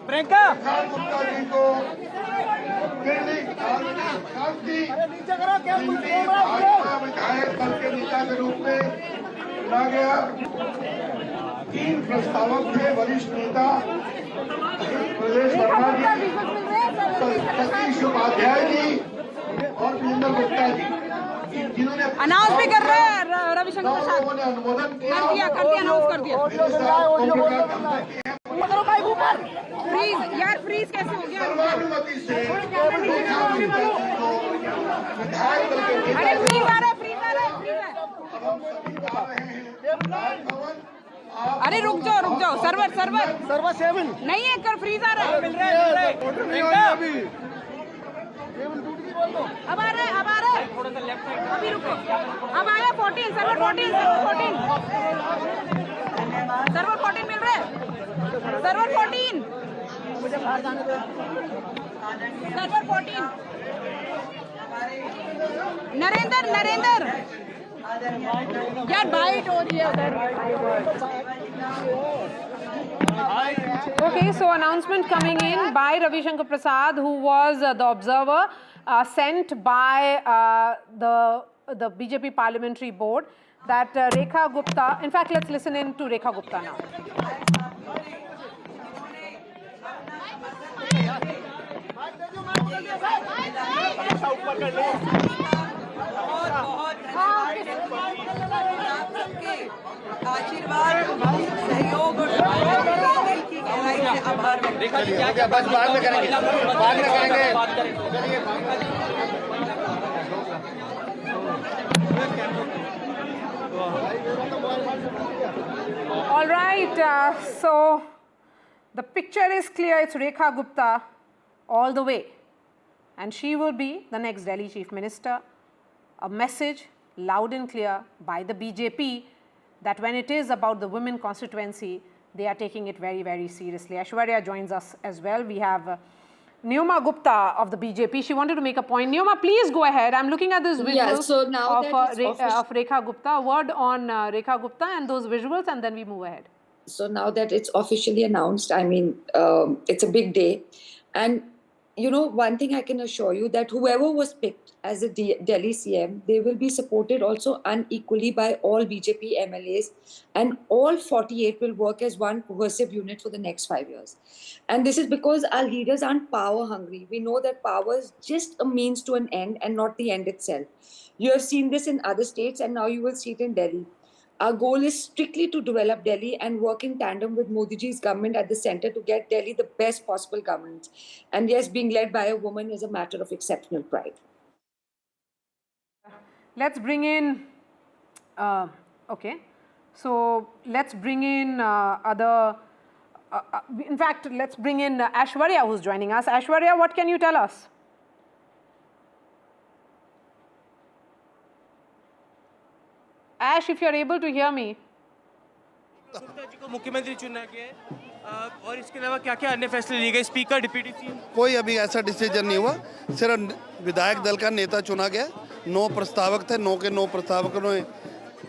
प्रियंका गुप्ता जी को शांति भाजपा विधायक दल के नेता के रूप में चुना गया। 3 प्रस्तावक थे, वरिष्ठ नेता प्रदेश वर्मा जी, सतीश उपाध्याय जी और वीरेंद्र गुप्ता जी, जिन्होंने अनाउंस भी कर रहे हैं रविशंकर प्रसाद ने अनुमोदन किया। कर दिया अनाउंस कर दिया। फ्रीज यार, फ्रीज कैसे हो गया? सर्वानुमति से विधायक दल के नेता, अरे फ्रीज आ रहा है, फ्रीज आ रहा है, फ्रीज है। अरे रुक जाओ सर्वर 7 नहीं है, कर फ्रीज आ रहा है। मिल रहा है। अब आ रहा है थोड़ा सा लेफ्ट साइड, अभी रुको। अब आया 14 सर्वर 14 सर्वर 14 मिल रहा है, सर्वर 14 सर्वर 14 नरेंद्र यार बाइट हो रही है उधर। Okay, so announcement coming in by Ravishankar Prasad, who was the observer sent by the BJP Parliamentary Board, that Rekha Gupta. In fact, let's listen in to Rekha Gupta now. आशीर्वाद, सहयोग और की गहराई से आभार व्यक्त करते हैं। बस बाद में करेंगे। All right, so the picture is clear. It's Rekha Gupta all the way, and she will be the next Delhi Chief Minister. A message loud and clear by the BJP that when it is about the women constituency, they are taking it very, very seriously. Aishwarya joins us as well. We have Neoma Gupta of the BJP. She wanted to make a point. Neoma, please go ahead. I'm looking at this visual of Rekha Gupta. A word on Rekha Gupta and those visuals, and then we move ahead. So now that it's officially announced, I mean, it's a big day. And, you know, one thing I can assure you, that whoever was picked as a Delhi CM, they will be supported also unequally by all BJP MLAs, and all 48 will work as one cohesive unit for the next 5 years. And this is because our leaders aren't power hungry. We know that power is just a means to an end and not the end itself. You have seen this in other states, and now you will see it in Delhi. Our goal is strictly to develop Delhi and work in tandem with Modi ji's government at the center to get Delhi the best possible governance. And yes, being led by a woman is a matter of exceptional pride. Let's bring in, okay, so let's bring in in fact, let's bring in Aishwarya, who's joining us. Aishwarya, what can you tell us? Ash, if you're able to hear me. Gupta ji को मुख्यमंत्री चुना गया है, और इसके अलावा क्या-क्या अन्य फैसले लिए गए? Speaker, deputy CM? कोई अभी ऐसा डिसीजन नहीं हुआ, सिर्फ विधायक दल का नेता चुना गया। 9 प्रस्तावक थे, 9 के 9 प्रस्तावकों ने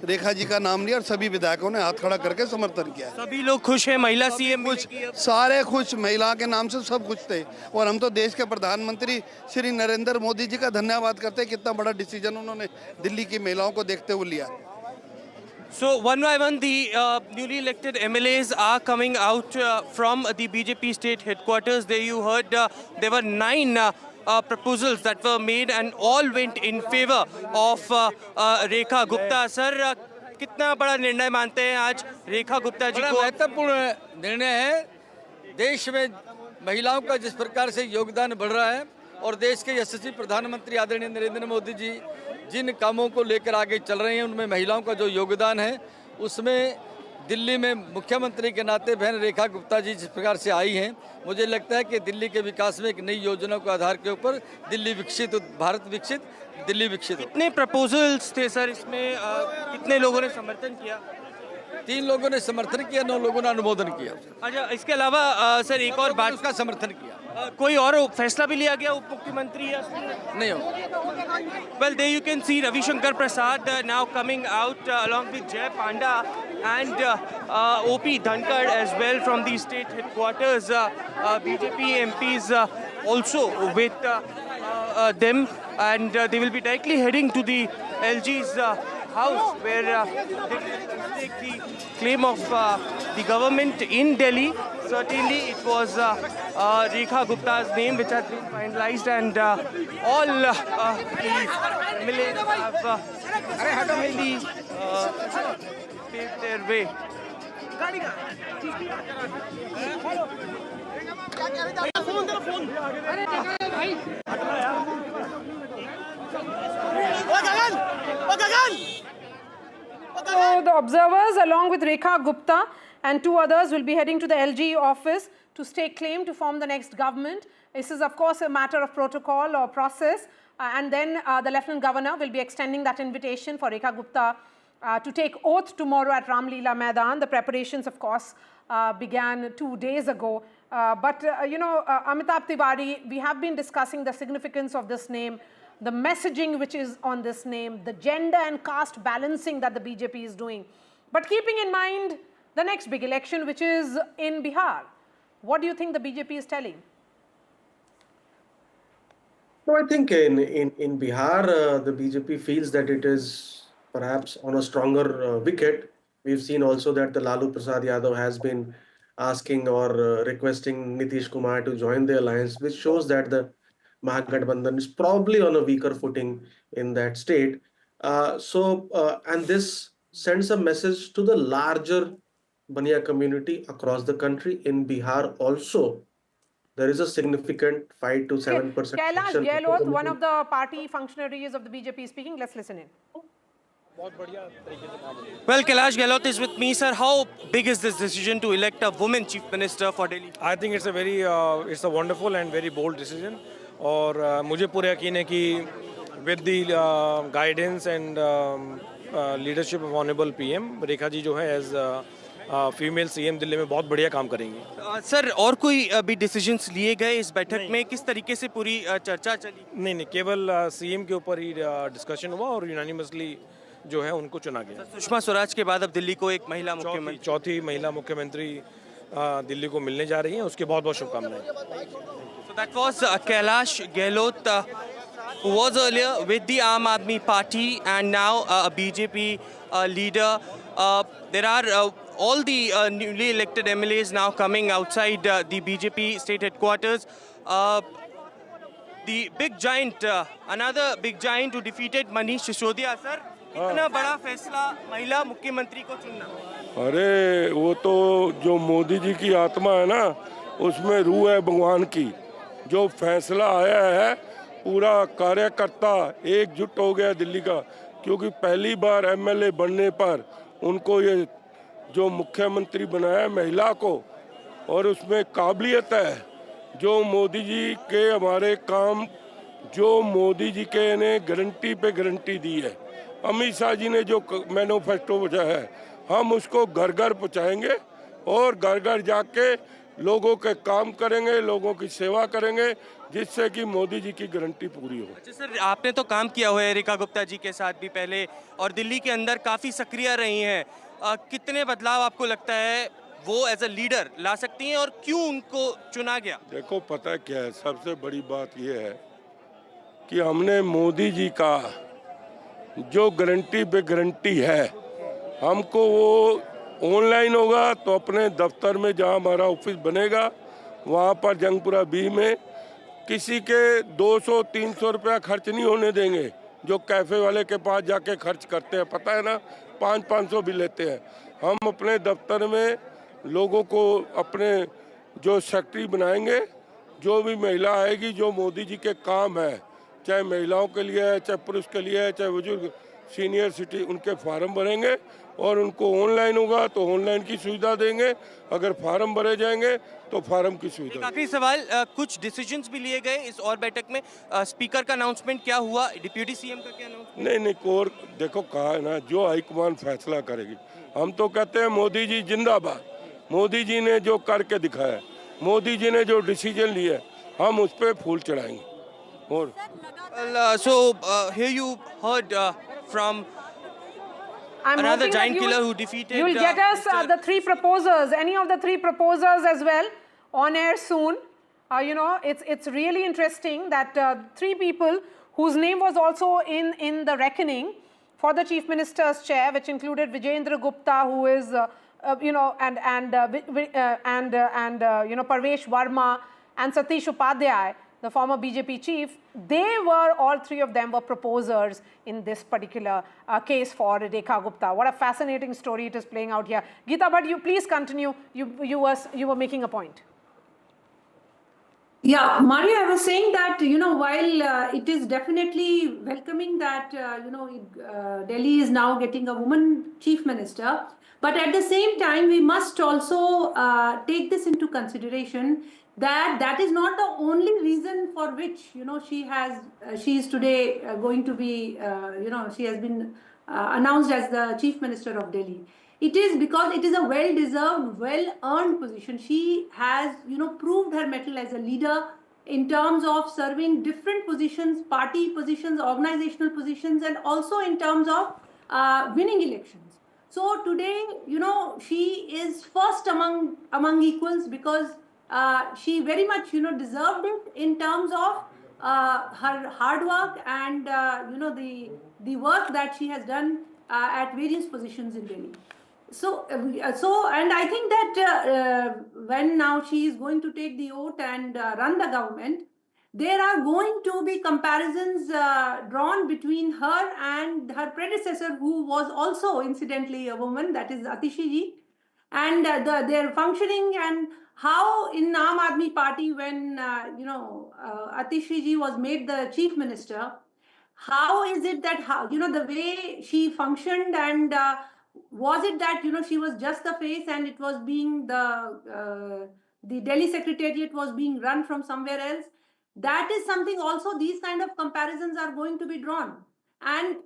रेखा जी का नाम लिया और सभी विधायकों ने हाथ खड़ा करके समर्थन किया। सभी लोग खुश हैं, महिला सीएम कुछ, सारे खुश, महिला के नाम से सब खुश थे। और हम तो देश के प्रधानमंत्री श्री नरेंद्र मोदी जी का धन्यवाद करते हैं, कितना बड़ा डिसीजन उन्होंने दिल्ली की महिलाओं को देखते हुए लिया। So one by one, the newly elected MLAs are coming out from the BJP state headquarters. There you heard there were 9 proposals that were made, and all went in favor of Rekha Gupta. Sir, कितना बड़ा निर्णय मानते हैं आज रेखा गुप्ता जी को? महत्वपूर्ण निर्णय है। देश में महिलाओं का जिस प्रकार से योगदान बढ़ रहा है, और देश के यशस्वी प्रधानमंत्री आदरणीय नरेंद्र मोदी जी जिन कामों को लेकर आगे चल रहे हैं, उनमें महिलाओं का जो योगदान है, उसमें दिल्ली में मुख्यमंत्री के नाते बहन रेखा गुप्ता जी जिस प्रकार से आई हैं, मुझे लगता है कि दिल्ली के विकास में एक नई योजना के आधार के ऊपर दिल्ली विकसित, भारत विकसित, दिल्ली विकसित। कितने प्रपोजल्स थे सर इसमें, कितने लोगों ने समर्थन किया? 3 लोगों ने समर्थन किया, 9 लोगों ने अनुमोदन किया। अच्छा, इसके अलावा सर एक और बात, उसका समर्थन किया। कोई और फैसला भी लिया गया उप मुख्यमंत्री या नहीं हो? Well, there you can see Ravi Shankar Prasad now coming out along with Jay Panda and OP Dhankar as well from the state headquarters. BJP MPs also with them, and they will be directly heading to the LG's house where they will take the claim of the government in Delhi. Certainly, it was Rekha Gupta's name which has been finalized, and all the MLAs have really paved their way. So the observers along with Rekha Gupta and 2 others will be heading to the LG office to stake claim to form the next government. This is of course a matter of protocol or process, and then the Lieutenant Governor will be extending that invitation for Rekha Gupta to take oath tomorrow at Ram Leela Maidan. The preparations of course began 2 days ago. Amitabh Tiwari, we have been discussing the significance of this name, the messaging which is on this name, the gender and caste balancing that the BJP is doing. But keeping in mind the next big election, which is in Bihar, what do you think the BJP is telling? No, I think in Bihar, the BJP feels that it is perhaps on a stronger wicket. We've seen also that the Lalu Prasad Yadav has been asking or requesting Nitish Kumar to join the alliance, which shows that the Mahagathbandhan is probably on a weaker footing in that state. And this sends a message to the larger Baniya community across the country. In Bihar also, there is a significant 5 to 7%. Kailash Gehlot, one of the party functionaries of the BJP, speaking. Let's listen in. Well, Kailash Gehlot is with me, sir. How big is this decision to elect a woman chief minister for Delhi? I think it's a wonderful and very bold decision. और मुझे पूरा यकीन है कि with the guidance and leadership of honourable PM, Rekha ji जो है as female CM Delhi में बहुत बढ़िया काम करेंगी। सर, और कोई भी डिसीजंस लिए गए इस बैठक में? किस तरीके से पूरी चर्चा चली? नहीं, केवल सीएम के ऊपर ही डिस्कशन हुआ और यूनानिमसली जो है उनको चुना गया। सुषमा स्वराज के बाद अब दिल्ली को एक महिला मुख्यमंत्री, चौथी महिला मुख्यमंत्री दिल्ली को मिलने जा रही हैं, उसके बहुत बहुत शुभकामनाएं। So that was Kailash Gehlot, who was earlier with the Aam Aadmi Party and now a BJP leader. There are all the newly elected MLAs now coming outside the BJP state headquarters. The big giant, another big giant who defeated Manish Sisodiya, sir. इतना बड़ा फैसला महिला मुख्यमंत्री को चुनना? अरे वो तो जो मोदी जी की आत्मा है ना, उसमें रूह है भगवान की। जो फैसला आया है, पूरा कार्यकर्ता एकजुट हो गया दिल्ली का, क्योंकि पहली बार एमएलए बनने पर उनको ये जो मुख्यमंत्री बनाया महिला को, और उसमें काबिलियत है। जो मोदी जी के हमारे काम, जो मोदी जी के ने गारंटी पे गारंटी दी है, अमित शाह जी ने जो मैनिफेस्टो भेजा है, हम उसको घर घर पहुँचाएंगे और घर घर जाके लोगों के काम करेंगे, लोगों की सेवा करेंगे, जिससे कि मोदी जी की गारंटी पूरी हो। अच्छा सर, आपने तो काम किया हुआ है रेखा गुप्ता जी के साथ भी पहले, और दिल्ली के अंदर काफ़ी सक्रिय रही हैं। कितने बदलाव आपको लगता है वो एज अ लीडर ला सकती हैं, और क्यों उनको चुना गया? देखो, पता क्या है, सबसे बड़ी बात ये है कि हमने मोदी जी का जो गारंटी पे गारंटी है, हमको वो ऑनलाइन होगा तो अपने दफ्तर में जहाँ हमारा ऑफिस बनेगा, वहाँ पर जंगपुरा बी में किसी के 200-300 रुपया खर्च नहीं होने देंगे। जो कैफ़े वाले के पास जाके खर्च करते हैं, पता है ना, 500-500 भी लेते हैं। हम अपने दफ्तर में लोगों को अपने जो सेक्रेटरी बनाएंगे, जो भी महिला आएगी, जो मोदी जी के काम है, चाहे महिलाओं के लिए है, चाहे पुरुष के लिए है, चाहे बुजुर्ग, सीनियर सिटी उनके फार्म भरेंगे और उनको ऑनलाइन होगा तो ऑनलाइन की सुविधा देंगे, अगर फार्म भरे जाएंगे तो फार्म की सुविधा। एक आखिरी सवाल, कुछ डिसीजंस भी लिए गए इस और बैठक में? स्पीकर का अनाउंसमेंट क्या हुआ? डिप्यूटी सीएम का क्या अनाउंसमेंट? नहीं और देखो कहा है ना, जो हाईकमान फैसला करेगी। हम तो कहते हैं मोदी जी जिंदाबाद। मोदी जी ने जो करके दिखाया, मोदी जी ने जो डिसीजन लिया, हम उस पर फूल चढ़ाएंगे। और here you heard from I'm another hoping giant that killer who defeated. You will get us the three proposers, any of the three proposers as well, on air soon. You know, it's really interesting that three people whose name was also in the reckoning for the Chief Minister's chair, which included Vijayendra Gupta, who is you know, and you know, Parvesh Verma and Satish Upadhyay, the former BJP chief. They were, all three of them were proposers in this particular case for Rekha Gupta. What a fascinating story it is playing out here. Geeta, but you please continue. You were making a point. Yeah, Maria, I was saying that, you know, while it is definitely welcoming that, you know, Delhi is now getting a woman chief minister, but at the same time, we must also take this into consideration that that is not the only reason for which, you know, she is today going to be, you know, she has been announced as the chief minister of Delhi. It is because it is a well-deserved, well-earned position. She has, you know, proved her mettle as a leader in terms of serving different positions, party positions, organizational positions, and also in terms of winning elections. So today, you know, she is first among equals because she very much, you know, deserved it in terms of her hard work and, you know, the work that she has done at various positions in Delhi. So, and I think that when now she is going to take the oath and run the government, there are going to be comparisons drawn between her and her predecessor, who was also incidentally a woman, that is Atishi ji, and their functioning and how in Aam Aadmi Party, when you know, Atishi ji was made the chief minister, how is it that, how, you know, the way she functioned, and was it that, you know, she was just the face and it was being the Delhi Secretariat was being run from somewhere else? That is something also, these kind of comparisons are going to be drawn. And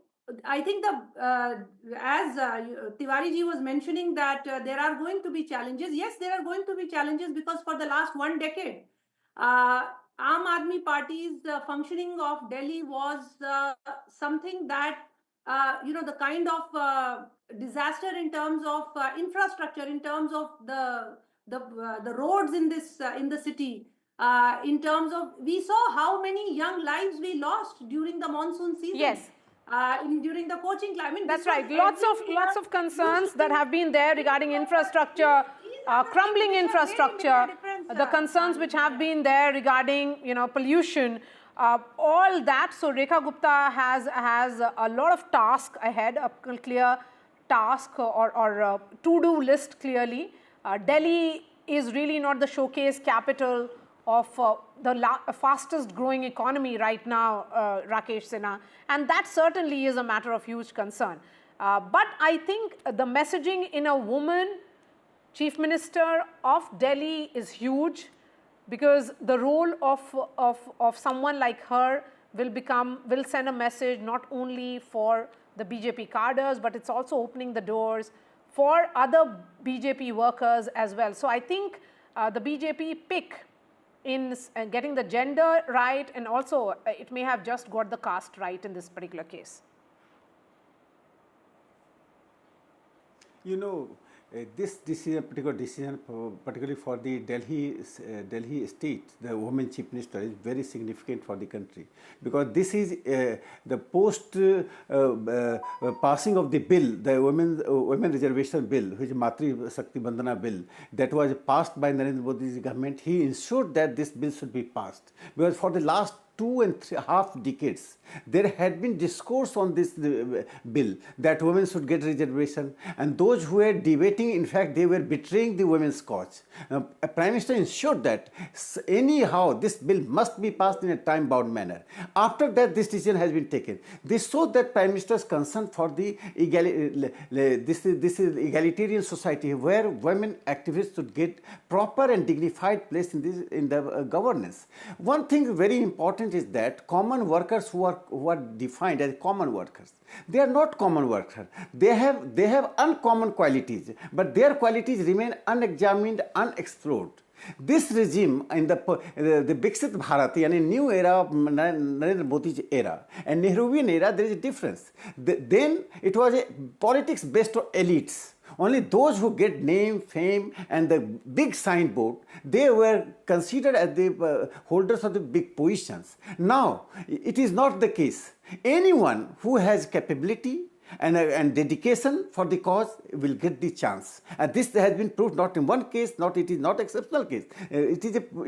I think as Tiwari ji was mentioning that there are going to be challenges. Yes, there are going to be challenges because for the last 1 decade, Aam Aadmi Party's functioning of Delhi was something that, you know, the kind of disaster in terms of infrastructure, in terms of the roads in this in the city, in terms of, we saw how many young lives we lost during the monsoon season. Yes. During the coaching climate. That's right. Lots of concerns that have been there regarding infrastructure, crumbling infrastructure, the concerns which have been there regarding, you know, pollution, all that. So Rekha Gupta has a lot of task ahead, a clear task or to-do list clearly. Delhi is really not the showcase capital of the fastest growing economy right now, Rakesh Sinha, and that certainly is a matter of huge concern. But I think the messaging in a woman chief minister of Delhi is huge, because the role of someone like her will send a message not only for the BJP cadres, but it's also opening the doors for other BJP workers as well. So I think the BJP pick in getting the gender right, and also it may have just got the caste right in this particular case. You know, this decision, particular decision, particularly for the Delhi state, the women chief minister, is very significant for the country, because this is the post passing of the bill, the women reservation bill, which is Matri Shakti Bandhana bill, that was passed by Narendra Modi's government. He ensured that this bill should be passed, because for the last 2.5 decades, there had been discourse on this bill that women should get reservation, and those who had debated violating, in fact, they were betraying the women's cause. Prime Minister ensured that anyhow this bill must be passed in a time-bound manner. After that, this decision has been taken. This shows that Prime Minister's concern for the this is egalitarian society where women activists should get proper and dignified place in the governance. One thing very important is that common workers who are defined as common workers, they are not common workers. They have uncommon qualities, but their qualities remain unexamined, unexplored. This regime in the Viksit Bharat, yani new era of Narendra Modi's era and Nehruvian era, there is a difference. Then it was a politics based on elites. Only those who get name, fame and the big signboard, they were considered as the holders of the big positions. Now, it is not the case. Anyone who has capability and dedication for the cause will get the chance. And this has been proved not in one case, it is not exceptional case. It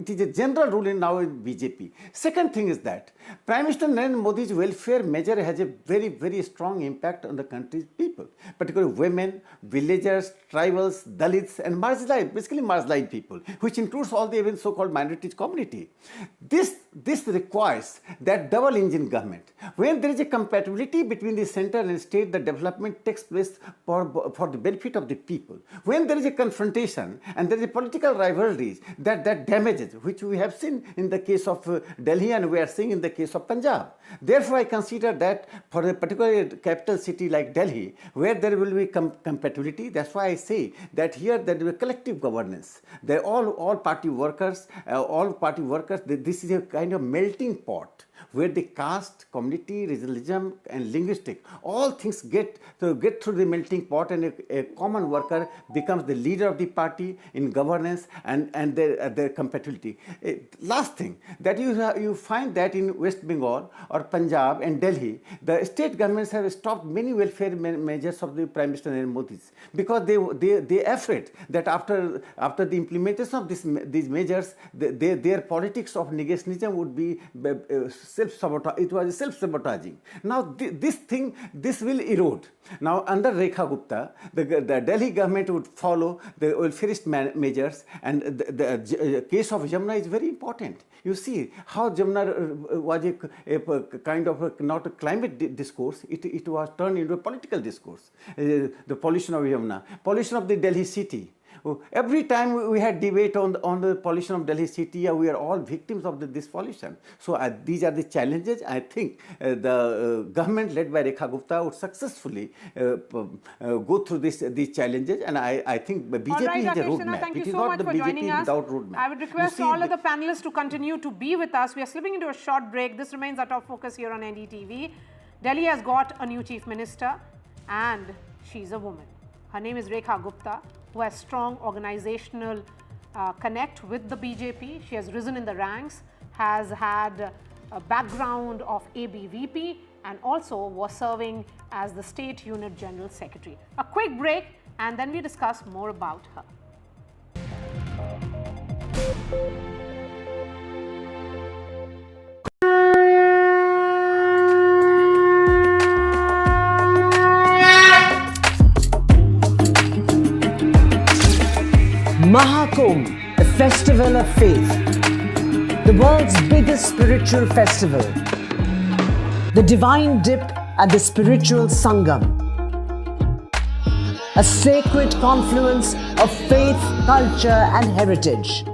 is a general rule now in BJP. Second thing is that Prime Minister Narendra Modi's welfare measure has a very, very strong impact on the country's people, particularly women, villagers, tribals, Dalits, and marginalized people, which includes all the even so-called minorities community. This requires that double engine government. When there is a compatibility between the center and state, the development takes place for the benefit of the people. When there is a confrontation and there is a political rivalries that damages, which we have seen in the case of Delhi and we are seeing in the case of Punjab. Therefore, I consider that for a particular capital city like Delhi, where there will be compatibility, that's why I say that here there will be collective governance. All party workers, this is a kind of melting pot where the caste, community, regionalism and linguistic, all things get through the melting pot, and a common worker becomes the leader of the party in governance and their compatibility. Last thing, that you find that in West Bengal or Punjab and Delhi, the state governments have stopped many welfare measures of the Prime Minister Narendra Modi because they are afraid that after the implementation of these measures, their politics of negationism would be self-sabotage. It was self-sabotaging. Now this will erode. Now under Rekha Gupta, the Delhi government would follow the welfareist measures, and the case of Jamuna is very important. You see how Jamuna was a kind of not a climate discourse, it was turned into a political discourse. The pollution of Jamuna, pollution of the Delhi city. Every time we had debate on the pollution of Delhi city, we are all victims of this pollution. So these are the challenges. I think the government led by Rekha Gupta would successfully go through these challenges, and I think BJP right, has a Rakesh roadmap. Thank you it is so not much the for BJP joining us. without roadmap. I would request all of the panelists to continue to be with us. We are slipping into a short break. This remains our top focus here on NDTV. Delhi has got a new chief minister, and she's a woman. Her name is Rekha Gupta, who has strong organizational connect with the BJP. She has risen in the ranks, has had a background of ABVP, and also was serving as the State Unit General Secretary. A quick break, and then we discuss more about her. Mahakumbh, a festival of faith, the world's biggest spiritual festival, the divine dip at the spiritual Sangam, a sacred confluence of faith, culture and heritage.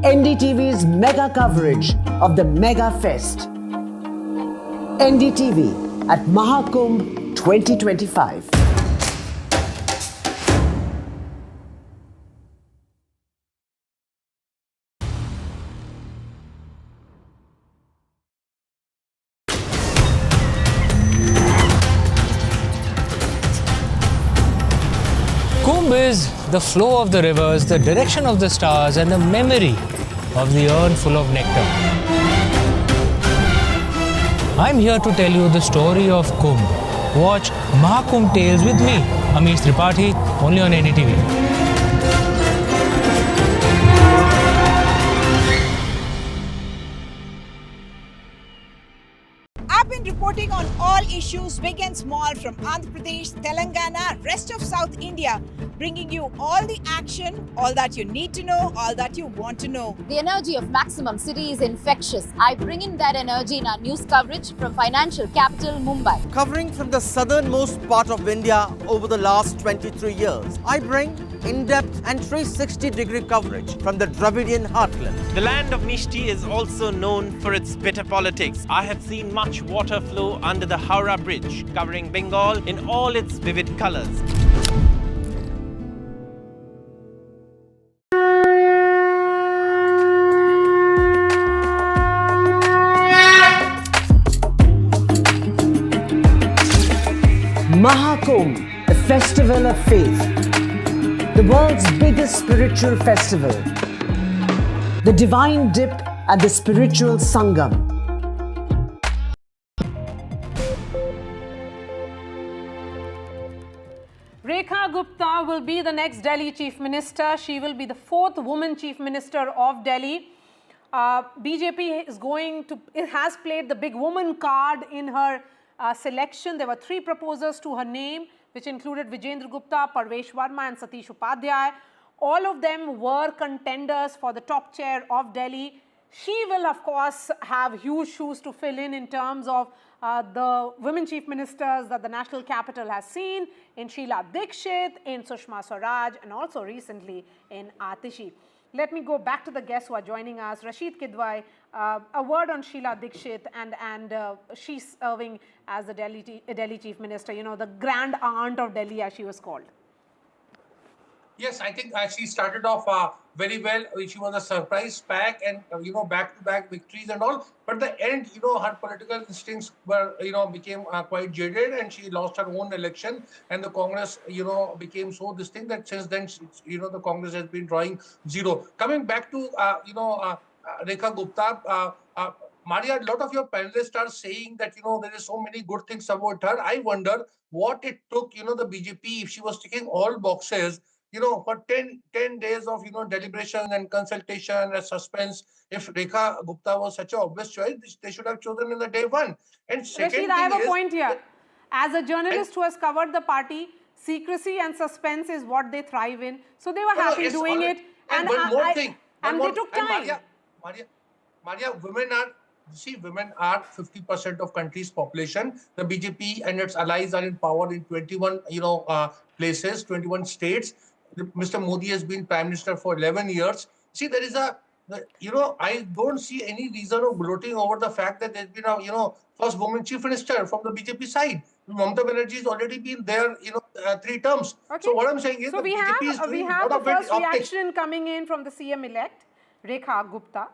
NDTV's mega coverage of the Mega Fest. NDTV at Mahakumbh 2025. Kumbh is the flow of the rivers, the direction of the stars, and the memory of the urn full of nectar. I'm here to tell you the story of Kumbh. Watch Mahakumbh Tales with me, Amish Tripathi, only on NDTV. I've been reporting on all issues issues big and small from Andhra Pradesh, Telangana, rest of South India, bringing you all the action, all that you need to know, all that you want to know. The energy of Maximum City is infectious. I bring in that energy in our news coverage from financial capital Mumbai. Covering from the southernmost part of India over the last 23 years, I bring in-depth and 360-degree coverage from the Dravidian heartland. The land of Mishti is also known for its bitter politics. I have seen much water flow under the Howrah Bridge, covering Bengal in all its vivid colors. Mahakumbh, the festival of faith, the world's biggest spiritual festival, the divine dip at the spiritual Sangam. Rekha Gupta will be the next Delhi Chief Minister. She will be the 4th woman Chief Minister of Delhi. BJP has played the big woman card in her selection. There were 3 proposers to her name, which included Vijendra Gupta, Parvesh Verma and Satish Upadhyay. All of them were contenders for the top chair of Delhi. She will, of course, have huge shoes to fill in terms of the women chief ministers that the national capital has seen in Sheila Dikshit, in Sushma Swaraj, and also recently in Atishi. Let me go back to the guests who are joining us. Rashid Kidwai, a word on Sheila Dikshit and she's serving as the Delhi Chief Minister, you know, the grand aunt of Delhi as she was called. Yes, I think she started off very well. She was a surprise pack and, back-to-back victories and all. But the end, her political instincts were, became quite jaded and she lost her own election. And the Congress, became so distinct that since then, the Congress has been drawing zero. Coming back to, Rekha Gupta, Maria, a lot of your panelists are saying that, there is so many good things about her. I wonder what it took, the BJP, if she was ticking all boxes, for 10 days of, deliberation and consultation and suspense. If Rekha Gupta was such an obvious choice, they should have chosen in the day one. And second Rashid, I have a point here. As a journalist who has covered the party, secrecy and suspense is what they thrive in. So they were happy doing it. And one more thing. And they took time. Maria, women are 50% of country's population. The BJP and its allies are in power in 21, places, 21 states. Mr. Modi has been Prime Minister for 11 years. See, there is I don't see any reason of gloating over the fact that there's been a, first woman Chief Minister from the BJP side. Mamata Banerjee has already been there, 3 terms. Okay. So what I'm saying is so we have the first reaction coming in from the CM-elect, Rekha Gupta,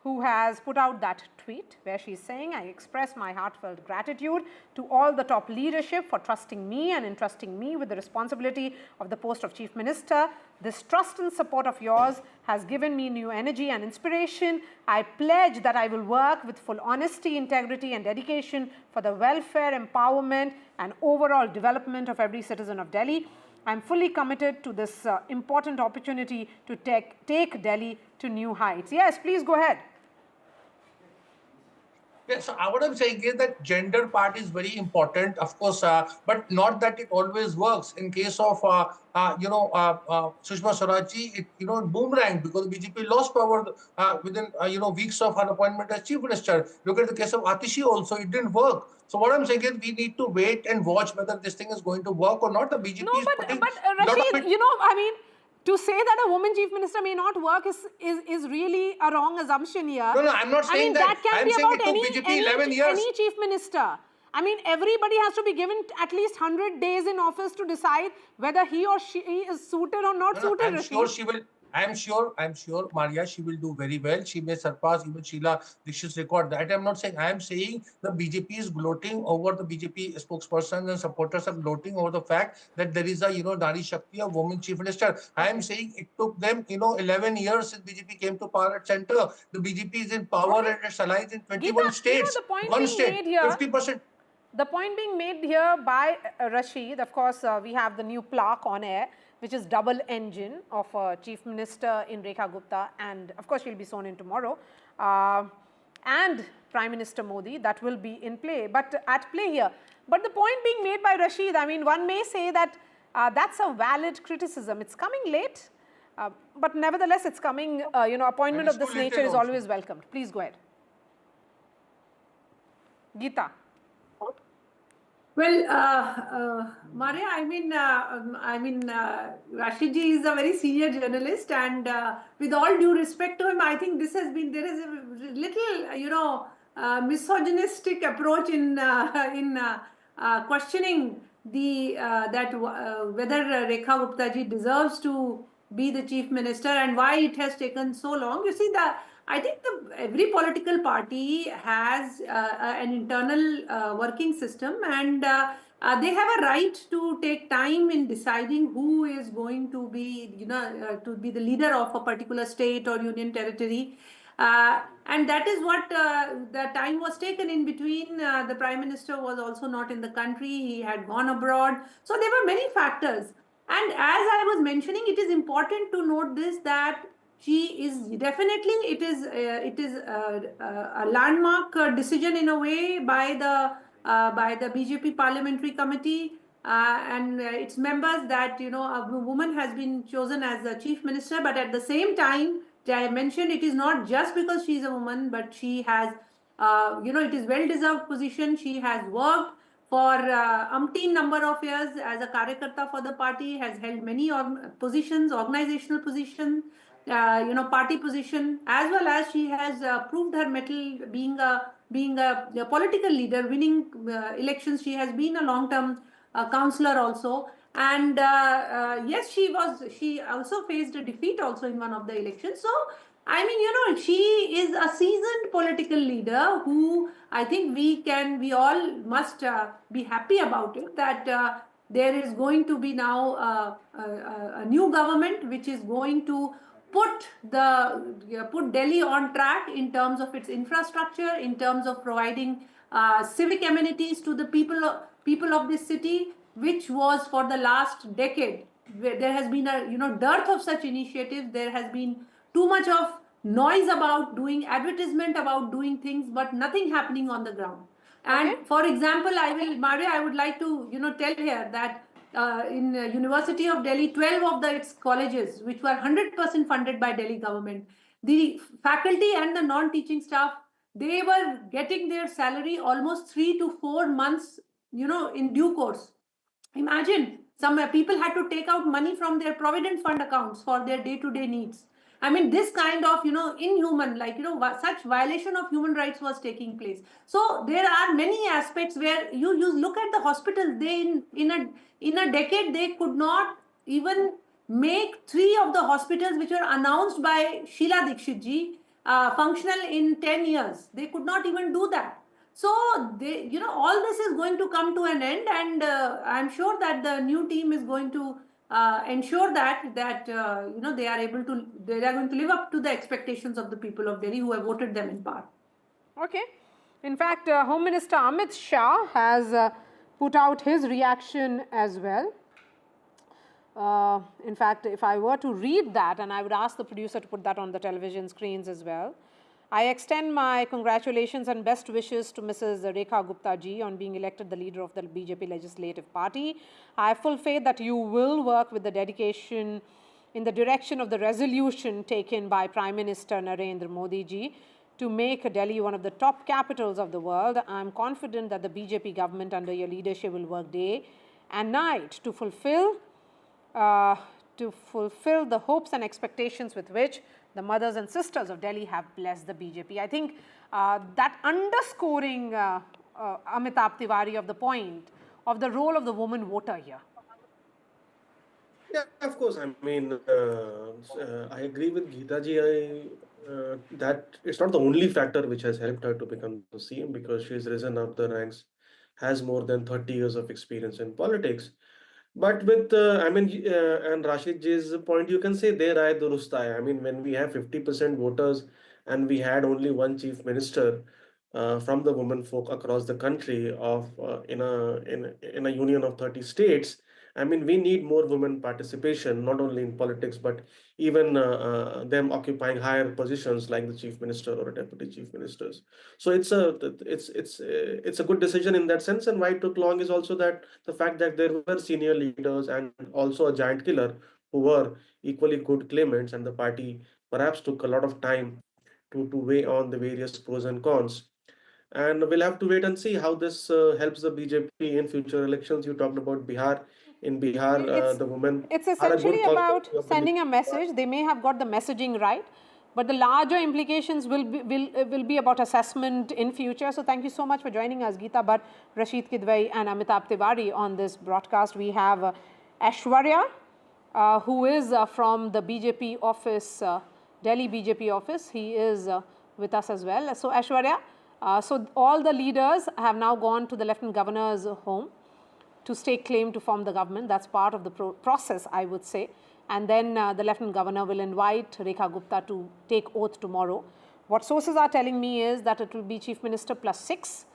who has put out that tweet where she's saying, I express my heartfelt gratitude to all the top leadership for trusting me and entrusting me with the responsibility of the post of Chief Minister. This trust and support of yours has given me new energy and inspiration. I pledge that I will work with full honesty, integrity and dedication for the welfare, empowerment and overall development of every citizen of Delhi. I am fully committed to this important opportunity to take Delhi to new heights. Yes, please go ahead. Yes, so what I'm saying is that gender part is very important, of course, but not that it always works. In case of, Sushma Swaraj, it, boomerang because BJP lost power within, weeks of her appointment as Chief Minister. Look at the case of Atishi also, it didn't work. So what I'm saying is we need to wait and watch whether this thing is going to work or not. The BJP is putting Rashid, to say that a woman chief minister may not work is really a wrong assumption here. No, I'm not saying that. That can I'm be saying about it took BJP 11 years. any chief minister. I mean, everybody has to be given at least 100 days in office to decide whether he or she is suited or not suited. I'm sure she will. I'm sure, Maria, she will do very well. She may surpass even Sheila Dikshit's record. That I'm not saying. I'm saying the BJP is gloating over, the BJP spokespersons and supporters are gloating over the fact that there is a, Nari Shakti, a woman chief minister. I'm saying it took them, 11 years since BJP came to power at center. The BJP is in power and its allies in 21 states. The point One being state, made here, 50%. The point being made here by Rashid, of course, we have the new plaque on air, which is double engine of Chief Minister in Rekha Gupta, and of course she'll be sworn in tomorrow, and Prime Minister Modi, that will be in play. But at play here, But the point being made by Rashid, I mean, one may say that that's a valid criticism. It's coming late, but nevertheless, it's coming, appointment of this nature is always welcomed. Please go ahead. Geeta. Well, Maria, Rashid ji is a very senior journalist, and with all due respect to him, I think there is a little, misogynistic approach in questioning whether Rekha Gupta ji deserves to be the chief minister and why it has taken so long. You see, I think every political party has an internal working system, and they have a right to take time in deciding who is going to be, to be the leader of a particular state or union territory. And that is what the time was taken. In between. The Prime Minister was also not in the country. He had gone abroad. So there were many factors. And as I was mentioning, it is important to note this, that she is definitely, it is a landmark decision in a way by the BJP Parliamentary Committee and its members, that a woman has been chosen as the chief minister. But at the same time, I mentioned, it is not just because she is a woman, but she has, it is well-deserved position. She has worked for umpteen number of years as a karyakarta for the party, has held many positions, organizational positions, party position, as well as she has proved her mettle being a political leader, winning elections. She has been a long-term councillor also. And yes, she also faced a defeat also in one of the elections. So, I mean, she is a seasoned political leader who I think we all must be happy about it, that there is going to be now a new government which is going to put Delhi on track in terms of its infrastructure, in terms of providing civic amenities to the people of this city, which was for the last decade. There has been a dearth of such initiatives. There has been too much of noise about doing advertisement, about doing things, but nothing happening on the ground. And for example, Maria, I would like to tell here that in University of Delhi, 12 of its colleges, which were 100% funded by Delhi government, the faculty and the non-teaching staff, they were getting their salary almost 3 to 4 months, in due course. Imagine, some people had to take out money from their provident fund accounts for their day-to-day needs. I mean, this kind of, inhuman, such violation of human rights was taking place. So there are many aspects where you look at the hospitals, they in a decade, they could not even make 3 of the hospitals which were announced by Sheila Dikshit ji functional in 10 years. They could not even do that. So, all this is going to come to an end, and I'm sure that the new team is going to ensure that they are going to live up to the expectations of the people of Delhi who have voted them in part. Okay. In fact, Home Minister Amit Shah has put out his reaction as well. In fact, if I were to read that, and I would ask the producer to put that on the television screens as well. I extend my congratulations and best wishes to Mrs. Rekha Gupta ji on being elected the leader of the BJP Legislative Party. I have full faith that you will work with the dedication in the direction of the resolution taken by Prime Minister Narendra Modi ji to make Delhi one of the top capitals of the world. I am confident that the BJP government under your leadership will work day and night to fulfill the hopes and expectations with which the mothers and sisters of Delhi have blessed the BJP. I think that underscoring Amitabh Tiwari of the point of the role of the woman voter here. Yeah, of course. I mean, I agree with Geeta ji that it's not the only factor which has helped her to become the CM, because she's risen up the ranks, has more than 30 years of experience in politics. But with, and Rashid ji's point, you can say, there I durust hai. I mean, when we have 50% voters and we had only one chief minister from the women folk across the country in a union of 30 states, I mean, we need more women participation, not only in politics, but even them occupying higher positions like the chief minister or a deputy chief ministers. So it's a good decision in that sense. And why it took long is also that the fact that there were senior leaders and also a giant killer who were equally good claimants, and the party perhaps took a lot of time to weigh on the various pros and cons. And we'll have to wait and see how this helps the BJP in future elections. You talked about Bihar. In Bihar, the women It's are a good essentially about constituency of the sending a message. They may have got the messaging right, but the larger implications will be about assessment in future. So thank you so much for joining us, Geeta Bhatt, Rashid Kidwai and Amitabh Tiwari on this broadcast. We have Aishwarya, who is from the BJP office, Delhi BJP office. He is with us as well. So Aishwarya, so all the leaders have now gone to the Lieutenant Governor's home to stake claim to form the government. That's part of the process, I would say. And then the Lieutenant Governor will invite Rekha Gupta to take oath tomorrow. What sources are telling me is that it will be Chief Minister +6.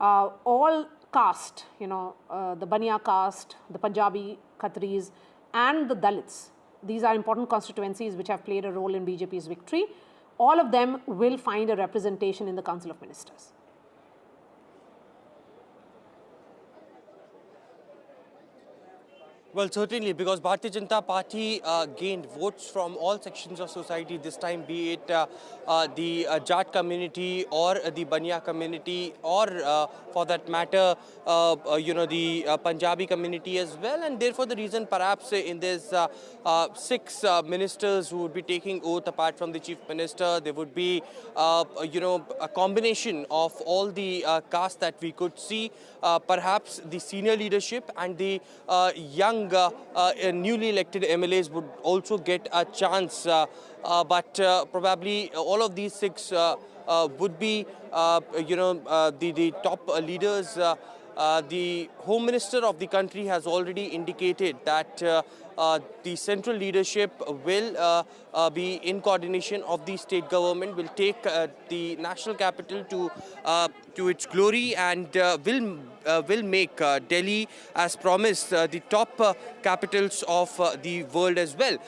All caste, the Baniya caste, the Punjabi Khatris and the Dalits. These are important constituencies which have played a role in BJP's victory. All of them will find a representation in the Council of Ministers. Well, certainly, because Bharatiya Janata Party gained votes from all sections of society this time, be it the Jat community or the Baniya community, or for that matter, the Punjabi community as well. And therefore, the reason perhaps in this 6 ministers who would be taking oath apart from the chief minister, there would be, a combination of all the caste that we could see. Perhaps the senior leadership and the young newly elected MLAs would also get a chance, but probably all of these 6 would be, the top leaders. The Home Minister of the country has already indicated that the central leadership will be in coordination of the state government, will take the national capital to its glory, and will make Delhi, as promised, the top capitals of the world as well.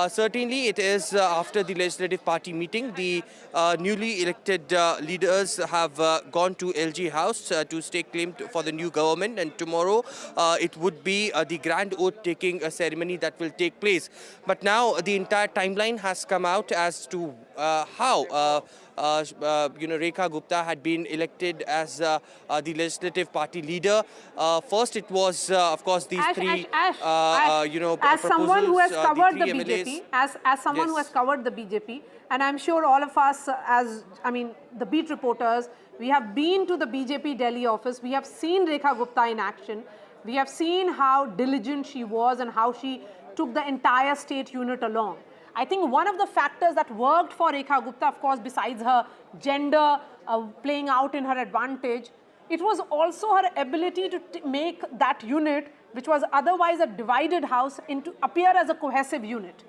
Certainly, it is after the Legislative Party meeting, the newly elected leaders have gone to LG House to stake claim for the new government, and tomorrow it would be the grand oath-taking ceremony that will take place. But now the entire timeline has come out as to how Rekha Gupta had been elected as the Legislative Party leader. First, it was, of course, these as someone who has covered the BJP, as someone who has covered the BJP, and I'm sure all of us, the beat reporters, we have been to the BJP Delhi office. We have seen Rekha Gupta in action. We have seen how diligent she was and how she took the entire state unit along. I think one of the factors that worked for Rekha Gupta, of course, besides her gender playing out in her advantage, it was also her ability to make that unit, which was otherwise a divided house, into appear as a cohesive unit.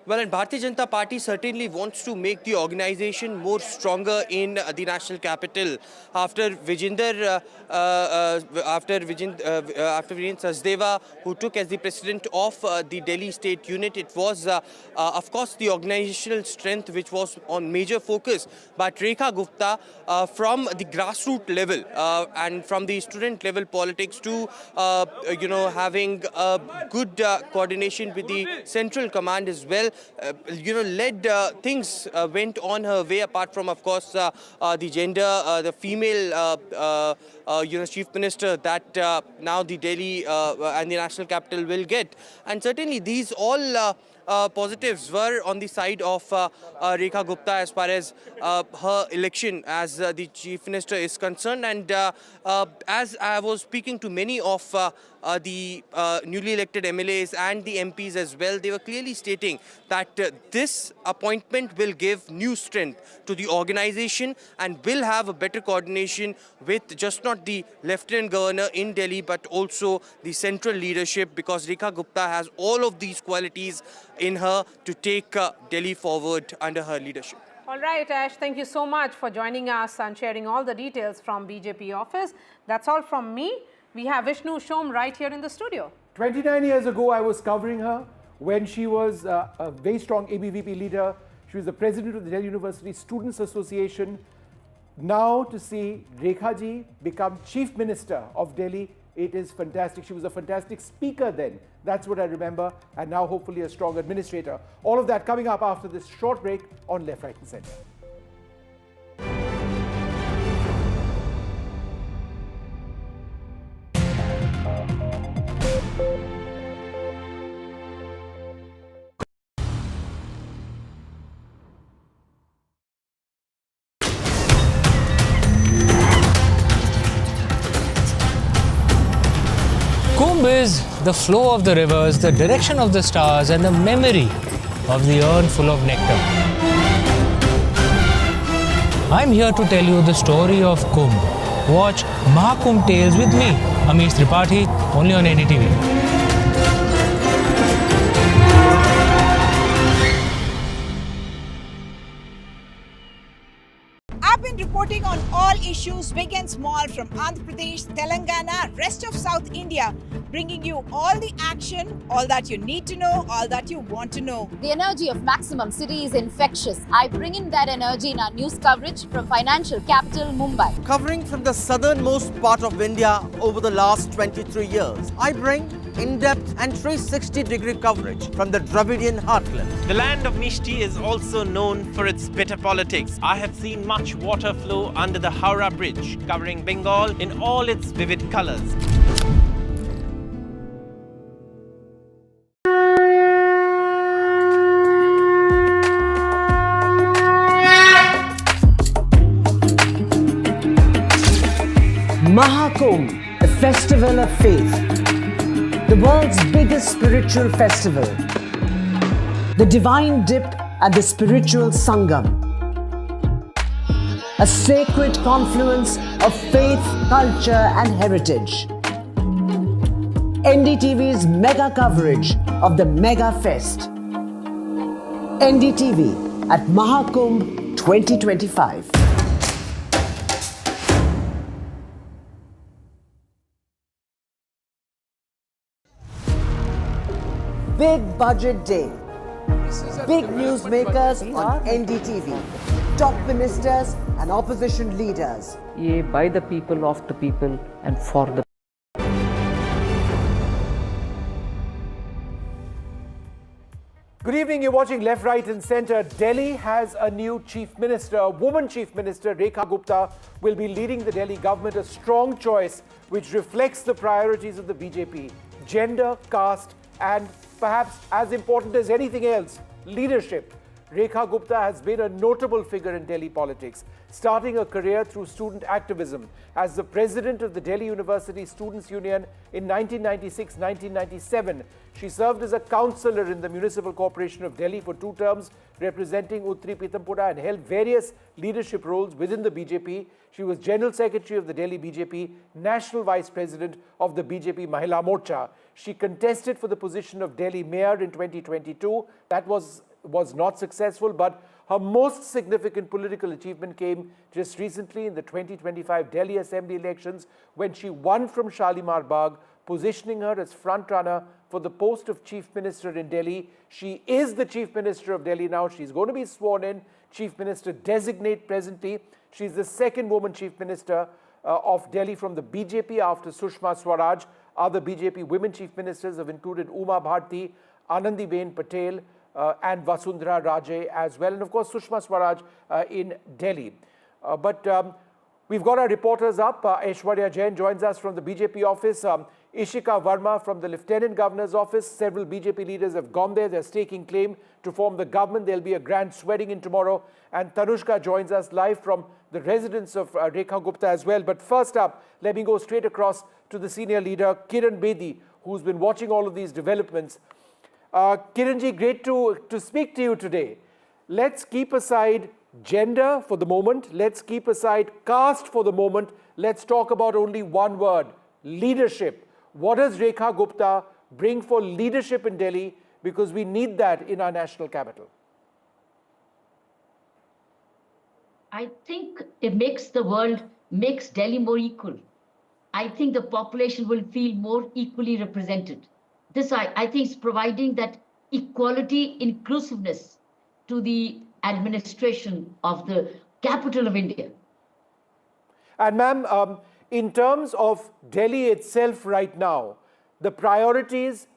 Well, and Bharatiya Janata Party certainly wants to make the organization more stronger in the national capital. After Vijender Sachdeva, who took as the president of the Delhi state unit, it was, of course, the organizational strength which was on major focus. But Rekha Gupta, from the grassroots level and from the student level politics to, having a good coordination with the central command as well, led things went on her way, apart from, of course, the gender, the female, chief minister that now the Delhi and the national capital will get. And certainly these all positives were on the side of Rekha Gupta as far as her election as the chief minister is concerned. And as I was speaking to many of the newly elected MLAs and the MPs as well, they were clearly stating that this appointment will give new strength to the organization and will have a better coordination with just not the Lieutenant Governor in Delhi, but also the central leadership, because Rekha Gupta has all of these qualities in her to take Delhi forward under her leadership. All right, Ash, thank you so much for joining us and sharing all the details from BJP office. That's all from me. We have Vishnu Shom right here in the studio. 29 years ago, I was covering her when she was a very strong ABVP leader. She was the president of the Delhi University Students Association. Now to see Rekha ji become Chief Minister of Delhi, it is fantastic. She was a fantastic speaker then. That's what I remember. And now hopefully a strong administrator. All of that coming up after this short break on Left, Right and Centre. Kumbh is the flow of the rivers, the direction of the stars, and the memory of the urn full of nectar. I'm here to tell you the story of Kumbh. Watch Mahakumbh Tales with me, Amish Tripathi, only on NDTV. I've been reporting on all issues big and small from Andhra Pradesh, Telangana, rest of South India, bringing you all the action, all that you need to know, all that you want to know. The energy of Maximum City is infectious. I bring in that energy in our news coverage from financial capital Mumbai. Covering from the southernmost part of India over the last 23 years, I bring in-depth and 360-degree coverage from the Dravidian heartland. The land of Mishti is also known for its bitter politics. I have seen much water flow under the Howrah Bridge, covering Bengal in all its vivid colors. Mahakumbh, the festival of faith. The world's biggest spiritual festival. The divine dip at the spiritual Sangam. A sacred confluence of faith, culture and heritage. NDTV's mega coverage of the Mega Fest. NDTV at Mahakumbh 2025. Big Budget Day. Big newsmakers on NDTV. Top ministers and opposition leaders. ये by the people, of the people and for the Good evening, you're watching Left, Right and Centre. Delhi has a new Chief Minister, a woman Chief Minister, Rekha Gupta, will be leading the Delhi government, a strong choice which reflects the priorities of the BJP. Gender, caste and perhaps as important as anything else, leadership. Rekha Gupta has been a notable figure in Delhi politics, starting a career through student activism as the president of the Delhi University Students' Union in 1996-1997. She served as a councillor in the Municipal Corporation of Delhi for 2 terms, representing Uttari Pitampura, and held various leadership roles within the BJP. She was General Secretary of the Delhi BJP, National Vice President of the BJP Mahila Morcha. She contested for the position of Delhi Mayor in 2022. That was not successful, but her most significant political achievement came just recently in the 2025 Delhi Assembly elections when she won from Shalimar Bagh, positioning her as frontrunner for the post of Chief Minister in Delhi. She is the Chief Minister of Delhi now. She's going to be sworn in Chief Minister designate presently. She's the second woman Chief Minister of Delhi from the BJP after Sushma Swaraj. Other BJP women Chief Ministers have included Uma Bharti, Anandiben Patel, and Vasundhara Raje as well, and of course Sushma Swaraj in Delhi. But we've got our reporters up. Aishwarya Jain joins us from the BJP office. Ishika Verma from the Lieutenant Governor's office. Several BJP leaders have gone there. They're staking claim to form the government. There'll be a grand swearing in tomorrow. And Tanushka joins us live from the residence of Rekha Gupta as well. But first up, let me go straight across to the senior leader, Kiran Bedi, who's been watching all of these developments. Kiranji, great to speak to you today. Let's keep aside gender for the moment. Let's keep aside caste for the moment. Let's talk about only one word, leadership. What does Rekha Gupta bring for leadership in Delhi? Because we need that in our national capital. I think it makes the world, makes Delhi more equal. I think the population will feel more equally represented. This, I think, is providing that equality, inclusiveness to the administration of the capital of India. And ma'am, in terms of Delhi itself right now, the priorities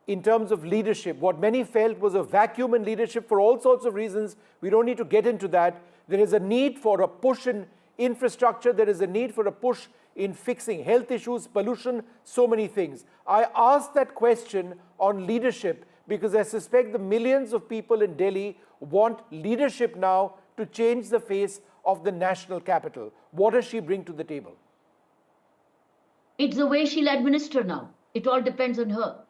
in terms of leadership, what many felt was a vacuum in leadership for all sorts of reasons. We don't need to get into that. There is a need for a push in infrastructure. There is a need for a push in fixing health issues, pollution, so many things. I asked that question on leadership because I suspect the millions of people in Delhi want leadership now to change the face of the national capital. What does she bring to the table? It's the way she'll administer now. It all depends on her.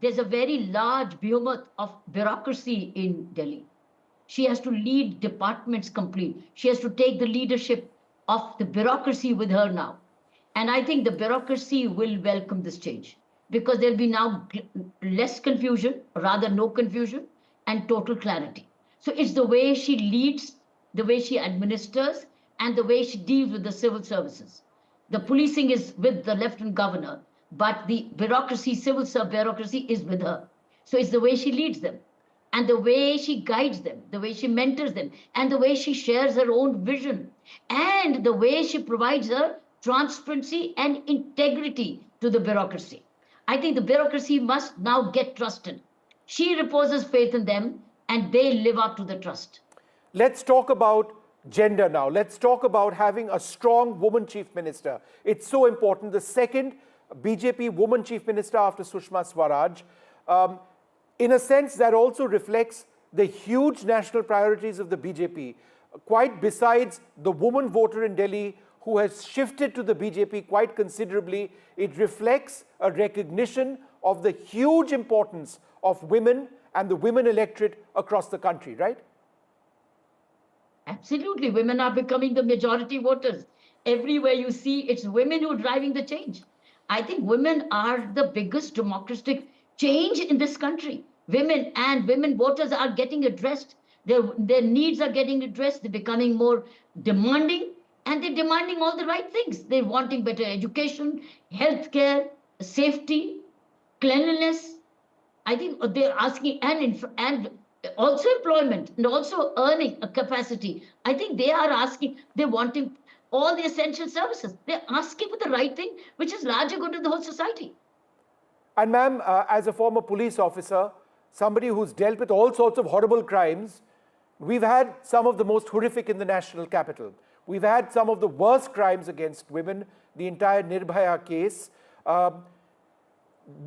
There's a very large behemoth of bureaucracy in Delhi. She has to lead departments complete. She has to take the leadership of the bureaucracy with her now. And I think the bureaucracy will welcome this change because there'll be now less confusion, rather no confusion, and total clarity. So it's the way she leads, the way she administers, and the way she deals with the civil services. The policing is with the Lieutenant Governor, but the bureaucracy, civil bureaucracy is with her. So it's the way she leads them, and the way she guides them, the way she mentors them, and the way she shares her own vision, and the way she provides her transparency and integrity to the bureaucracy. I think the bureaucracy must now get trusted. She reposes faith in them, and they live up to the trust. Let's talk about gender now. Let's talk about having a strong woman chief minister. It's so important. The second BJP woman chief minister after Sushma Swaraj. In a sense, that also reflects the huge national priorities of the BJP. Quite besides the woman voter in Delhi who has shifted to the BJP quite considerably, it reflects a recognition of the huge importance of women and the women electorate across the country, right? Absolutely. Women are becoming the majority voters. Everywhere you see, it's women who are driving the change. I think women are the biggest democratic change in this country. Women and women voters are getting addressed. Their needs are getting addressed. They're becoming more demanding, and they're demanding all the right things. They're wanting better education, healthcare, safety, cleanliness. I think they're asking, and also employment, and also earning a capacity. I think they are asking, they're wanting all the essential services. They're asking for the right thing, which is larger good to the whole society. And ma'am, as a former police officer, somebody who's dealt with all sorts of horrible crimes, we've had some of the most horrific in the national capital. We've had some of the worst crimes against women, the entire Nirbhaya case.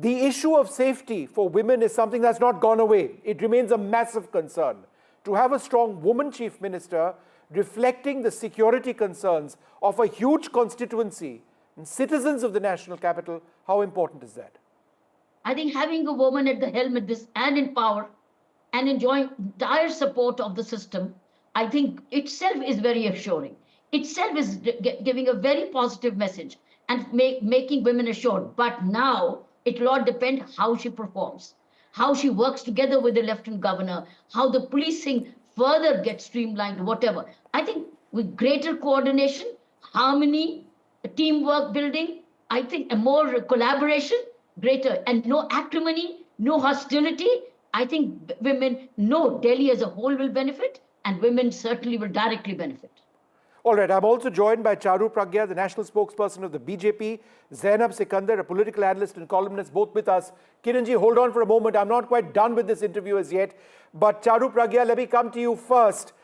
The issue of safety for women is something that's not gone away. It remains a massive concern. To have a strong woman chief minister reflecting the security concerns of a huge constituency and citizens of the national capital, how important is that? I think having a woman at the helm of this and in power and enjoying entire support of the system, I think itself is very assuring. Itself is giving a very positive message and making women assured. But now it will all depend how she performs, how she works together with the Lieutenant Governor, how the policing further gets streamlined, whatever. I think with greater coordination, harmony, teamwork building, I think a more collaboration, greater, and no acrimony, no hostility. I think women, no, Delhi as a whole will benefit, and women certainly will directly benefit. All right, I'm also joined by Charu Pragya, the national spokesperson of the BJP, Zainab Sikandar, a political analyst and columnist, both with us. Kiranji, hold on for a moment. I'm not quite done with this interview as yet. But Charu Pragya, let me come to you first.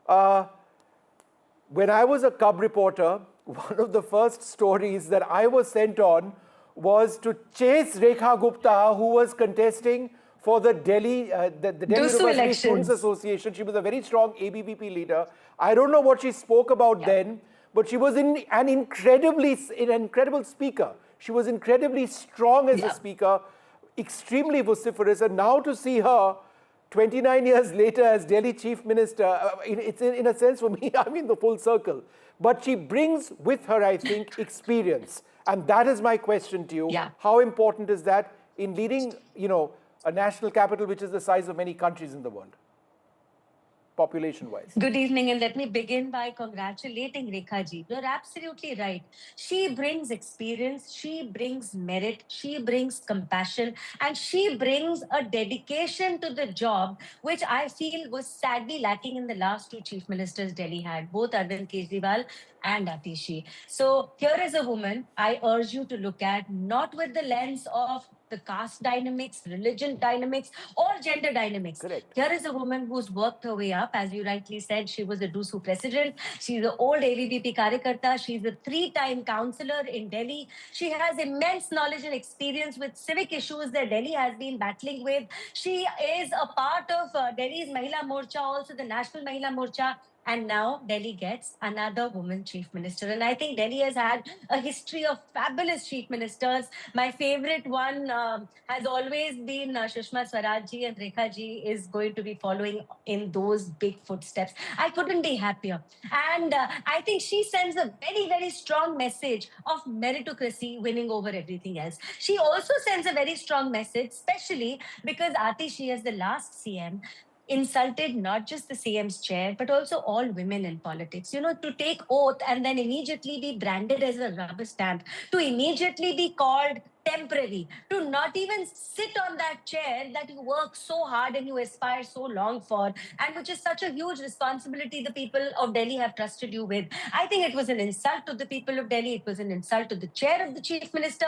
When I was a cub reporter, one of the first stories that I was sent on was to chase Rekha Gupta, who was contesting for the Delhi University Students Association. She was a very strong ABVP leader. I don't know what she spoke about then, but she was an incredible speaker. She was incredibly strong as a speaker, extremely vociferous. And now to see her 29 years later as Delhi Chief Minister, it's in a sense for me, I mean the full circle. But she brings with her, I think, experience. And that is my question to you. How important is that in leading, a national capital which is the size of many countries in the world? population-wise. Good evening, and let me begin by congratulating Rekha ji. You're absolutely right. She brings experience, she brings merit, she brings compassion, and she brings a dedication to the job, which I feel was sadly lacking in the last two chief ministers Delhi had, both Arvind Kejriwal and Atishi. So here is a woman I urge you to look at, not with the lens of the caste dynamics, religion dynamics, or gender dynamics. Correct. Here is a woman who's worked her way up. As you rightly said, she was a DUSU president. She's an old AVBP Karyakarta. She's a 3-time councillor in Delhi. She has immense knowledge and experience with civic issues that Delhi has been battling with. She is a part of Delhi's Mahila Morcha, also the National Mahila Morcha. And now Delhi gets another woman chief minister. And I think Delhi has had a history of fabulous chief ministers. My favorite one has always been Sushma Swaraj ji, and Rekha ji is going to be following in those big footsteps. I couldn't be happier. And I think she sends a very, very strong message of meritocracy winning over everything else. She also sends a very strong message, especially because Atishi, as the last CM, insulted not just the CM's chair, but also all women in politics. You know, to take oath and then immediately be branded as a rubber stamp, to immediately be called temporary, to not even sit on that chair that you work so hard and you aspire so long for, and which is such a huge responsibility the people of Delhi have trusted you with. I think it was an insult to the people of Delhi. It was an insult to the chair of the chief minister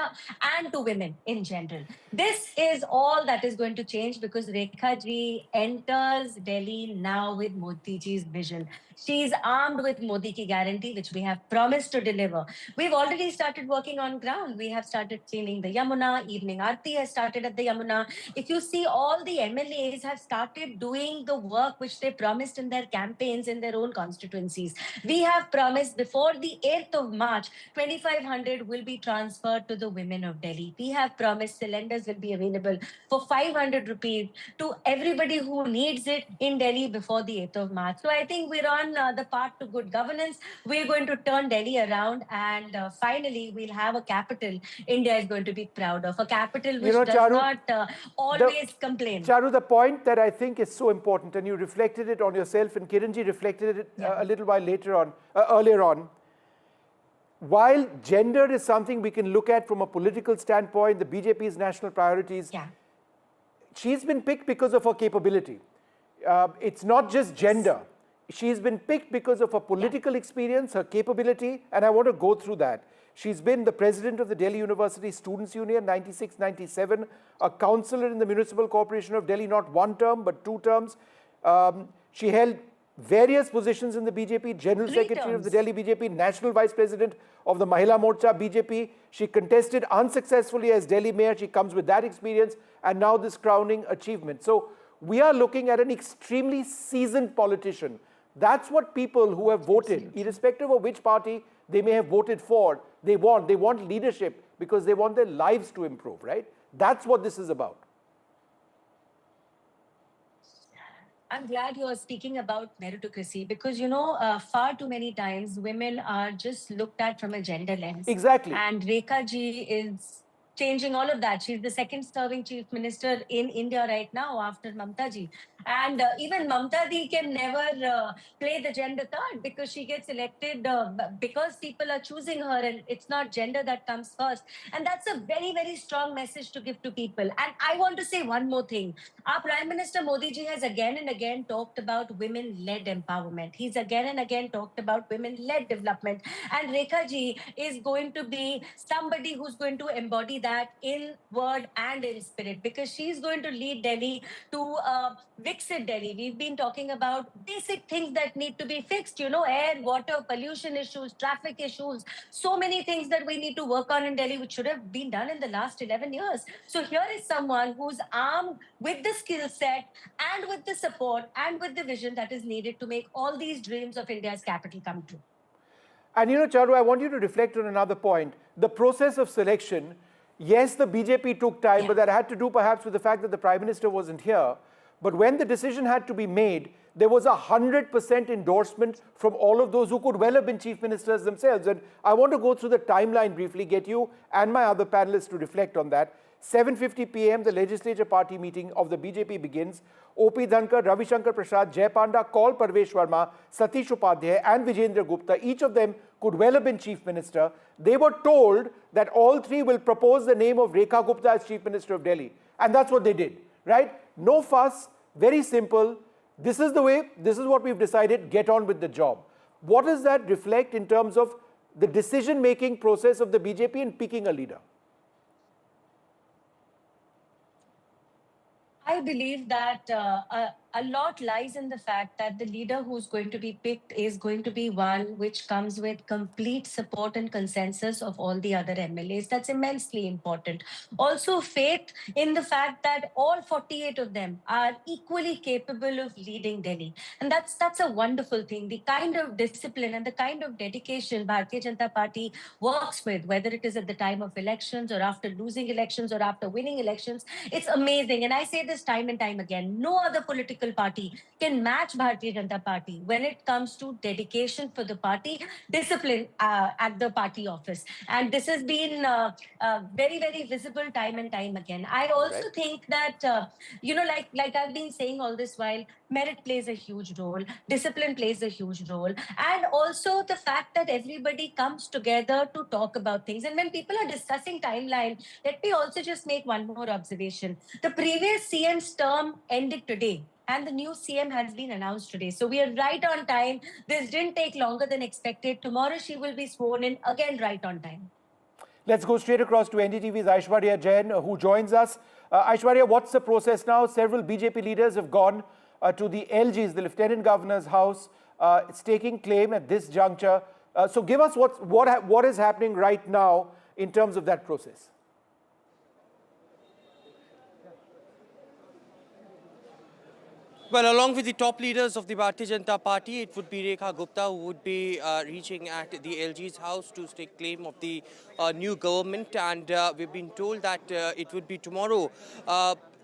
and to women in general. This is all that is going to change because Rekha ji enters Delhi now with Modi ji's vision. She is armed with Modi ki guarantee, which we have promised to deliver. We've already started working on ground. We have started cleaning the Yamuna. Evening Aarti has started at the Yamuna. If you see, all the MLAs have started doing the work which they promised in their campaigns in their own constituencies. We have promised before the 8th of March, 2,500 will be transferred to the women of Delhi. We have promised cylinders will be available for 500 rupees to everybody who needs it in Delhi before the 8th of March. So I think we're on the path to good governance. We're going to turn Delhi around, and finally we'll have a capital India is going to be proud of, a capital which does Charu, not always complain. Charu, the point that I think is so important, and you reflected it on yourself, and Kiranji reflected it a little while earlier on. While gender is something we can look at from a political standpoint, the BJP's national priorities, she's been picked because of her capability. It's not just gender. She's been picked because of her political experience, her capability, and I want to go through that. She's been the president of the Delhi University Students' Union, 96-97, a councillor in the Municipal Corporation of Delhi, not one term, but 2 terms. She held various positions in the BJP, General Secretary of the Delhi BJP, National Vice President of the Mahila Morcha BJP. She contested unsuccessfully as Delhi Mayor. She comes with that experience, and now this crowning achievement. So we are looking at an extremely seasoned politician. That's what people who have voted, irrespective of which party they may have voted for, they want leadership because they want their lives to improve, right? That's what this is about. I'm glad you're speaking about meritocracy because, you know, far too many times women are just looked at from a gender lens. Exactly. And Rekha ji is changing all of that. She's the second serving chief minister in India right now after Mamta ji. And even Mamta ji can never play the gender card because she gets elected because people are choosing her and it's not gender that comes first. And that's a very, very strong message to give to people. And I want to say one more thing. Our Prime Minister Modi ji has again and again talked about women-led empowerment. He's again and again talked about women-led development. And Rekha ji is going to be somebody who's going to embody that in word and in spirit because she's going to lead Delhi to Viksit Delhi. We've been talking about basic things that need to be fixed, you know, air, water, pollution issues, traffic issues, so many things that we need to work on in Delhi, which should have been done in the last 11 years. So here is someone who's armed with the skill set and with the support and with the vision that is needed to make all these dreams of India's capital come true. And you know, Charu, I want you to reflect on another point. The process of selection, yes, the BJP took time, but that had to do perhaps with the fact that the Prime Minister wasn't here. But when the decision had to be made, there was 100% endorsement from all of those who could well have been chief ministers themselves. And I want to go through the timeline briefly, get you and my other panelists to reflect on that. 7:50 p.m., the legislature party meeting of the BJP begins. O.P. Dhankar, Ravi Shankar Prasad, Jay Panda, Kaul Parvesh Verma, Satish Upadhyay and Vijendra Gupta, each of them could well have been Chief Minister. They were told that all three will propose the name of Rekha Gupta as Chief Minister of Delhi. And that's what they did, right? No fuss, very simple. This is the way, this is what we've decided, get on with the job. What does that reflect in terms of the decision-making process of the BJP in picking a leader? I believe that a lot lies in the fact that the leader who's going to be picked is going to be one which comes with complete support and consensus of all the other MLAs. That's immensely important. Also, faith in the fact that all 48 of them are equally capable of leading Delhi. And that's a wonderful thing. The kind of discipline and the kind of dedication Bharatiya Janata Party works with, whether it is at the time of elections or after losing elections or after winning elections, it's amazing. And I say this time and time again, no other political party can match Bharatiya Janata Party when it comes to dedication for the party, discipline at the party office. And this has been very, very visible time and time again. I also think that, like I've been saying all this while, merit plays a huge role, discipline plays a huge role, and also the fact that everybody comes together to talk about things. And when people are discussing timeline, let me also just make one more observation. The previous CM's term ended today, and the new CM has been announced today. So we are right on time. This didn't take longer than expected. Tomorrow she will be sworn in, again right on time. Let's go straight across to NDTV's Aishwarya Jain, who joins us. Aishwarya, what's the process now? Several BJP leaders have gone to the LG's, the Lieutenant Governor's house. It's taking claim at this juncture. So give us what is happening right now in terms of that process. Well, along with the top leaders of the Bharatiya Janata Party, it would be Rekha Gupta who would be reaching at the LG's house to stake claim of the new government. And we've been told that it would be tomorrow.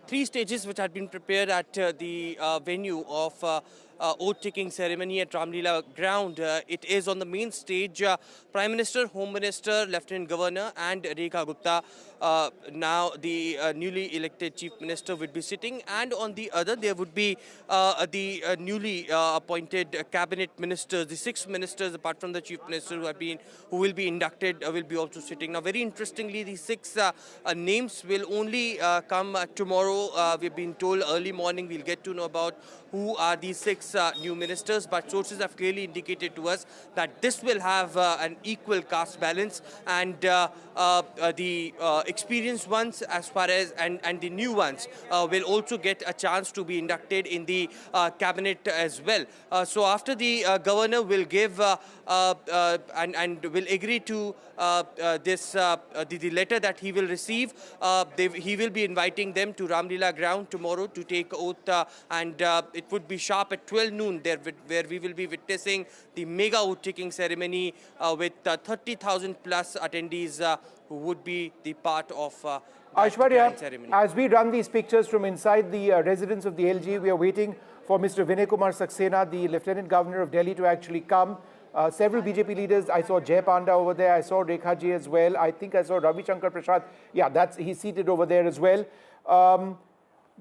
Three stages which had been prepared at the venue of oath-taking ceremony at Ramlila ground. It is on the main stage. Prime Minister, Home Minister, Lieutenant Governor and Rekha Gupta, now the newly elected Chief Minister, would be sitting, and on the other there would be the newly appointed cabinet ministers, the 6 ministers apart from the Chief Minister who will be inducted, will be also sitting. Now, very interestingly, the 6 names will only come tomorrow. We've been told early morning we'll get to know about who are these 6 new ministers, but sources have clearly indicated to us that this will have an equal caste balance, and the experienced ones as far as and the new ones will also get a chance to be inducted in the cabinet as well. So after the governor will give and will agree to this the letter that he will receive, he will be inviting them to Ramlila ground tomorrow to take oath, and it would be sharp at 12 noon there, where we will be witnessing the mega oath-taking ceremony with 30,000 plus attendees who would be the part of Aishwarya, ceremony. as we run these pictures from inside the residence of the LG, we are waiting for Mr. Vinay Kumar Saxena, the Lieutenant Governor of Delhi, to actually come. Several BJP leaders, I saw Jay Panda over there, I saw Rekha ji as well, I think I saw Ravi Shankar Prasad. Yeah, he's seated over there as well.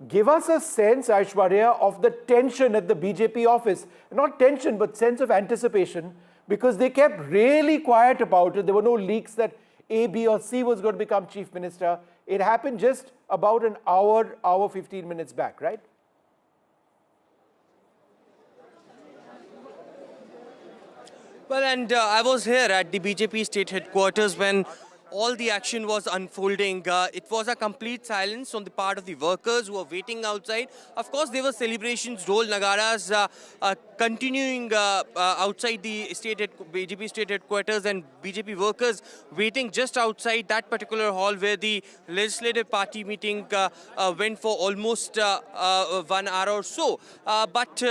Give us a sense, Aishwarya, of the tension at the BJP office. Not tension, but sense of anticipation, because they kept really quiet about it. There were no leaks that A, B or C was going to become Chief Minister. It happened just about an hour 15 minutes back, right? Well, and I was here at the BJP state headquarters when all the action was unfolding. It was a complete silence on the part of the workers who were waiting outside. Of course, there were celebrations, Dhol Nagaras continuing outside the BJP state headquarters, and BJP workers waiting just outside that particular hall where the legislative party meeting went for almost 1 hour or so. But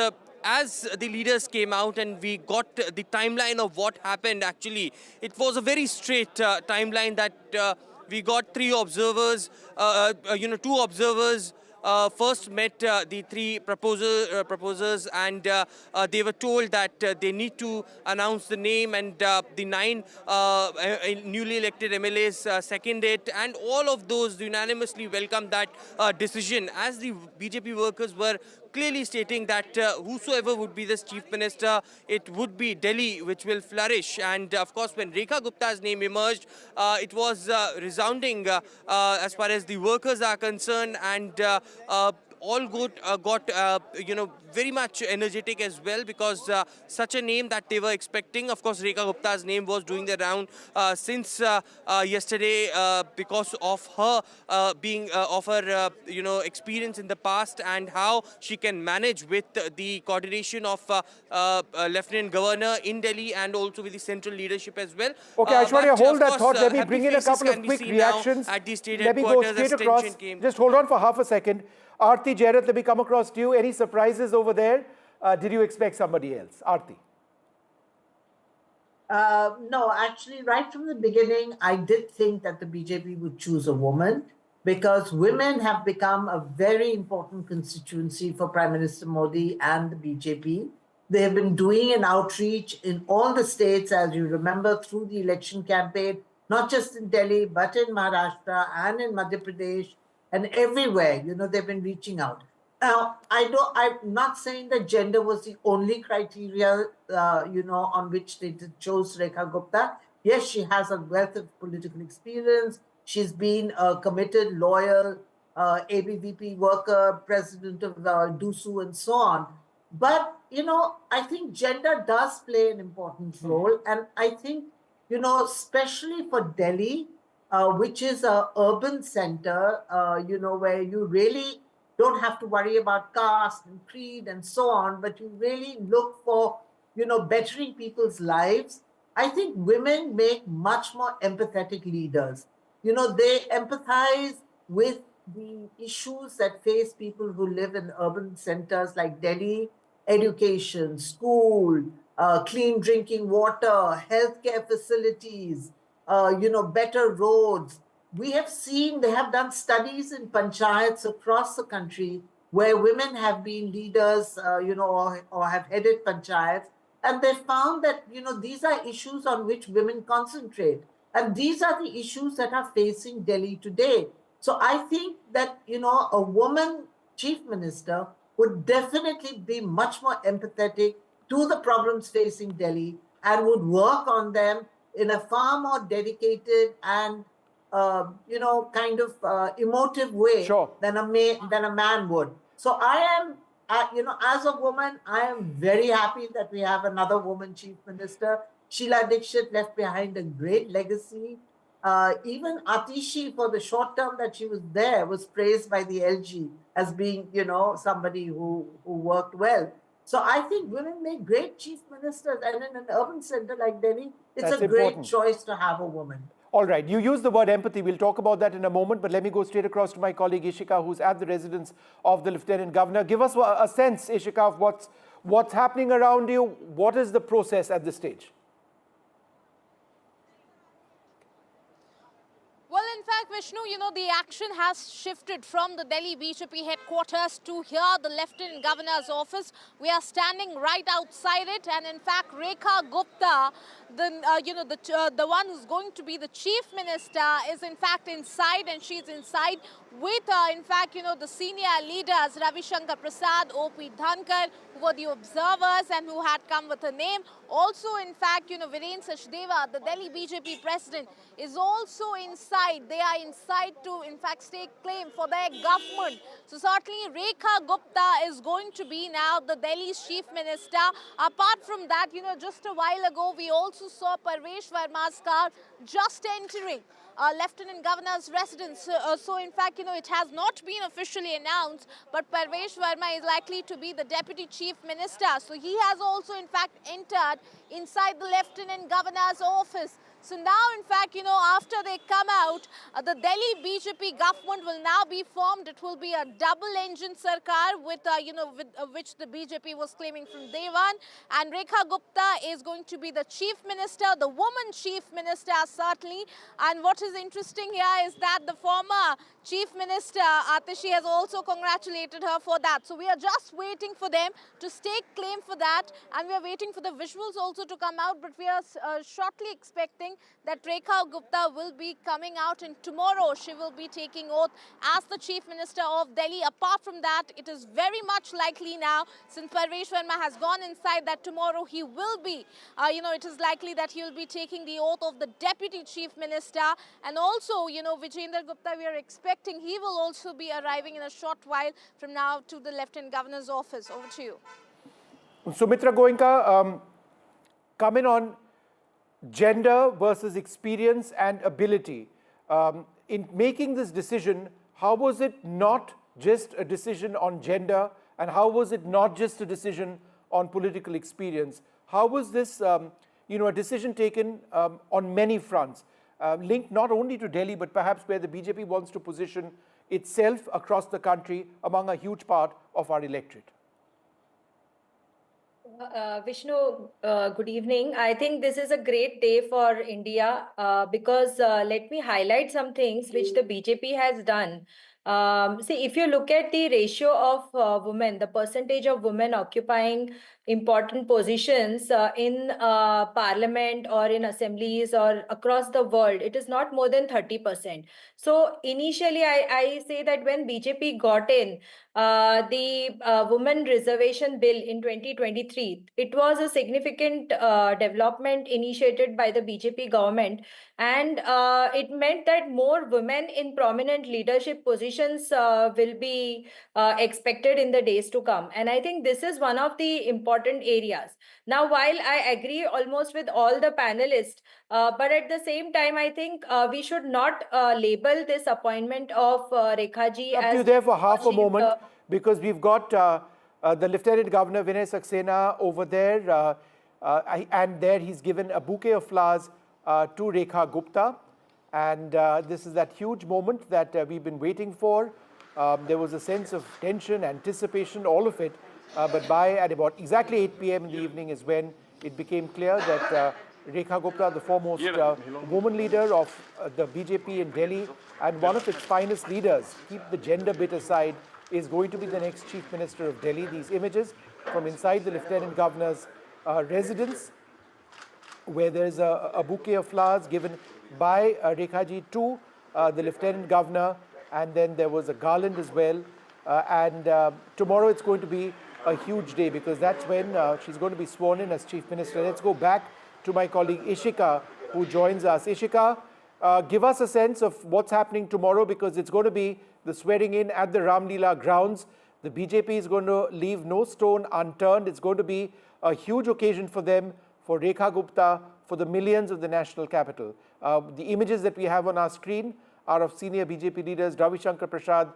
as the leaders came out and we got the timeline of what happened, actually, it was a very straight timeline that we got 3 observers, 2 observers first met the three proposers, and they were told that they need to announce the name, and the 9 newly elected MLAs second it, and all of those unanimously welcomed that decision, as the BJP workers were clearly stating that whosoever would be this chief minister, it would be Delhi which will flourish. And of course, when Rekha Gupta's name emerged, it was resounding as far as the workers are concerned, and all got very much energetic as well, because such a name that they were expecting. Of course, Rekha Gupta's name was doing the round since yesterday, because of her of her experience in the past, and how she can manage with the coordination of Lieutenant Governor in Delhi and also with the central leadership as well. Okay, Aishwarya, hold that thought. Let me happy bring in a faces couple of can be quick seen now reactions. at the state Let me go headquarters straight as across. tension came. Just hold on for half a second. Aarti, Jairat, let me come across to you. Any surprises over there? Did you expect somebody else? Aarti. No, actually, right from the beginning, I did think that the BJP would choose a woman, because women have become a very important constituency for Prime Minister Modi and the BJP. They have been doing an outreach in all the states, as you remember, through the election campaign, not just in Delhi, but in Maharashtra and in Madhya Pradesh and everywhere. They've been reaching out. Now, I'm not saying that gender was the only criteria, on which they chose Rekha Gupta. Yes, she has a wealth of political experience. She's been a committed, loyal ABVP worker, president of DUSU, and so on. But, I think gender does play an important role. And I think, especially for Delhi, which is an urban center, where you really don't have to worry about caste and creed and so on, but you really look for, bettering people's lives. I think women make much more empathetic leaders. They empathize with the issues that face people who live in urban centers like Delhi: education, school, clean drinking water, healthcare facilities, better roads. We have seen, they have done studies in panchayats across the country where women have been leaders, or have headed panchayats, and they found that, these are issues on which women concentrate. And these are the issues that are facing Delhi today. So I think that, a woman chief minister would definitely be much more empathetic to the problems facing Delhi and would work on them in a far more dedicated and emotive way than a man would. So I am, as a woman, I am very happy that we have another woman chief minister. Sheila Dikshit left behind a great legacy. Even Atishi, for the short term that she was there, was praised by the LG as being, somebody who worked well. So I think women make great chief ministers, and in an urban center like Delhi, it's a great choice to have a woman. All right, you use the word empathy. We'll talk about that in a moment, but let me go straight across to my colleague Ishika, who's at the residence of the Lieutenant Governor. Give us a sense, Ishika, of what's happening around you. What is the process at this stage? Well, in fact, Vishnu, the action has shifted from the Delhi BJP headquarters to here, the Lieutenant Governor's office. We are standing right outside it, and in fact, Rekha Gupta, the one who's going to be the chief minister, is in fact inside, and she's inside with, in fact, the senior leaders, Ravi Shankar Prasad, O.P. Dhankar, who were the observers and who had come with a name. Also, in fact, Viren Sachdeva, the Delhi BJP president, is also inside. They are inside to, in fact, stake claim for their government. So certainly, Rekha Gupta is going to be now the Delhi's chief minister. Apart from that, just a while ago, we also saw Parvesh Verma's car just entering Lieutenant Governor's residence. So in fact, it has not been officially announced, but Parvesh Verma is likely to be the Deputy Chief Minister. So he has also in fact entered inside the Lieutenant Governor's office. So now, in fact, after they come out, the Delhi BJP government will now be formed. It will be a double-engine sarkar with, which the BJP was claiming from day one. And Rekha Gupta is going to be the chief minister, the woman chief minister, certainly. And what is interesting here is that the former chief minister, Atishi, has also congratulated her for that. So we are just waiting for them to stake claim for that. And we are waiting for the visuals also to come out. But we are shortly expecting that Rekha Gupta will be coming out, and tomorrow she will be taking oath as the Chief Minister of Delhi. Apart from that, it is very much likely now, since Parvesh Verma has gone inside, that tomorrow he will be, it is likely that he will be taking the oath of the Deputy Chief Minister. And also, Vijayendra Gupta, we are expecting he will also be arriving in a short while from now to the Lieutenant Governor's office. Over to you. Sumitra Goenka, come in on gender versus experience and ability. In making this decision, how was it not just a decision on gender, and how was it not just a decision on political experience? How was this, a decision taken on many fronts, linked not only to Delhi, but perhaps where the BJP wants to position itself across the country among a huge part of our electorate? Vishnu, good evening. I think this is a great day for India because let me highlight some things which the BJP has done. See, if you look at the ratio of women, the percentage of women occupying important positions in parliament or in assemblies or across the world, it is not more than 30%. So initially, I say that when BJP got in, the women reservation bill in 2023, it was a significant development initiated by the BJP government, and it meant that more women in prominent leadership positions will be expected in the days to come. And I think this is one of the important areas. Now, while I agree almost with all the panelists, but at the same time, I think we should not label this appointment of Rekha ji as... You there for half a moment, because we've got the Lieutenant Governor Vinay Saxena over there, and there he's given a bouquet of flowers to Rekha Gupta, and this is that huge moment that we've been waiting for. There was a sense of tension, anticipation, all of it, but at about exactly 8 p.m. in the evening is when it became clear that Rekha Gupta, the foremost woman leader of the BJP in Delhi and one of its finest leaders, keep the gender bit aside, is going to be the next Chief Minister of Delhi. These images from inside the Lieutenant Governor's residence, where there's a bouquet of flowers given by Rekha ji to the Lieutenant Governor, and then there was a garland as well. And tomorrow it's going to be a huge day, because that's when she's going to be sworn in as Chief Minister. Let's go back to my colleague Ishika, who joins us. Ishika, give us a sense of what's happening tomorrow, because it's going to be the swearing in at the Ram Leela grounds. The BJP is going to leave no stone unturned. It's going to be a huge occasion for them, for Rekha Gupta, for the millions of the national capital. The images that we have on our screen are of senior BJP leaders Ravi Shankar Prasad,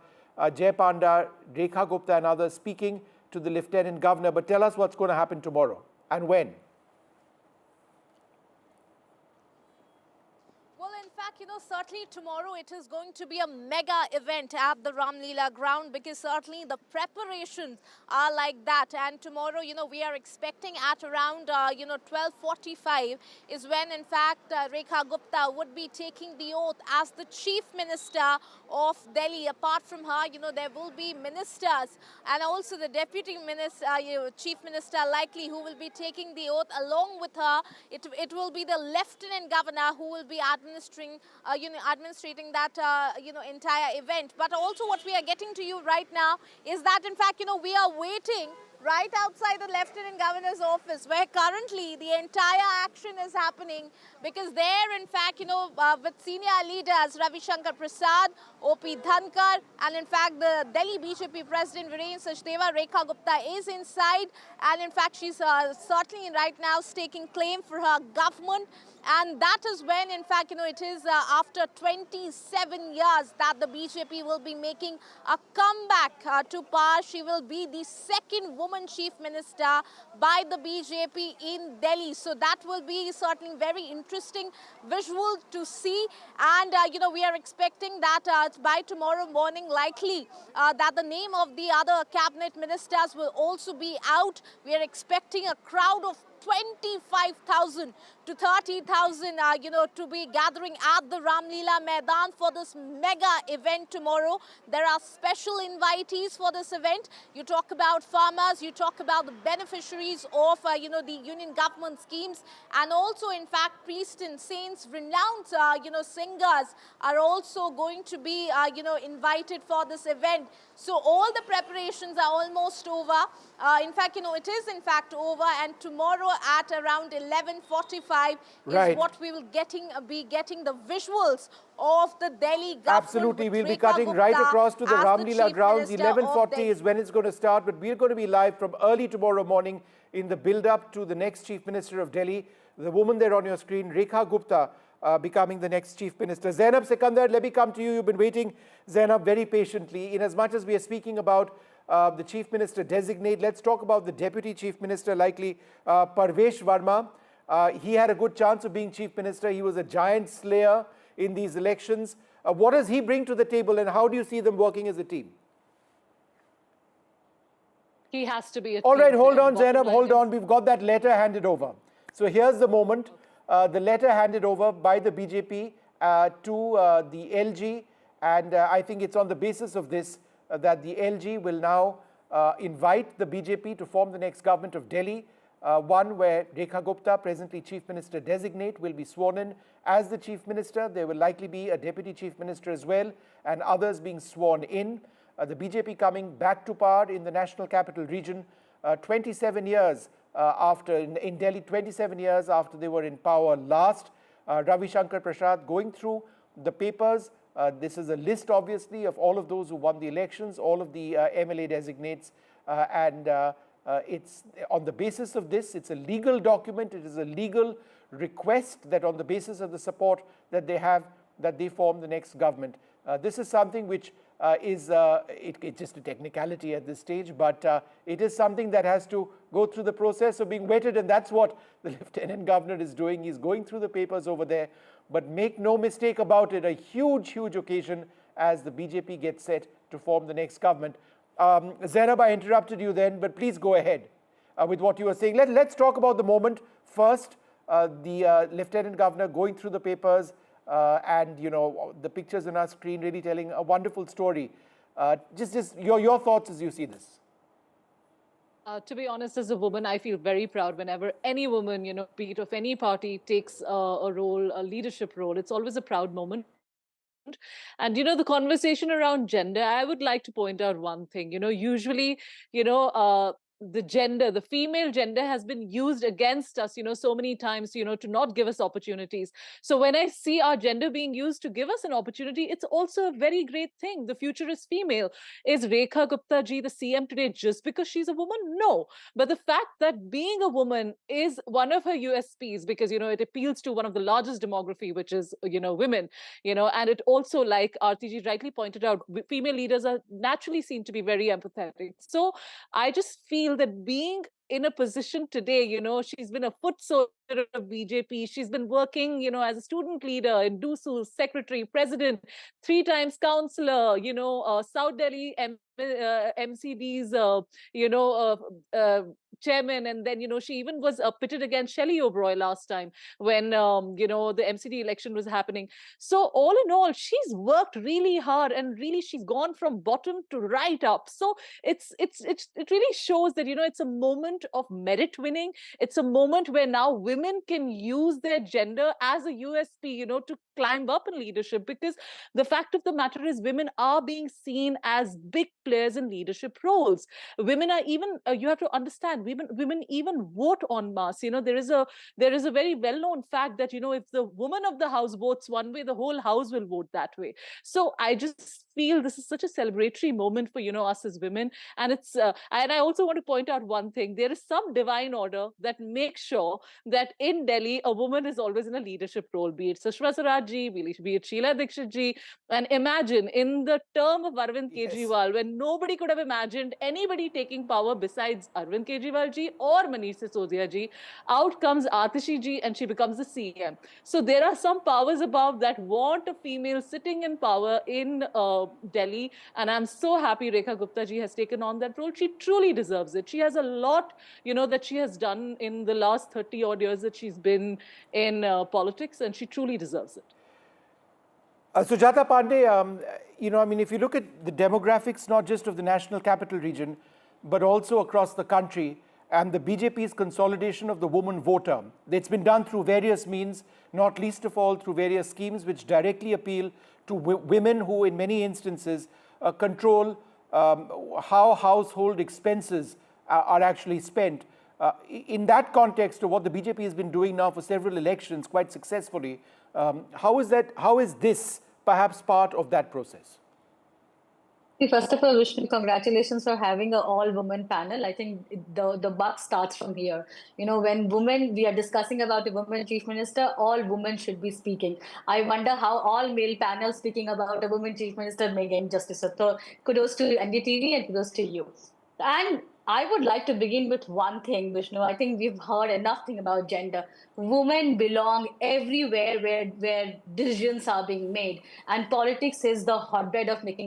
Jay Panda, Rekha Gupta and others speaking to the Lieutenant Governor. But tell us what's going to happen tomorrow and when. Certainly tomorrow it is going to be a mega event at the Ram Leela ground, because certainly the preparations are like that. And tomorrow, we are expecting at around, 12:45 is when, in fact, Rekha Gupta would be taking the oath as the Chief Minister of Delhi. Apart from her, there will be ministers and also the Deputy Minister, Chief Minister likely, who will be taking the oath along with her. It will be the Lieutenant Governor who will be administrating that entire event. But also what we are getting to you right now is that, in fact, we are waiting right outside the Lieutenant Governor's office, where currently the entire action is happening, because there, in fact, with senior leaders Ravi Shankar Prasad, O.P. Dhankar, and in fact the Delhi BJP President Viren Sachdeva, Rekha Gupta is inside, and in fact she's certainly right now staking claim for her government. And that is when, in fact, it is after 27 years that the BJP will be making a comeback to power. She will be the second woman woman chief minister by the BJP in Delhi. So that will be certainly very interesting visual to see. And, we are expecting that by tomorrow morning, likely that the name of the other cabinet ministers will also be out. We are expecting a crowd of 25,000 to 30,000, to be gathering at the Ramlila Maidan for this mega event tomorrow. There are special invitees for this event. You talk about farmers, you talk about the beneficiaries of, the union government schemes, and also, in fact, priests and saints, renowned, singers are also going to be, invited for this event. So all the preparations are almost over. In fact, it is in fact over, and tomorrow at around 11:45 is what we will be getting the visuals of the Delhi government. Absolutely, we'll be cutting right across to the Ramlila grounds. 11:40 is when it's going to start, but we're going to be live from early tomorrow morning in the build-up to the next Chief Minister of Delhi. The woman there on your screen, Rekha Gupta, becoming the next Chief Minister. Zainab Sikandar, let me come to you. You've been waiting, Zainab, very patiently. In as much as we are speaking about the Chief Minister designate, let's talk about the Deputy Chief Minister, likely Parvesh Verma. He had a good chance of being Chief Minister. He was a giant slayer in these elections. What does he bring to the table, and how do you see them working as a team? He has to be a All team right, hold player. on, Zainab, hold on. We've got that letter handed over. So here's the moment. The letter handed over by the BJP to the LG, and I think it's on the basis of this that the LG will now invite the BJP to form the next government of Delhi, one where Rekha Gupta, presently Chief Minister designate, will be sworn in as the Chief Minister. There will likely be a Deputy Chief Minister as well, and others being sworn in. The BJP coming back to power in the National Capital Region 27 years after, in Delhi, 27 years after they were in power last. Ravi Shankar Prasad going through the papers. This is a list, obviously, of all of those who won the elections, all of the MLA designates, and it's on the basis of this, it's a legal document, it is a legal request that on the basis of the support that they have, that they form the next government. This is something which is it's just a technicality at this stage, but it is something that has to go through the process of being vetted, and that's what the Lieutenant Governor is doing. He's going through the papers over there, but make no mistake about it, a huge, huge occasion as the BJP gets set to form the next government. Zainab, I interrupted you then, but please go ahead with what you were saying. Let's talk about the moment first. The Lieutenant Governor going through the papers, and the pictures on our screen really telling a wonderful story. Just your thoughts as you see this. To be honest, as a woman, I feel very proud whenever any woman, be it of any party, takes a role, a leadership role. It's always a proud moment. And, the conversation around gender, I would like to point out one thing. Usually, the female gender has been used against us, so many times, to not give us opportunities. So when I see our gender being used to give us an opportunity, it's also a very great thing. The future is female. Is Rekha Gupta ji the CM today just because she's a woman? No. But the fact that being a woman is one of her USPs, because, it appeals to one of the largest demography, which is, women, and it also, like Aarti ji rightly pointed out, female leaders are naturally seen to be very empathetic. So I just feel that being in a position today, she's been a foot soldier of BJP. She's been working, as a student leader in DUSU, secretary, president, 3 times councillor, South Delhi MCD's, chairman. And then, she even was pitted against Shelley Oberoi last time when, the MCD election was happening. So all in all, she's worked really hard, and really she's gone from bottom to right up. So it really shows that, it's a moment of merit winning. It's a moment where now women can use their gender as a USP, to climb up in leadership, because the fact of the matter is women are being seen as big players in leadership roles. Women are even, you have to understand, women even vote en masse. There is a very well-known fact that, if the woman of the house votes one way, the whole house will vote that way. So I just feel this is such a celebratory moment for, us as women. And it's, and I also want to point out one thing. There is some divine order that makes sure that in Delhi, a woman is always in a leadership role, be it Sushma Swaraj, Prasad ji, be it Sheila Dikshit ji. And imagine in the term of Arvind Kejriwal, when nobody could have imagined anybody taking power besides Arvind Kejriwal ji or Manish Sisodia ji, out comes Atishi ji and she becomes the CM. So there are some powers above that want a female sitting in power in Delhi. And I'm so happy Rekha Gupta ji has taken on that role. She truly deserves it. She has a lot, that she has done in the last 30 odd years that she's been in politics, and she truly deserves it. Sujata Pandey, if you look at the demographics, not just of the National Capital Region, but also across the country, and the BJP's consolidation of the woman voter, it's been done through various means, not least of all through various schemes which directly appeal to women who, in many instances, control how household expenses are actually spent. In that context of what the BJP has been doing now for several elections quite successfully, how is this perhaps part of that process? First of all, Vishnu, congratulations for having an all-woman panel. I think the buck starts from here. When we are discussing about a woman chief minister, all women should be speaking. I wonder how all male panels speaking about a woman chief minister may gain justice. So kudos to NDTV and kudos to you. And I would like to begin with one thing, Vishnu. I think we've heard enough thing about gender. Women belong everywhere where decisions are being made. And politics is the hotbed of making